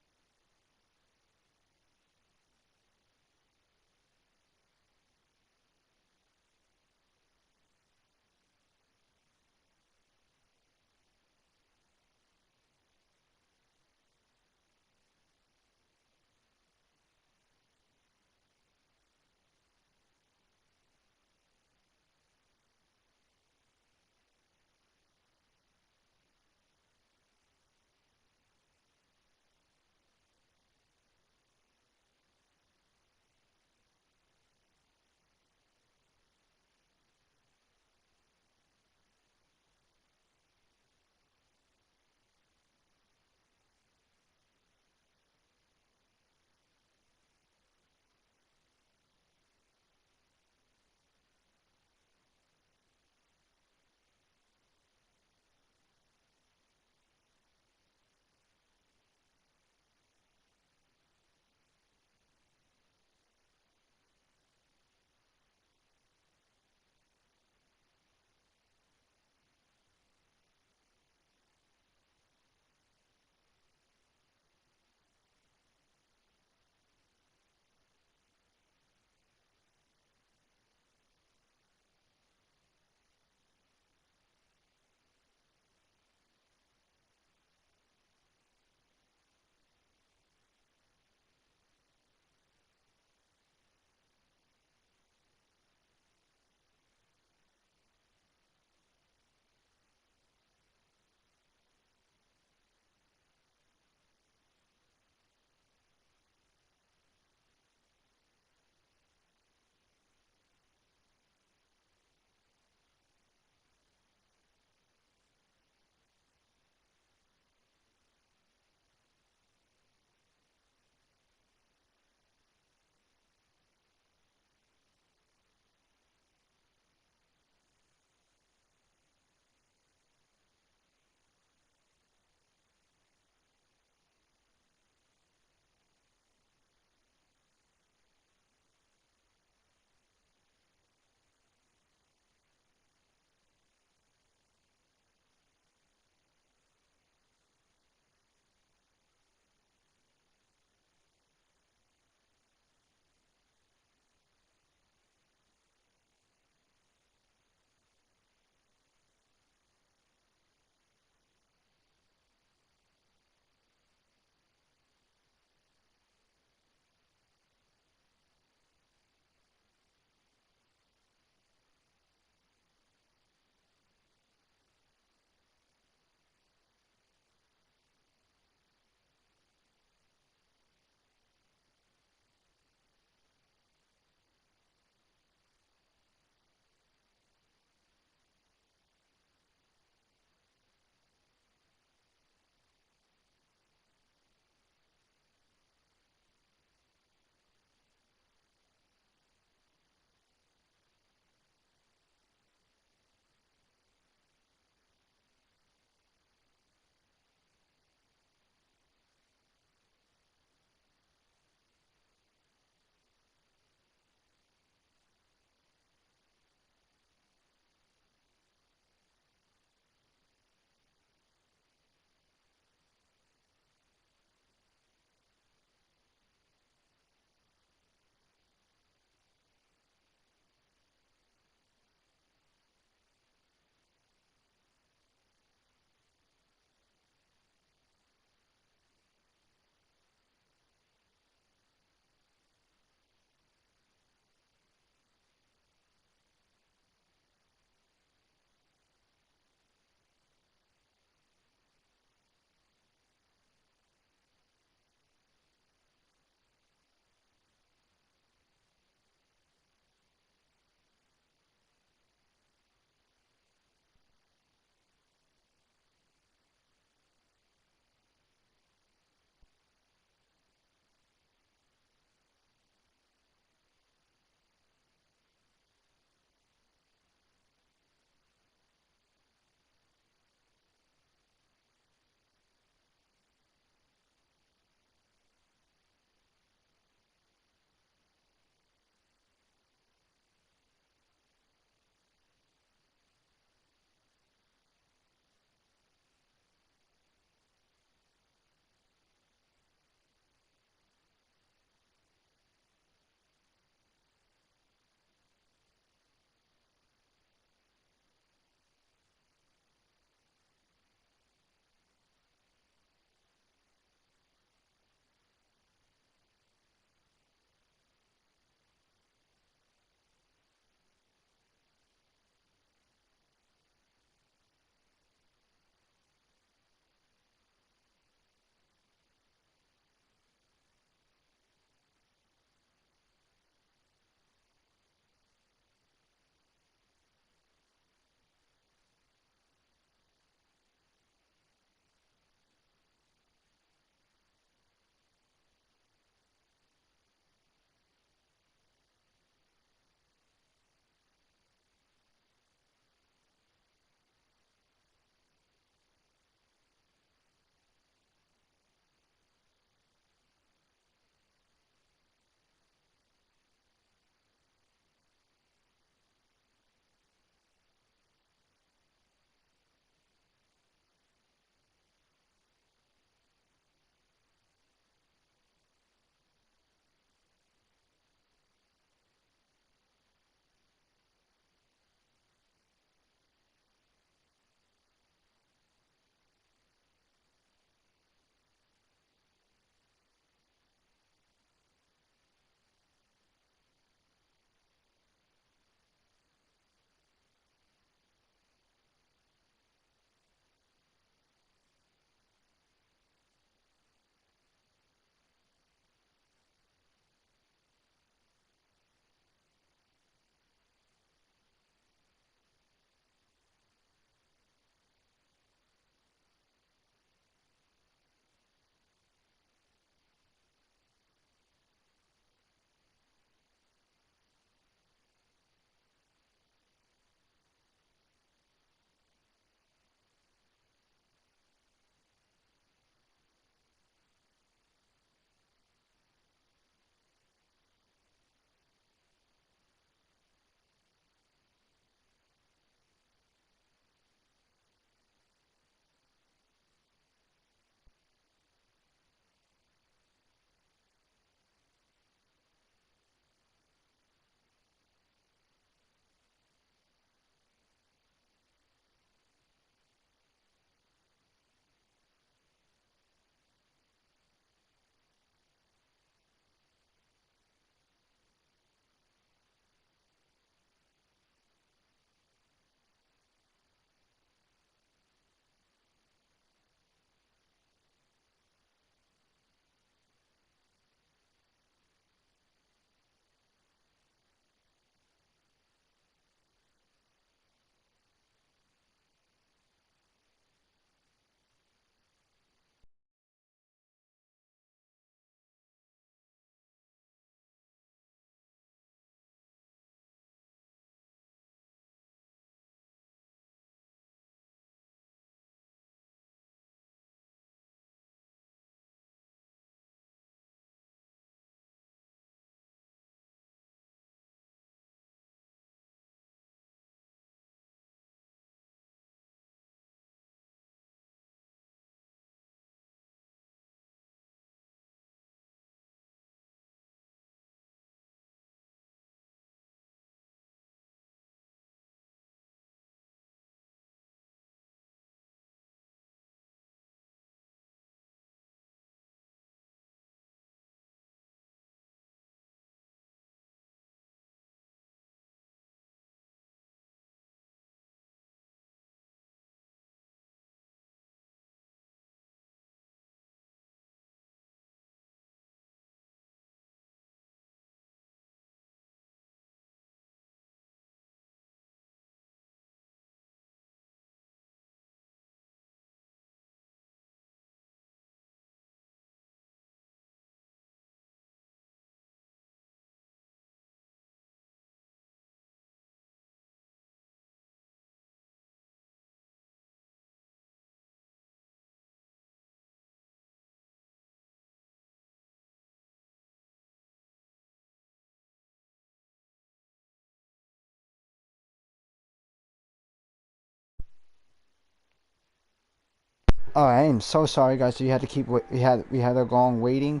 Oh, I am so sorry, guys. You had to keep. We had a long waiting.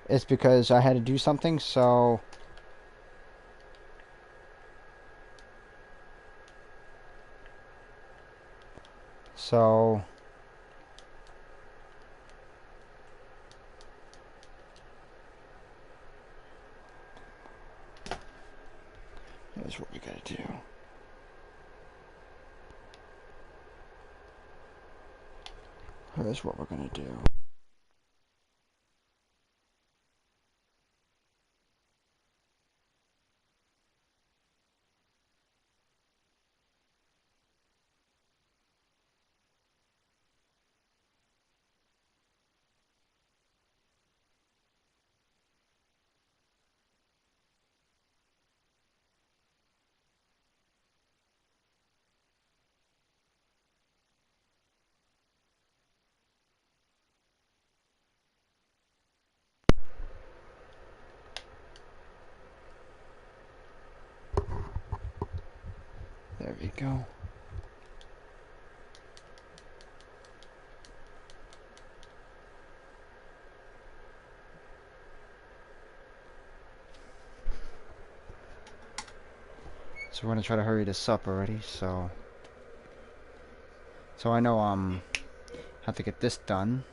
It's because I had to do something. So. Here's what we gotta do. Here's what we're gonna do. There we go. So we're gonna try to hurry this up already. So I know have to get this done.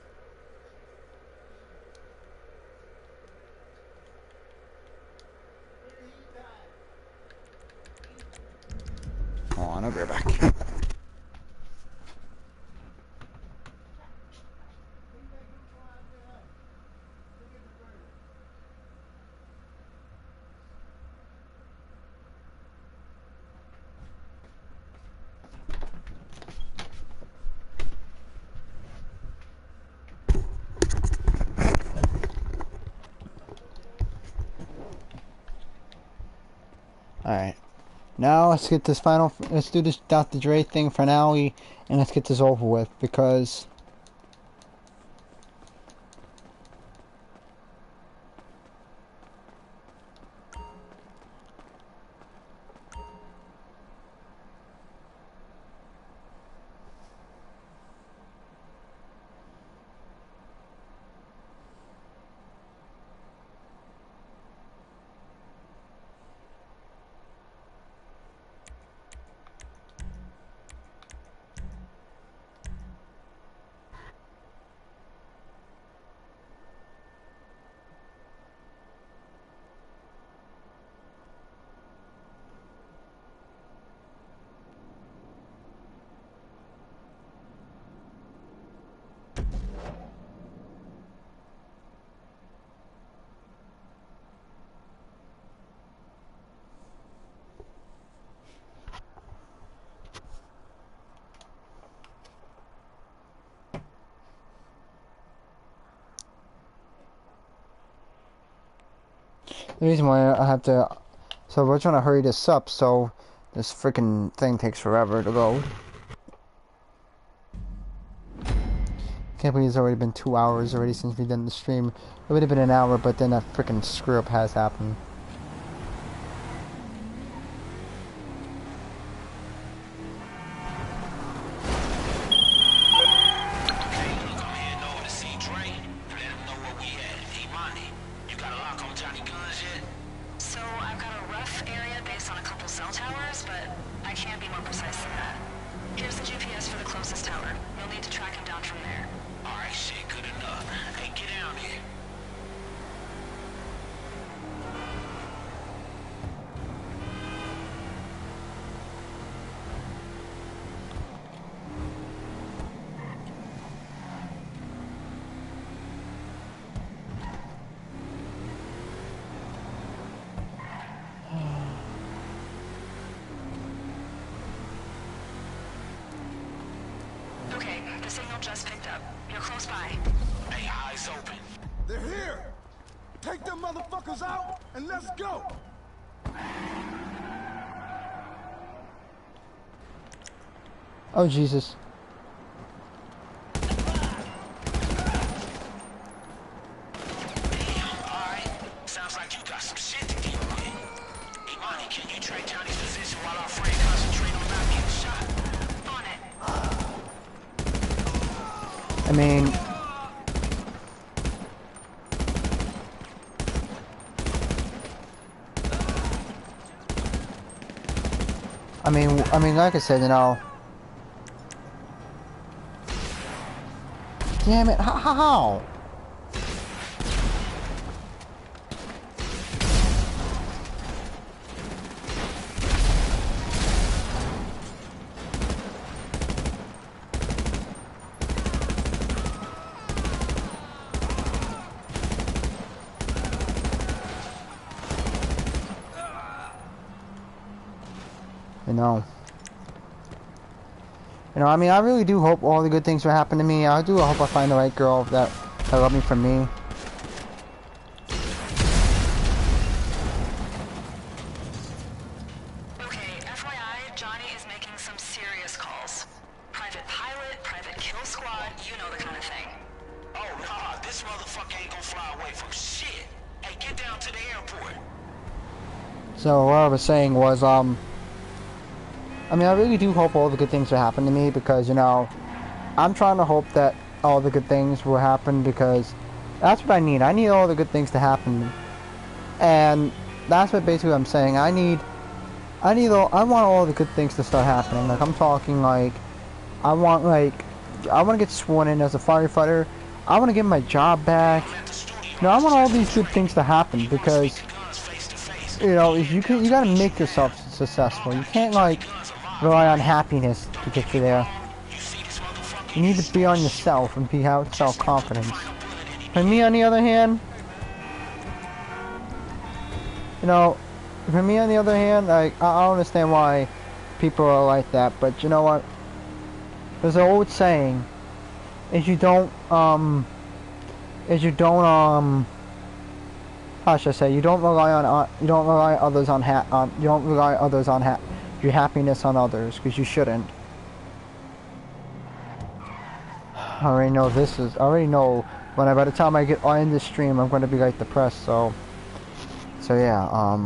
Hold on, I'll be right back. Alright. Now let's get this let's do this Dr. Dre thing finale, and let's get this over with, because the reason why I have to, so we're trying to hurry this up, so this freaking thing takes forever to go. Can't believe it's already been 2 hours already since we've done the stream. It would have been an hour, but then that freaking screw up has happened. Just picked up. You're close by. Hey, eyes open. They're here! Take them motherfuckers out and let's go! Oh, Jesus. Sounds like you got some shit to deal with. Imani, can you track down his position while our friend concentrate on not getting shot? On it. I mean, like I said, you know. Damn it! How? You know. You know, I mean, I really do hope all the good things will happen to me. I do hope I find the right girl that love me for me. Okay, FYI, Johnny is making some serious calls. Private pilot, private kill squad, you know the kind of thing. Oh, nah, this motherfucker ain't gonna fly away from shit. Hey, get down to the airport. So what I was saying was, I mean, I really do hope all the good things will happen to me because, you know, I'm trying to hope that all the good things will happen because that's what I need. I need all the good things to happen. And that's what basically I'm saying. I want all the good things to start happening. Like, I'm talking, like, I want to get sworn in as a firefighter. I want to get my job back. You know, I want all these good things to happen because, you know, you gotta make yourself successful. You can't, like, rely on happiness to get you there. You need to be on yourself and have self-confidence. For me, on the other hand, you know, like, I don't understand why people are like that, but you know what? There's an old saying, how should I say, you don't rely others on your happiness on others, because you shouldn't. I already know by the time I get on this stream, I'm going to be like depressed, so yeah,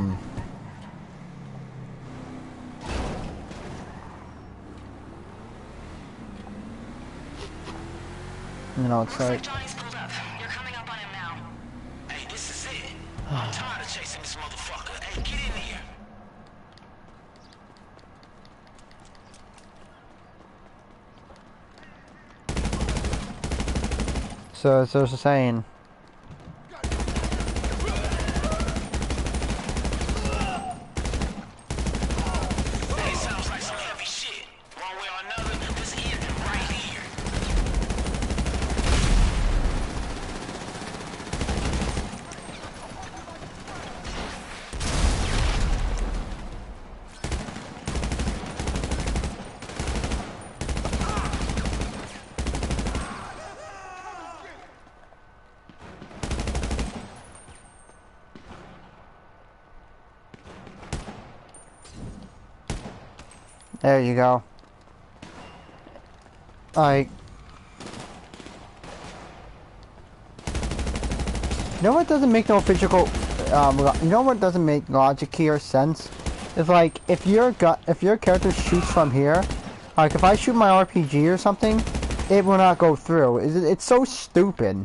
you know, it's Looks like like, Johnny's pulled up. You're coming up on him now. Hey, this is it. I'm tired of chasing this motherfucker. Hey, get in here. so it's just a saying. Hey, it sounds like some heavy shit. One way or another, this ending right here. There you go. Like, you know what doesn't make no physical, you know what doesn't make logic here sense? Is like, if your character shoots from here, like if I shoot my RPG or something, it will not go through. It's so stupid.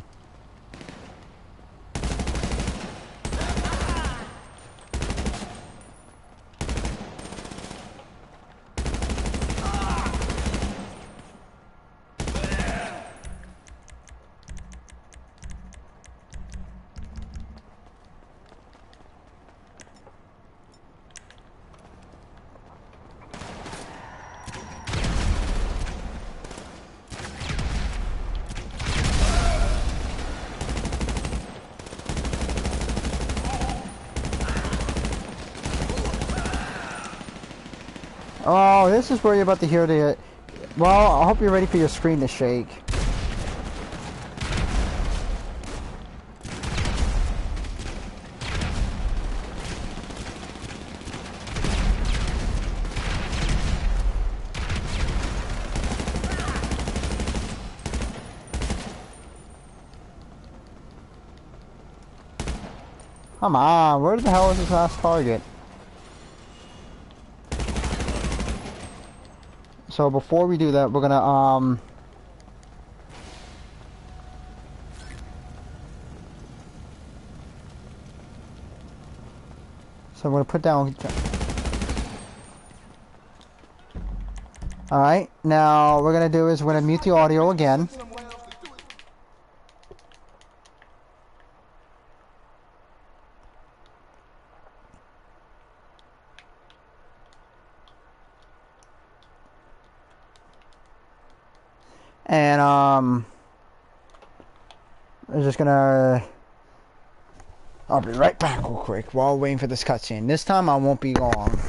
Oh, this is where you're about to hear the... Well, I hope you're ready for your screen to shake. Come on, where the hell is this last target? So before we do that, we're gonna So I'm gonna put down. Alright, now what we're gonna do is we're gonna mute the audio again. And we're just gonna I'll be right back real quick while waiting for this cutscene. This time I won't be long.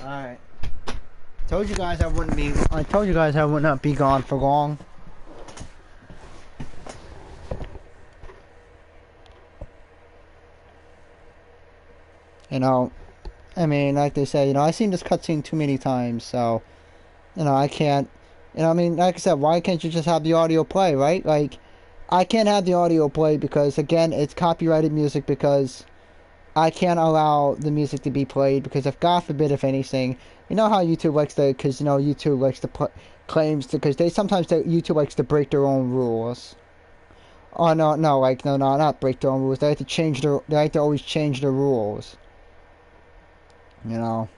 Alright. Told you guys I told you guys I would not be gone for long. You know, I mean, like they say, you know, I've seen this cutscene too many times, so, you know, I can't, you know, I mean, like I said, why can't you just have the audio play, right? Like, I can't have the audio play because, again, it's copyrighted music because I can't allow the music to be played because if, God forbid, if anything, you know how YouTube likes to, because, you know, YouTube likes to claims to, because YouTube likes to break their own rules. Oh, no, not break their own rules. They like to always change the rules. You know,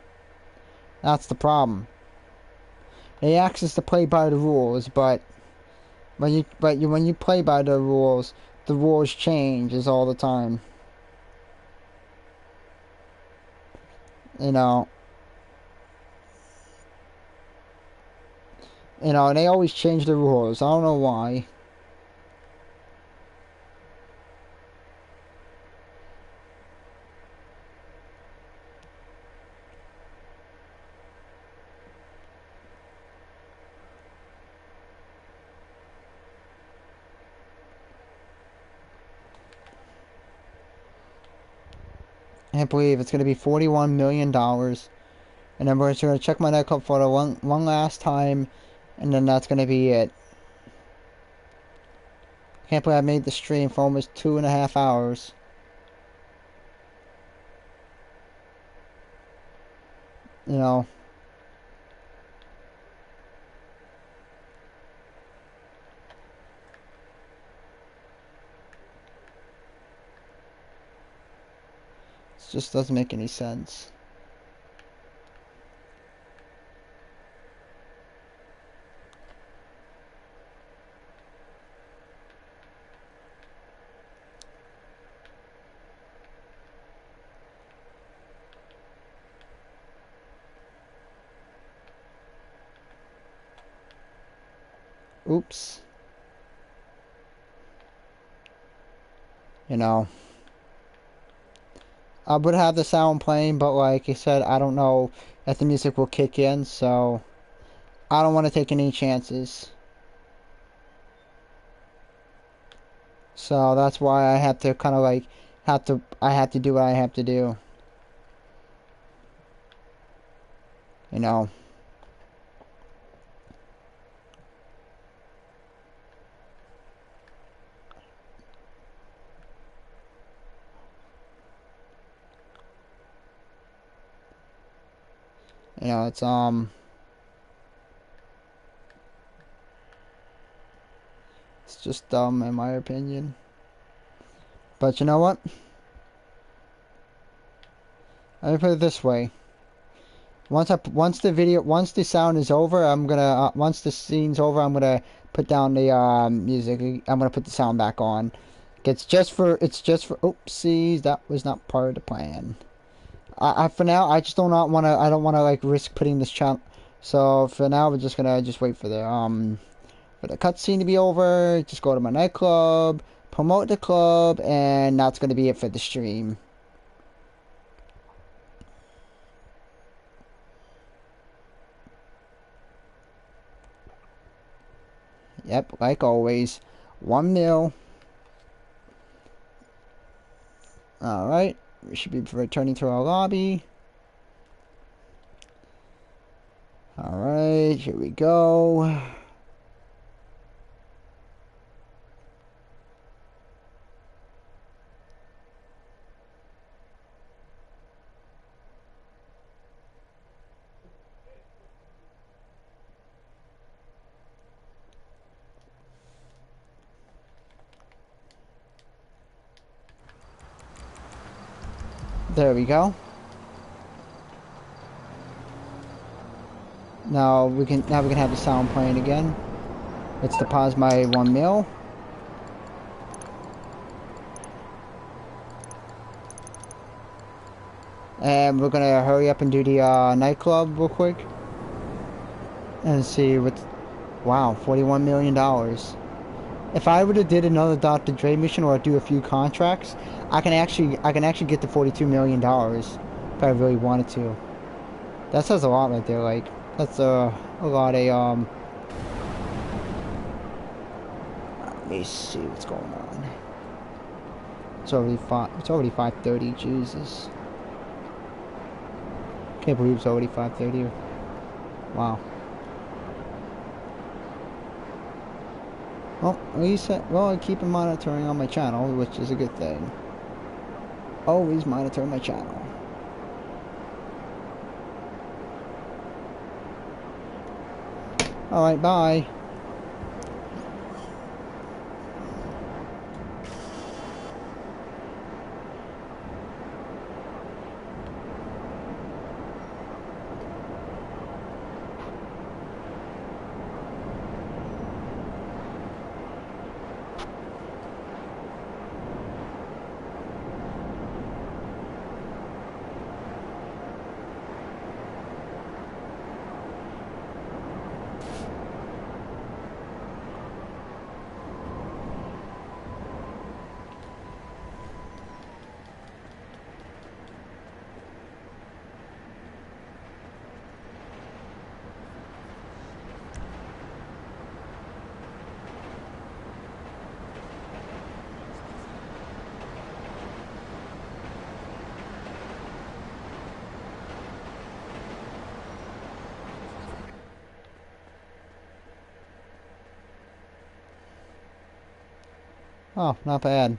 that's the problem. They ask us to play by the rules, but when you play by the rules changes all the time. You know, and they always change the rules. I don't know why. I can't believe it's going to be $41 million. And then we're just going to check my nightclub photo one last time. And then that's going to be it. Can't believe I made the stream for almost 2.5 hours. You know. It just doesn't make any sense. Oops. You know. I would have the sound playing, but like I said, I don't know if the music will kick in, so I don't want to take any chances. So that's why I have to kind of like I have to do what I have to do. You know. You know, it's just dumb in my opinion. But you know what? Let me put it this way. once the sound is over, I'm gonna once the scene's over, I'm gonna put down the music. I'm gonna put the sound back on. It's just for oopsies, that was not part of the plan. I for now I just I don't wanna like risk putting this channel. So for now we're just gonna just wait for the cutscene to be over. Just go to my nightclub, promote the club, and that's gonna be it for the stream. Yep, like always, 1 mil. Alright, we should be returning to our lobby. Alright, here we go. There we go. Now we can have the sound playing again. Let's deposit my 1 mil. And we're gonna hurry up and do the nightclub real quick. And see what. Wow, $41 million. If I would have did another Dr. Dre mission or do a few contracts, I can actually get the $42 million if I really wanted to. That says a lot right there. Like that's a lot of Let me see what's going on. It's already 5:30. Jesus, can't believe it's already 5:30. Wow. Well, at least I keep monitoring on my channel, which is a good thing. Always monitor my channel. Alright, bye. Oh, not bad.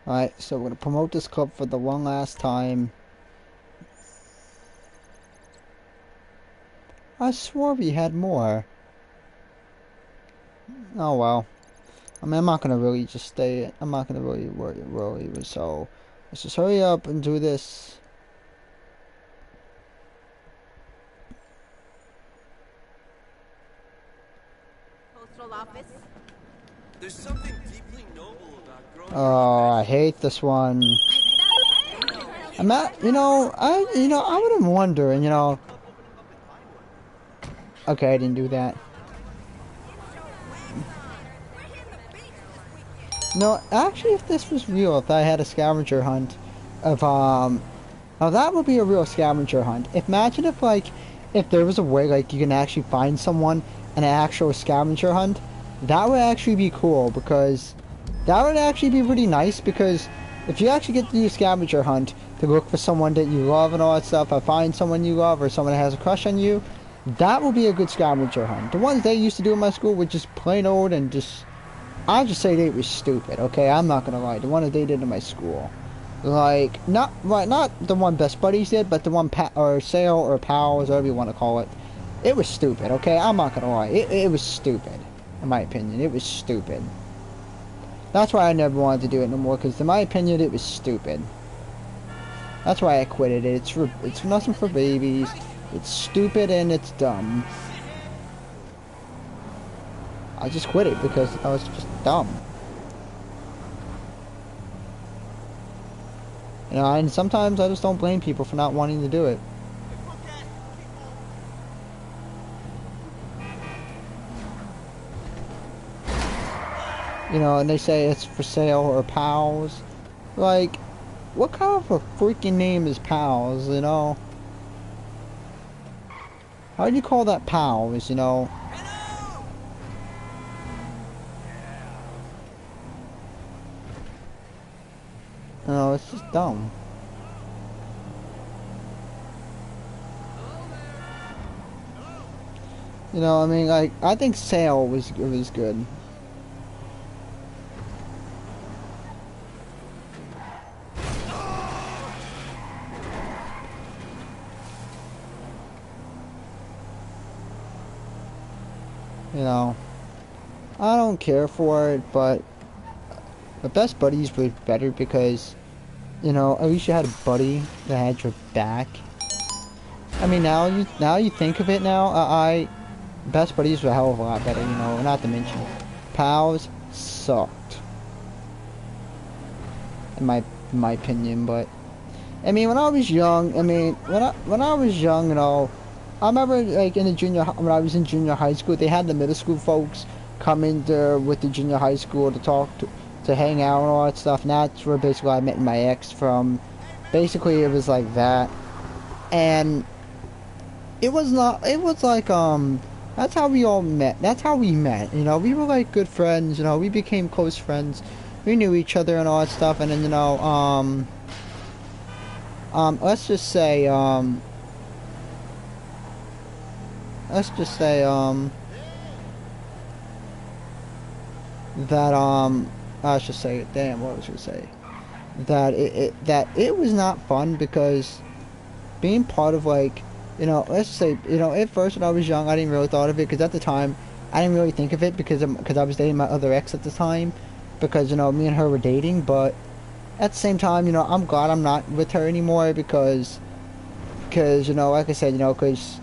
Alright, so we're gonna promote this club for the one last time. I swore we had more. Oh well. I mean, I'm not gonna really just stay. I'm not gonna really worry. So let's just hurry up and do this. Postal office. There's something deeply noble about growing. Oh, I hate this one. I'm not. I would wonder, and Okay, I didn't do that. No, actually, if this was real, if I had a scavenger hunt of now that would be a real scavenger hunt. Imagine if there was a way like you can actually find someone in an actual scavenger hunt. That would actually be cool, because that would actually be pretty nice, because if you actually get to do a scavenger hunt to look for someone that you love and all that stuff, or find someone you love or someone that has a crush on you, that would be a good scavenger hunt. The ones they used to do in my school were just plain old and just, I'll just say they were stupid, okay? I'm not gonna lie. The one that they did in my school. Like, not the one Best Buddies did, but the one or Sale or Pals, whatever you want to call it. It was stupid, okay? I'm not gonna lie. It was stupid. In my opinion, it was stupid. That's why I never wanted to do it no more, because in my opinion, it was stupid. That's why I quit it. It's nothing for babies. It's stupid and it's dumb. I just quit it because I was just dumb. You know, and sometimes I just don't blame people for not wanting to do it. You know, and they say it's for sale or pals. Like, what kind of a freaking name is pals, you know? How do you call that pals, you know? No, it's just dumb. You know, I mean, like, I think sale was good. You know, I don't care for it, but the best buddies were better because, you know, at least you had a buddy that had your back. I mean, now you think of it now, best buddies were a hell of a lot better, you know, not to mention pals sucked. In my opinion, but I mean, when I was young, I mean, when I was young, you know, I remember like when I was in junior high school, they had the middle school folks come in there with the junior high school to talk to hang out and all that stuff. And that's where basically I met my ex from. Basically, it was like that, and it was not. It was like that's how we all met. That's how we met. You know, we were like good friends. You know, we became close friends. We knew each other and all that stuff. And then you know, let's just say that I should say, damn, what was I gonna say? That it was not fun because being part of, like, you know, let's say, you know, at first when I was young, I didn't really thought of it because at the time I didn't really think of it because I was dating my other ex at the time, because you know me and her were dating. But at the same time, you know, I'm glad I'm not with her anymore because you know, like I said, you know, because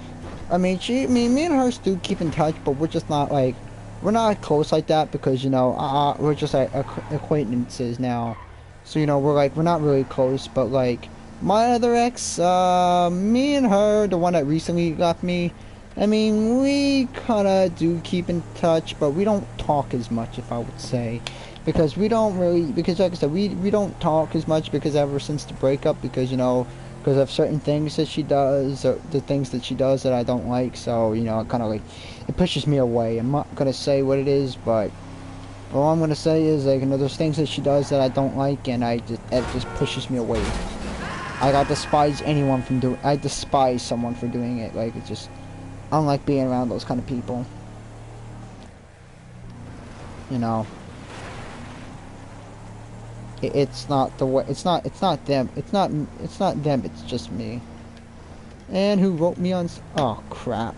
I mean, me and her still keep in touch, but we're just not like, we're not close like that because, you know, we're just like acquaintances now. So, you know, we're not really close, but like, my other ex, me and her, the one that recently left me, I mean, we kinda do keep in touch, but we don't talk as much, if I would say. Because we don't really, because like I said, we don't talk as much because ever since the breakup, because, you know, because of certain things that she does, or the things that she does that I don't like. So, you know, it kind of like, it pushes me away. I'm not gonna say what it is, but all I'm gonna say is, like, you know, there's things that she does that I don't like, and it just pushes me away. I despise anyone from doing. I despise someone for doing it. Like, it's just, I don't like being around those kind of people. You know. It's not the way. It's not them. It's not them. It's just me. And who wrote me on? Oh crap.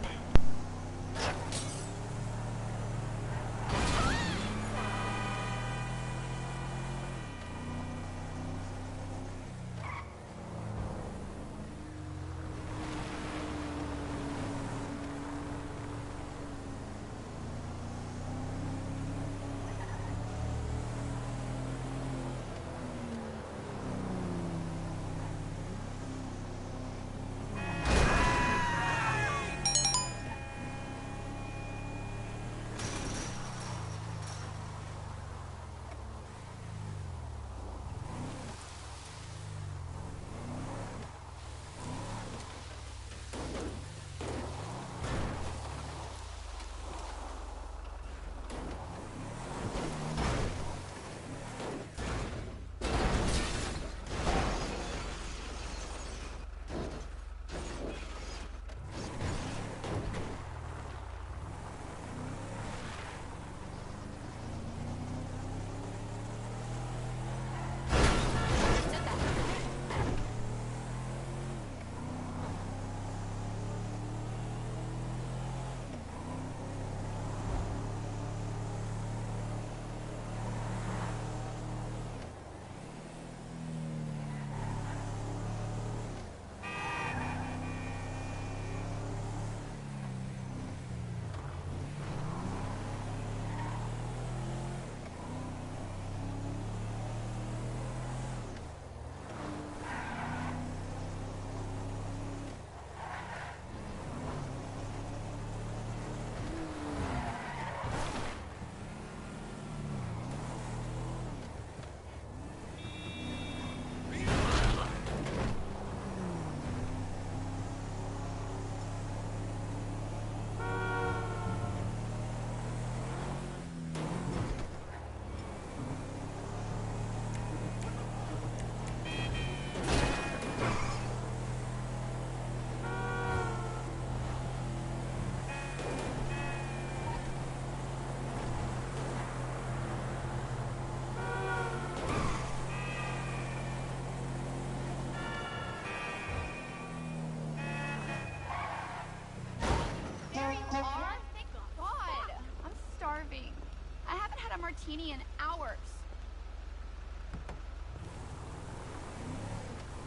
martini in hours.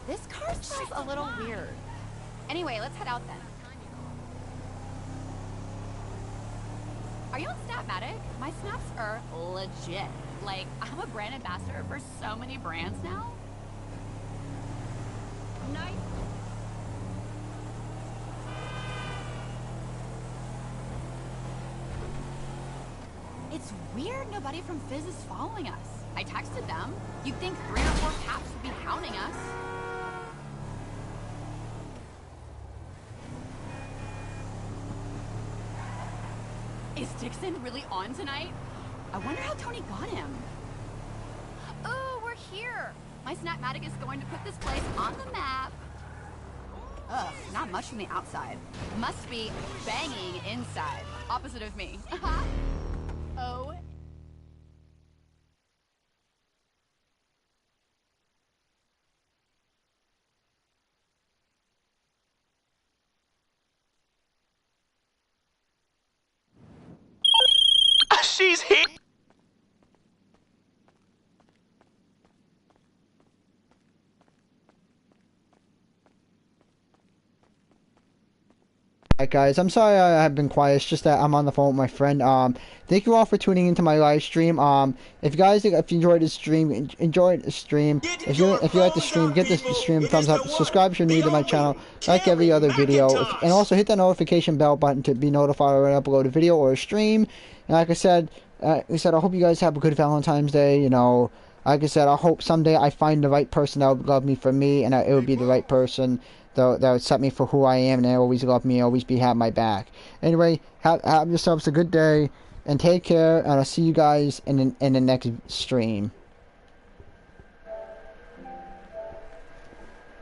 This car smells a little weird. Anyway, let's head out then. Are you on Snapmatic? My snaps are legit. Like, I'm a brand ambassador for so many brands now. Nice. It's weird nobody from Fizz is following us. I texted them. You'd think 3 or 4 caps would be hounding us. Is Dixon really on tonight? I wonder how Tony got him. Oh, we're here. My Snapmatic is going to put this place on the map. Ugh, not much from the outside. Must be banging inside. Opposite of me. Oh. She's here. Alright guys, I'm sorry I have been quiet. It's just that I'm on the phone with my friend. Thank you all for tuning into my live stream. If you guys, if you enjoyed the stream, enjoy the stream. If you like the stream, get this stream a thumbs up. Subscribe if you're new to my channel. Like every other video, and also hit the notification bell button to be notified when I upload a video or a stream. And like I said, I hope you guys have a good Valentine's Day. You know, like I said, I hope someday I find the right person that would love me for me, and it would be the right person that would accept me for who I am, and they always love me, always have my back. Anyway, have yourselves a good day, and take care, and I'll see you guys in the next stream.